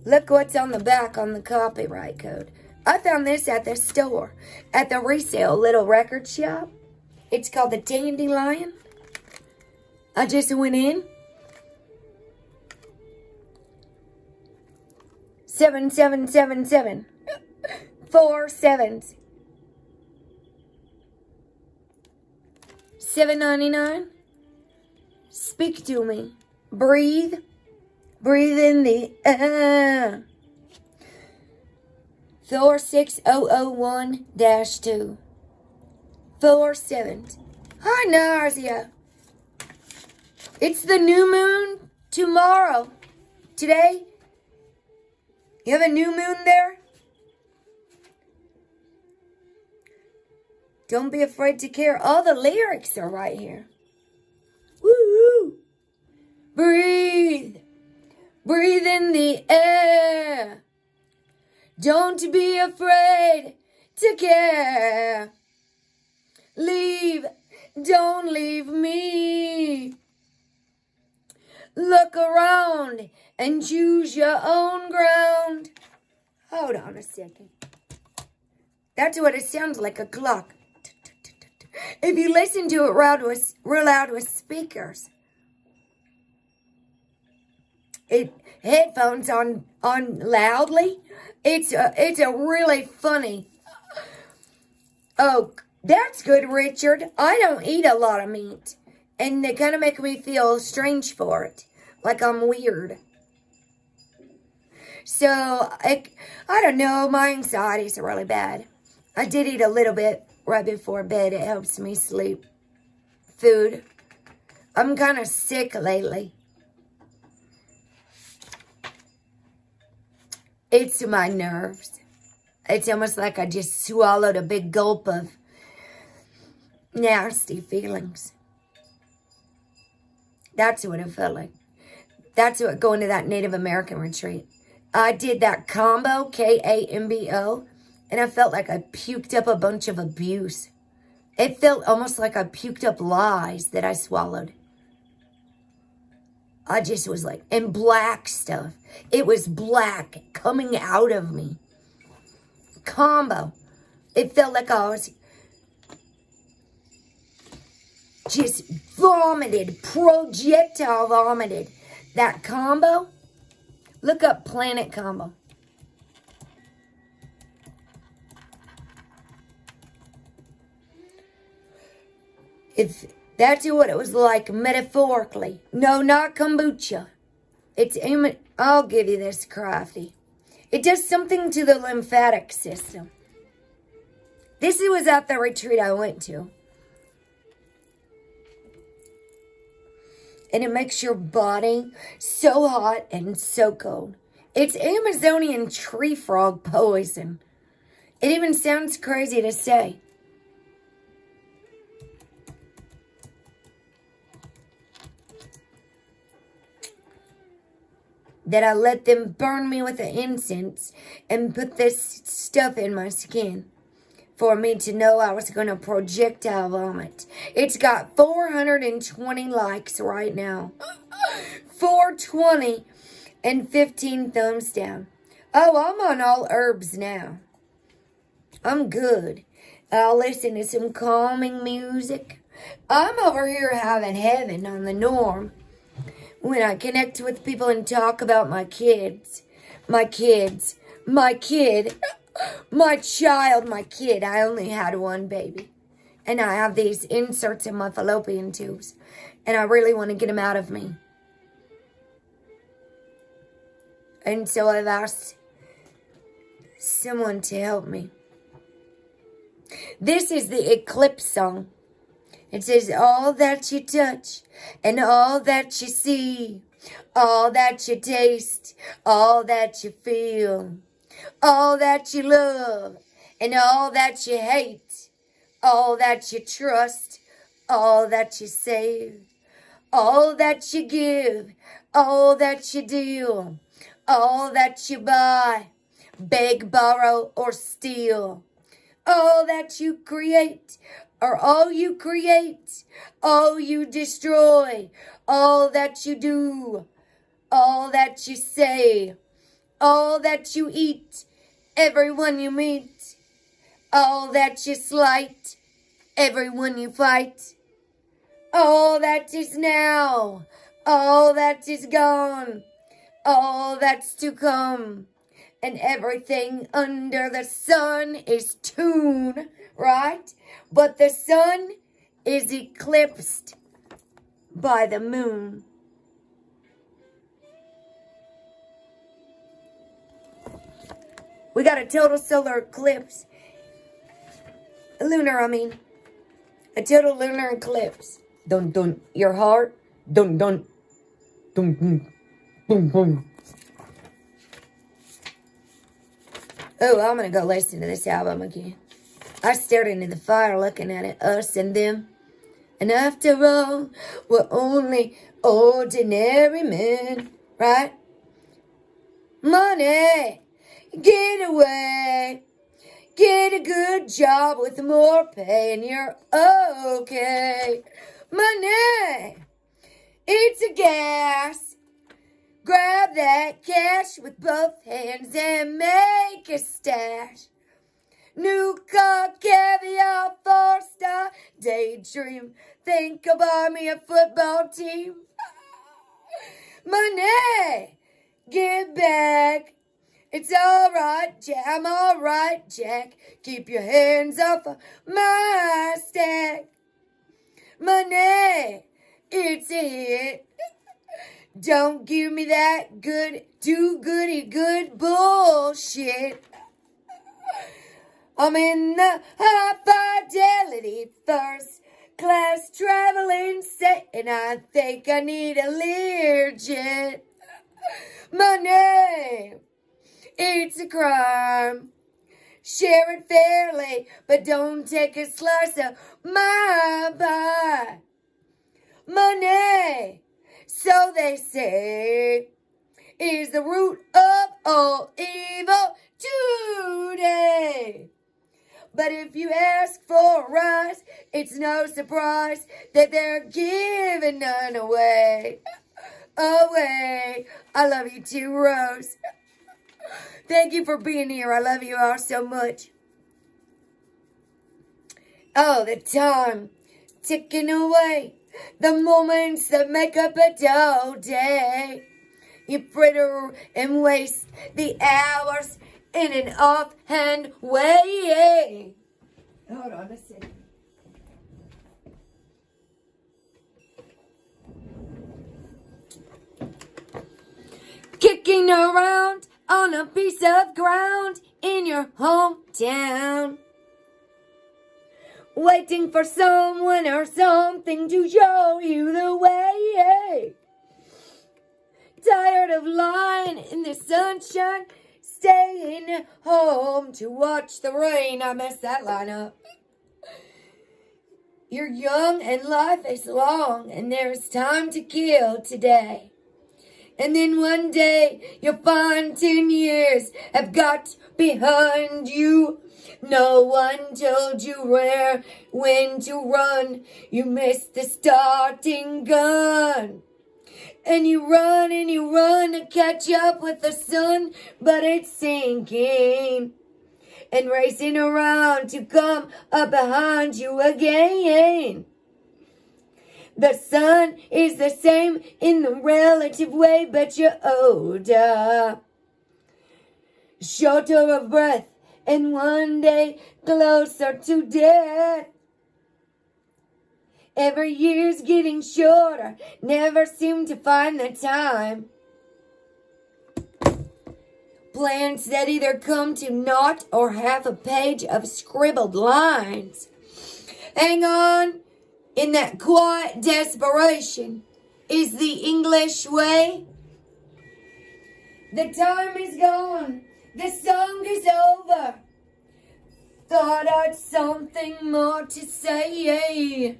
Look what's on the back on the copyright code. I found this at the store. At the resale little record shop. It's called the Dandelion. I just went in. 7777. 4 sevens. $7.99. Speak to me. Breathe. Breathe in the air. Thor 6001-2. 4 sevens. Hi, Narzia. It's the new moon tomorrow. Today. You have a new moon there? Don't be afraid to care. All the lyrics are right here. Woo! Breathe. Breathe in the air. Don't be afraid to care. Leave. Don't leave me. Look around and choose your own ground. Hold on a second. That's what it sounds like, a clock. If you listen to it real loud with speakers. Headphones on loudly. It's a really funny. Oh, that's good, Richard. I don't eat a lot of meat. And they kind of make me feel strange for it. Like I'm weird. So, I don't know. My anxieties are really bad. I did eat a little bit right before bed. It helps me sleep. Food. I'm kind of sick lately. It's my nerves. It's almost like I just swallowed a big gulp of nasty feelings. That's what it felt like. That's what going to that Native American retreat. I did that combo, K-A-M-B-O, and I felt like I puked up a bunch of abuse. It felt almost like I puked up lies that I swallowed. I just was like, and black stuff. It was black coming out of me. Combo. It felt like I was just vomited, projectile vomited. That combo, look up Planet Combo. That's what it was like metaphorically. No, not kombucha. I'll give you this, Crafty. It does something to the lymphatic system. This was at the retreat I went to. And it makes your body so hot and so cold. It's Amazonian tree frog poison. It even sounds crazy to say. That I let them burn me with the incense and put this stuff in my skin for me to know I was going to projectile vomit. It's got 420 likes right now. 420 and 15 thumbs down. Oh, I'm on all herbs now. I'm good. I'll listen to some calming music. I'm over here having heaven on the norm. When I connect with people and talk about my kids, my kid, my child, my kid. I only had one baby. And I have these inserts in my fallopian tubes. And I really want to get them out of me. And so I've asked someone to help me. This is the Eclipse song. It says, all that you touch and all that you see, all that you taste, all that you feel, all that you love and all that you hate, all that you trust, all that you save, all that you give, all that you deal, all that you buy, beg, borrow, or steal, all that you create, or all you create, all you destroy, all that you do, all that you say, all that you eat, everyone you meet, all that you slight, everyone you fight, all that is now, all that is gone, all that's to come, and everything under the sun is tuned, right? But the sun is eclipsed by the moon. We got a total solar eclipse. A total lunar eclipse. Dun dun. Your heart. Dun dun. Dun dun. Boom boom. Oh, I'm gonna go listen to this album again. I stared into the fire looking at it, us and them. And after all, we're only ordinary men, right? Money, get away. Get a good job with more pay and you're okay. Money, it's a gas. Grab that cash with both hands and make a stash. New car, caviar, 4-star, daydream. Think I'll buy me a football team. Money, get back. It's all right, Jack. I'm all right, Jack. Keep your hands off of my stack. Money, it's a hit. Don't give me that good bullshit. I'm in the high fidelity first class traveling set, and I think I need a Learjet. Money, it's a crime. Share it fairly, but don't take a slice of my pie. Money, so they say, is the root of all evil today. But if you ask for a rise, it's no surprise that they're giving none away. Away. I love you too, Rose. Thank you for being here. I love you all so much. Oh, the time ticking away. The moments that make up a dull day. You fritter and waste the hours in an offhand way. Hold on a second. walking around on a piece of ground in your hometown, waiting for someone or something to show you the way. Tired of lying in the sunshine, staying home to watch the rain. I messed that line up. You're young and life is long, and there's time to kill today. And then one day you'll find 10 years have got behind you. No one told you where, when to run. You missed the starting gun. And you run to catch up with the sun, but it's sinking and racing around to come up behind you again. The sun is the same in the relative way, but you're older, shorter of breath, and one day closer to death. Every year's getting shorter, never seem to find the time. Plans that either come to naught or half a page of scribbled lines. Hang on, in that quiet desperation is the English way. The time is gone, the song is over. Thought I'd something more to say.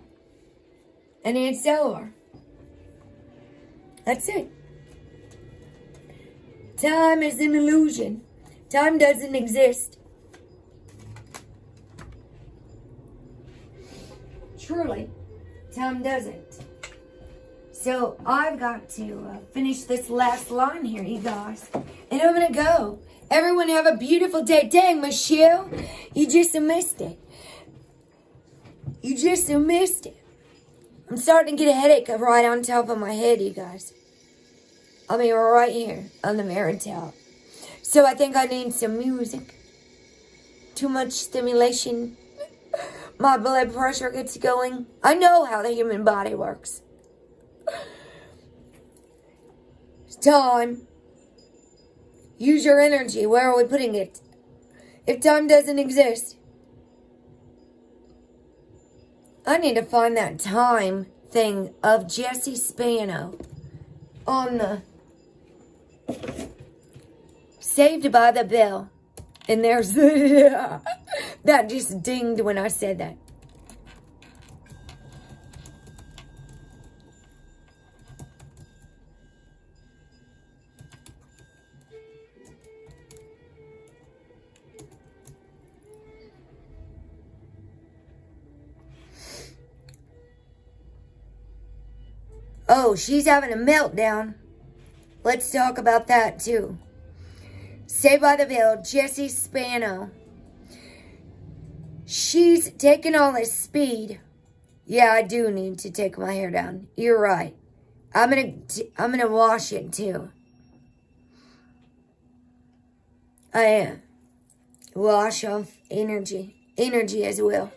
And it's over. That's it. Time is an illusion. Time doesn't exist. Truly, time doesn't. So I've got to finish this last line here, you guys. And I'm going to go. Everyone have a beautiful day. Dang, Michelle, you just missed it. You just missed it. I'm starting to get a headache right on top of my head, you guys. I mean, right here on the mirror towel. So I think I need some music. Too much stimulation. My blood pressure gets going. I know how the human body works. It's time. Use your energy. Where are we putting it? If time doesn't exist, I need to find that time thing of Jesse Spano on the Saved by the Bell. And there's that just dinged when I said that. Oh, she's having a meltdown. Let's talk about that too. Saved by the Bell, Jesse Spano. She's taking all this speed. Yeah, I do need to take my hair down. You're right. I'm gonna wash it too. I am. Wash off energy. Energy as well.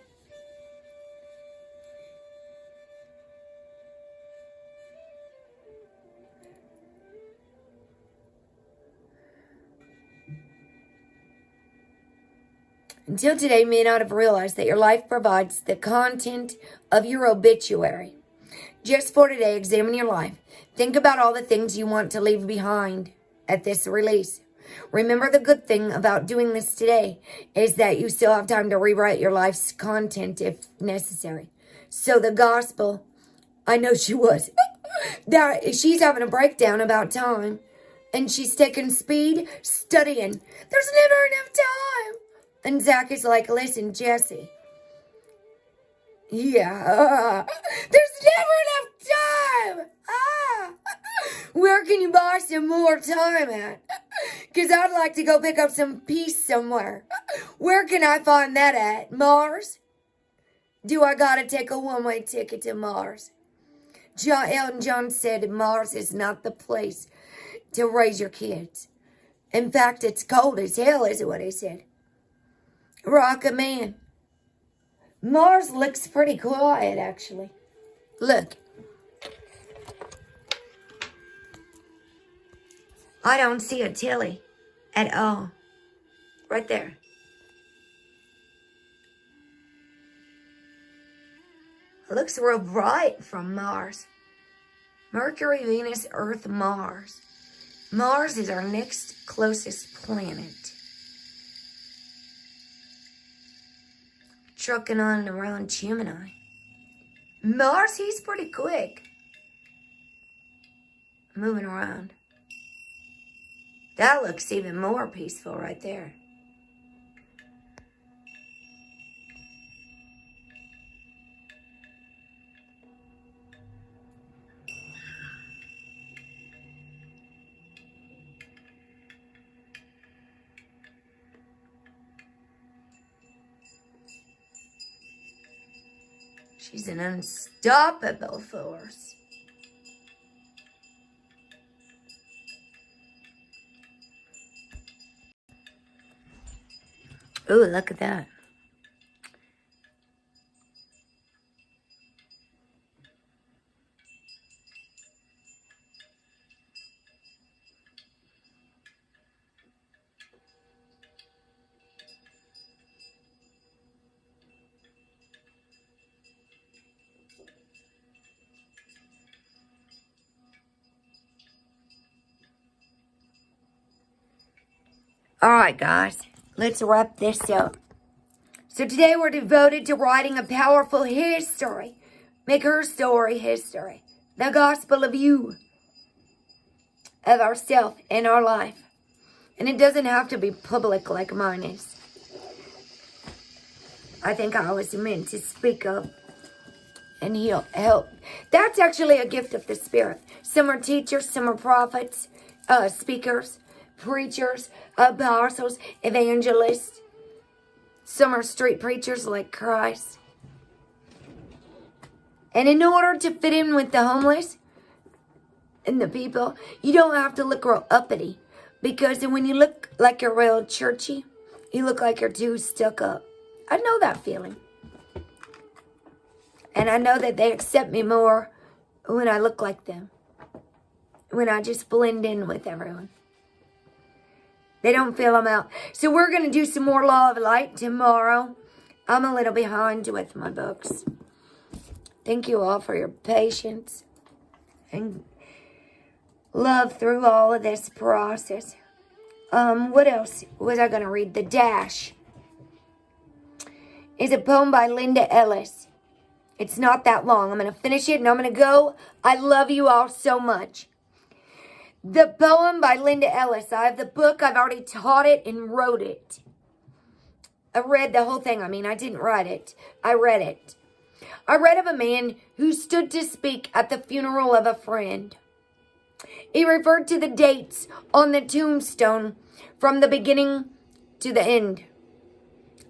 Until today, you may not have realized that your life provides the content of your obituary. Just for today, examine your life. Think about all the things you want to leave behind at this release. Remember, the good thing about doing this today is that you still have time to rewrite your life's content if necessary. So the gospel, I know she was, that she's having a breakdown about time, and she's taking speed, studying. There's never enough time. And Zach is like, listen, Jesse. Yeah. There's never enough time. Where can you buy some more time at? Because I'd like to go pick up some peace somewhere. Where can I find that at? Mars? Do I got to take a one-way ticket to Mars? Elton John said Mars is not the place to raise your kids. In fact, it's cold as hell, is what he said. Rocket Man. Mars looks pretty quiet, actually. Look. I don't see a Tilly at all. Right there. It looks real bright from Mars. Mercury, Venus, Earth, Mars. Mars is our next closest planet. Trucking on around Gemini. Mars, he's pretty quick. Moving around. That looks even more peaceful right there. She's an unstoppable force. Ooh, look at that. All right, guys, let's wrap this up. So today we're devoted to writing a powerful history. Make her story history. The gospel of you, of ourself and our life. And it doesn't have to be public like mine is. I think I was meant to speak up and heal, help. That's actually a gift of the Spirit. Some are teachers, some are prophets, speakers, preachers, apostles, evangelists. Some are street preachers like Christ. And in order to fit in with the homeless and the people, you don't have to look real uppity. Because when you look like you're real churchy, you look like you're too stuck up. I know that feeling. And I know that they accept me more when I look like them. When I just blend in with everyone. They don't feel them out. So we're going to do some more Law of Light tomorrow. I'm a little behind with my books. Thank you all for your patience and love through all of this process. What else was I going to read? The Dash is a poem by Linda Ellis. It's not that long. I'm going to finish it and I'm going to go. I love you all so much. The poem by Linda Ellis. I have the book. I've already taught it and wrote it. I read the whole thing. I mean, I didn't write it. I read it. I read of a man who stood to speak at the funeral of a friend. He referred to the dates on the tombstone from the beginning to the end.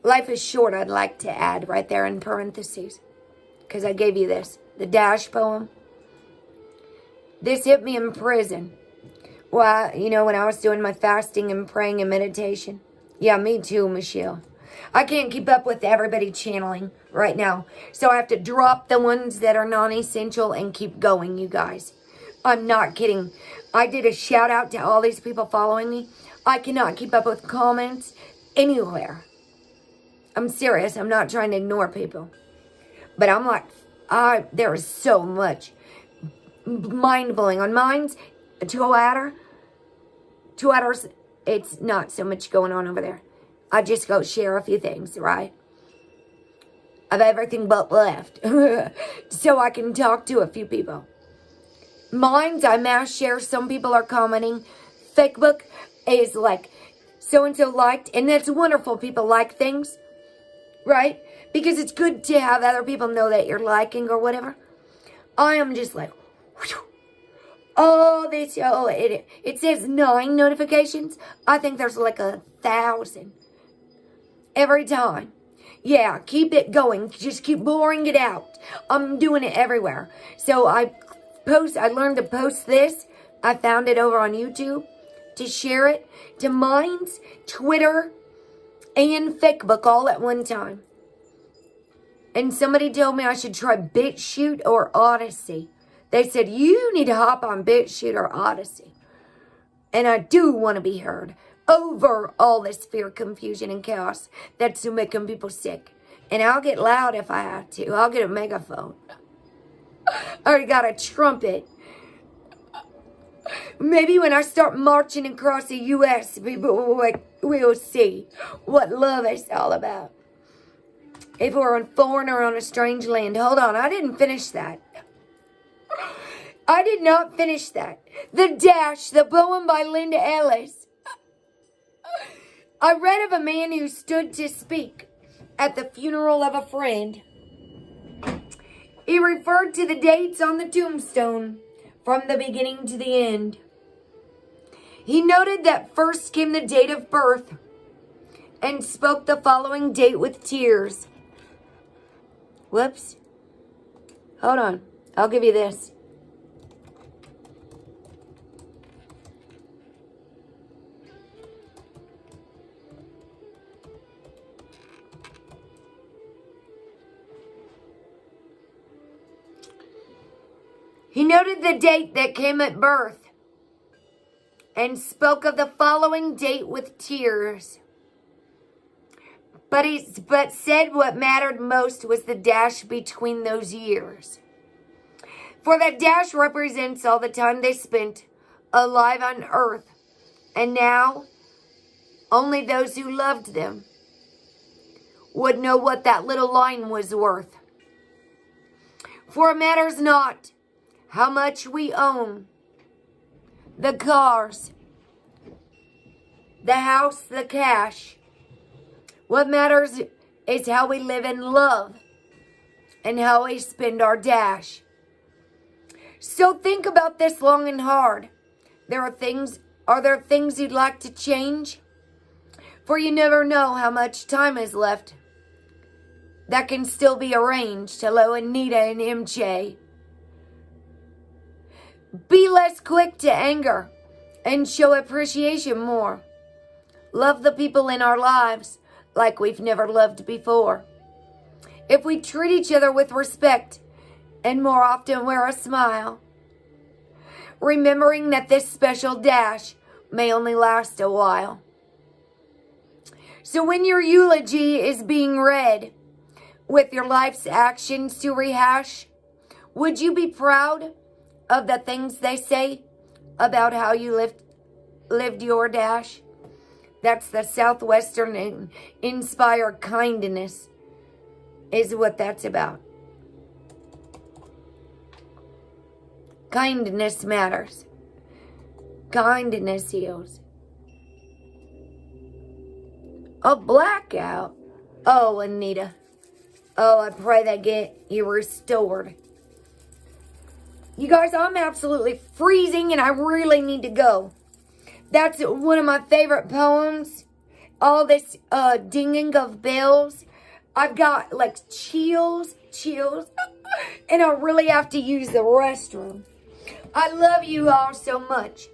Life is short, I'd like to add right there in parentheses. Because I gave you this. The Dash poem. This hit me in prison. Well, you know, when I was doing my fasting and praying and meditation. Yeah, me too, Michelle. I can't keep up with everybody channeling right now. So I have to drop the ones that are non-essential and keep going, you guys. I'm not kidding. I did a shout out to all these people following me. I cannot keep up with comments anywhere. I'm serious. I'm not trying to ignore people. But I'm like, there is so much mind-blowing on mine's. Twitter's, it's not so much going on over there. I just go share a few things, right? I've everything but left. So I can talk to a few people. Mine's, I mass share. Some people are commenting. Facebook is like, so-and-so liked. And that's wonderful. People like things, right? Because it's good to have other people know that you're liking or whatever. I am just like, whew. It says 9 notifications. I think there's like 1,000 every time. Yeah, keep it going. Just keep pouring it out. I'm doing it everywhere. So I learned to post this. I found it over on YouTube to share it to Minds, Twitter, and Facebook all at one time. And somebody told me I should try BitChute or Odyssey. They said, you need to hop on BitChute or Odyssey. And I do want to be heard over all this fear, confusion, and chaos that's making people sick. And I'll get loud if I have to. I'll get a megaphone. I already got a trumpet. Maybe when I start marching across the U.S., people will see what love is all about. If we're a foreigner on a strange land. Hold on, I didn't finish that. I did not finish that. The Dash, the poem by Linda Ellis. I read of a man who stood to speak at the funeral of a friend. He referred to the dates on the tombstone from the beginning to the end. He noted that first came the date of birth and spoke the following date with tears. Whoops. Hold on. I'll give you this. He noted the date that came at birth and spoke of the following date with tears. But said what mattered most was the dash between those years. For that dash represents all the time they spent alive on earth. And now, only those who loved them would know what that little line was worth. For it matters not how much we own, the cars, the house, the cash. What matters is how we live in love and how we spend our dash. So think about this long and hard. Are there things you'd like to change? For you never know how much time is left. That can still be arranged. Hello, Anita and MJ. Be less quick to anger and show appreciation more. Love the people in our lives like we've never loved before. If we treat each other with respect and more often wear a smile, remembering that this special dash may only last a while. So when your eulogy is being read with your life's actions to rehash, would you be proud of the things they say about how you lived your dash? That's the Southwestern inspired kindness is what that's about. Kindness matters. Kindness heals. A blackout. Oh, Anita. Oh, I pray they get you restored. You guys, I'm absolutely freezing and I really need to go. That's one of my favorite poems. All this dinging of bells. I've got like chills. And I really have to use the restroom. I love you all so much.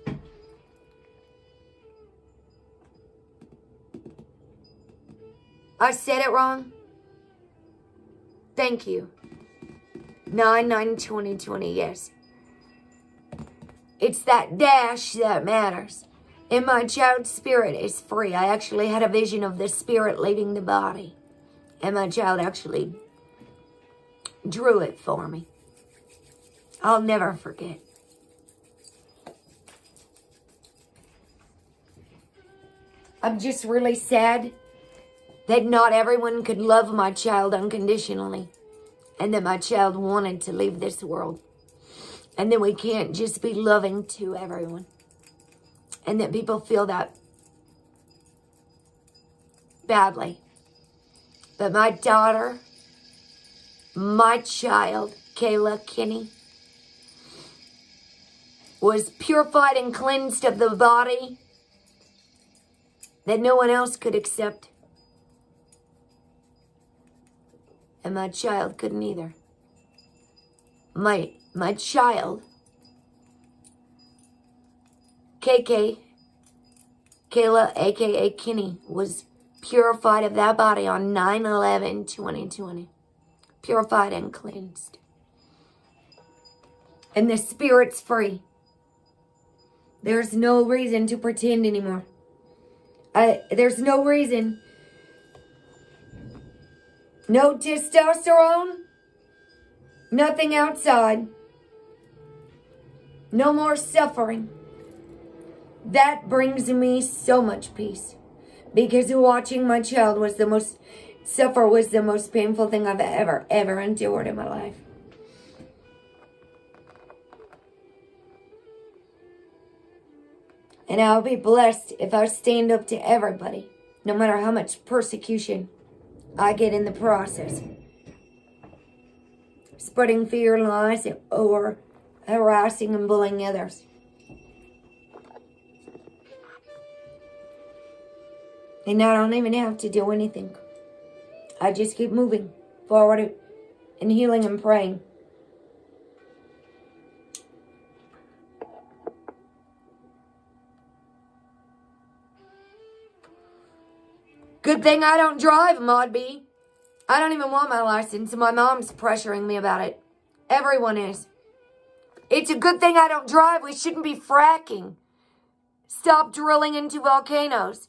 I said it wrong. Thank you. 9/9/2020, yes. It's that dash that matters. And my child's spirit is free. I actually had a vision of the spirit leaving the body. And my child actually drew it for me. I'll never forget. I'm just really sad that not everyone could love my child unconditionally. And that my child wanted to leave this world. And that we can't just be loving to everyone. And that people feel that badly. But my daughter, my child, Kayla Kinney, was purified and cleansed of the body that no one else could accept. And my child couldn't either. My child, Kayla, a.k.a. Kinney, was purified of that body on 9/11/2020. Purified and cleansed. And the spirit's free. There's no reason to pretend anymore. There's no reason. No testosterone. Nothing outside. No more suffering. That brings me so much peace. Because watching my child suffer was the most painful thing I've ever endured in my life. And I'll be blessed if I stand up to everybody, no matter how much persecution I get in the process. Spreading fear and lies or harassing and bullying others. And I don't even have to do anything. I just keep moving forward and healing and praying. Good thing I don't drive, Mod B. I don't even want my license, and my mom's pressuring me about it. Everyone is. It's a good thing I don't drive. We shouldn't be fracking. Stop drilling into volcanoes.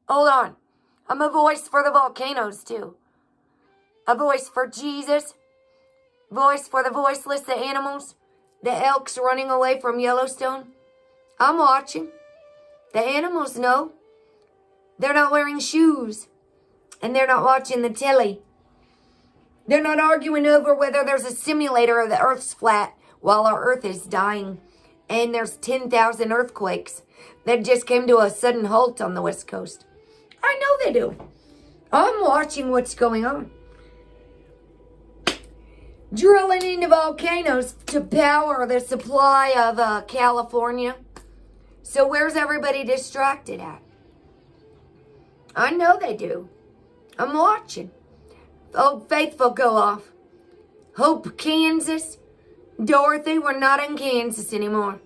Hold on. I'm a voice for the volcanoes, too. A voice for Jesus. Voice for the voiceless, the animals. The elks running away from Yellowstone. I'm watching. The animals know. They're not wearing shoes. And they're not watching the telly. They're not arguing over whether there's a simulator or the Earth's flat while our Earth is dying. And there's 10,000 earthquakes that just came to a sudden halt on the West Coast. I know they do. I'm watching what's going on. Drilling into volcanoes to power the supply of California. So where's everybody distracted at? I know they do. I'm watching. Old Faithful go off. Hope, Kansas. Dorothy, we're not in Kansas anymore.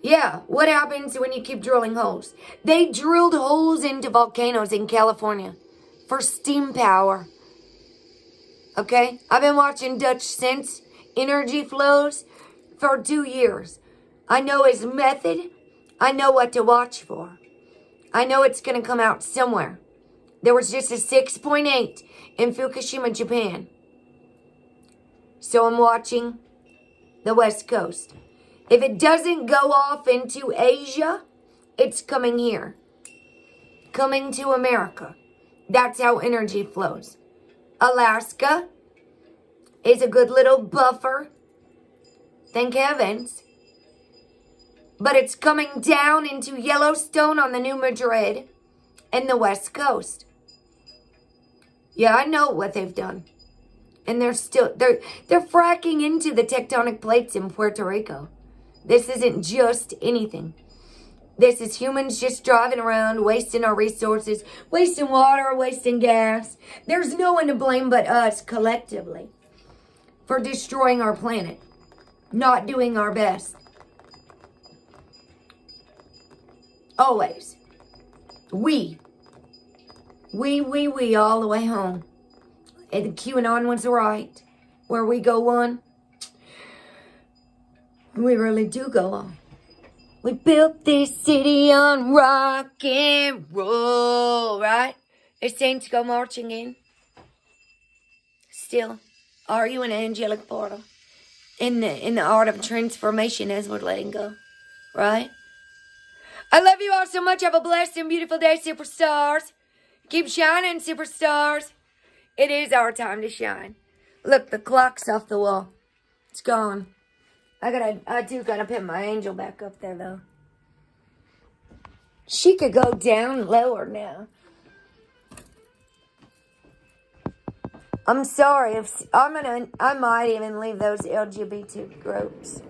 Yeah, what happens when you keep drilling holes? They drilled holes into volcanoes in California for steam power. Okay? I've been watching Dutch Sense energy flows for 2 years. I know his method. I know what to watch for. I know it's going to come out somewhere. There was just a 6.8 in Fukushima, Japan. So I'm watching the West Coast. If it doesn't go off into Asia, it's coming here. Coming to America. That's how energy flows. Alaska is a good little buffer. Thank heavens. But it's coming down into Yellowstone on the New Madrid and the West Coast. Yeah, I know what they've done. And they're fracking into the tectonic plates in Puerto Rico. This isn't just anything. This is humans just driving around, wasting our resources, wasting water, wasting gas. There's no one to blame but us collectively for destroying our planet, not doing our best. Always. We all the way home. And the QAnon was right. Where we go on, we really do go on. We built this city on rock and roll, right? The saints go marching in. Still, are you an angelic portal? In the art of transformation as we're letting go, right? I love you all so much. Have a blessed and beautiful day, superstars. Keep shining, superstars. It is our time to shine. Look, the clock's off the wall. It's gone. I do gotta put my angel back up there, though. She could go down lower now. I'm sorry if I might even leave those LGBT groups.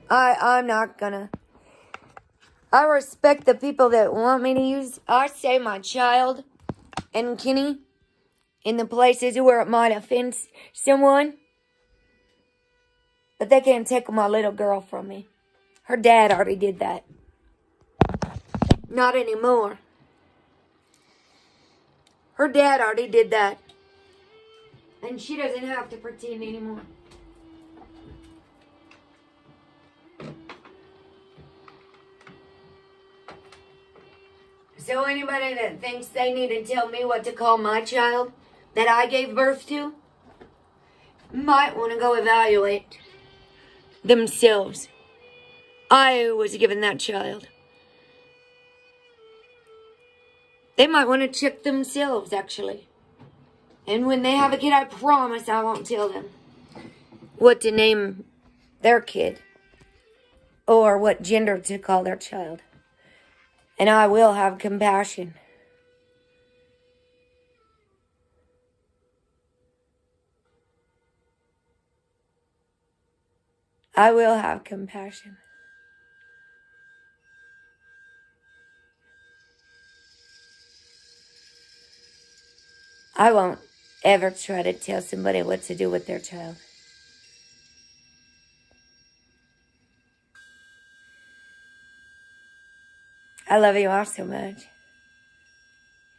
I'm not gonna. I respect the people that want me to use. I say my child and Kenny in the places where it might offend someone. But they can't take my little girl from me. Her dad already did that. Not anymore. Her dad already did that. And she doesn't have to pretend anymore. So anybody that thinks they need to tell me what to call my child that I gave birth to might want to go evaluate themselves. I was given that child. They might want to check themselves, actually. And when they have a kid, I promise I won't tell them what to name their kid or what gender to call their child. And I will have compassion. I will have compassion. I won't ever try to tell somebody what to do with their child. I love you all so much.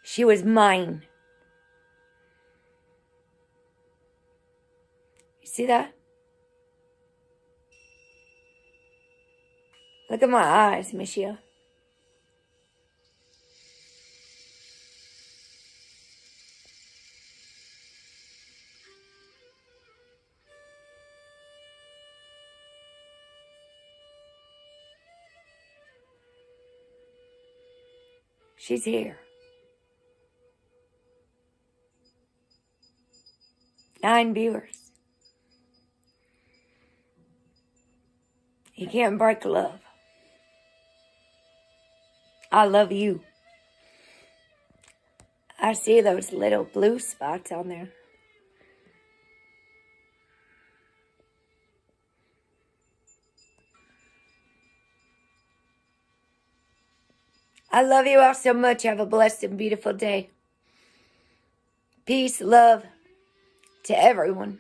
She was mine. You see that? Look at my eyes, Michelle. She's here. 9 viewers. You can't break love. I love you. I see those little blue spots on there. I love you all so much. Have a blessed and beautiful day. Peace, love to everyone.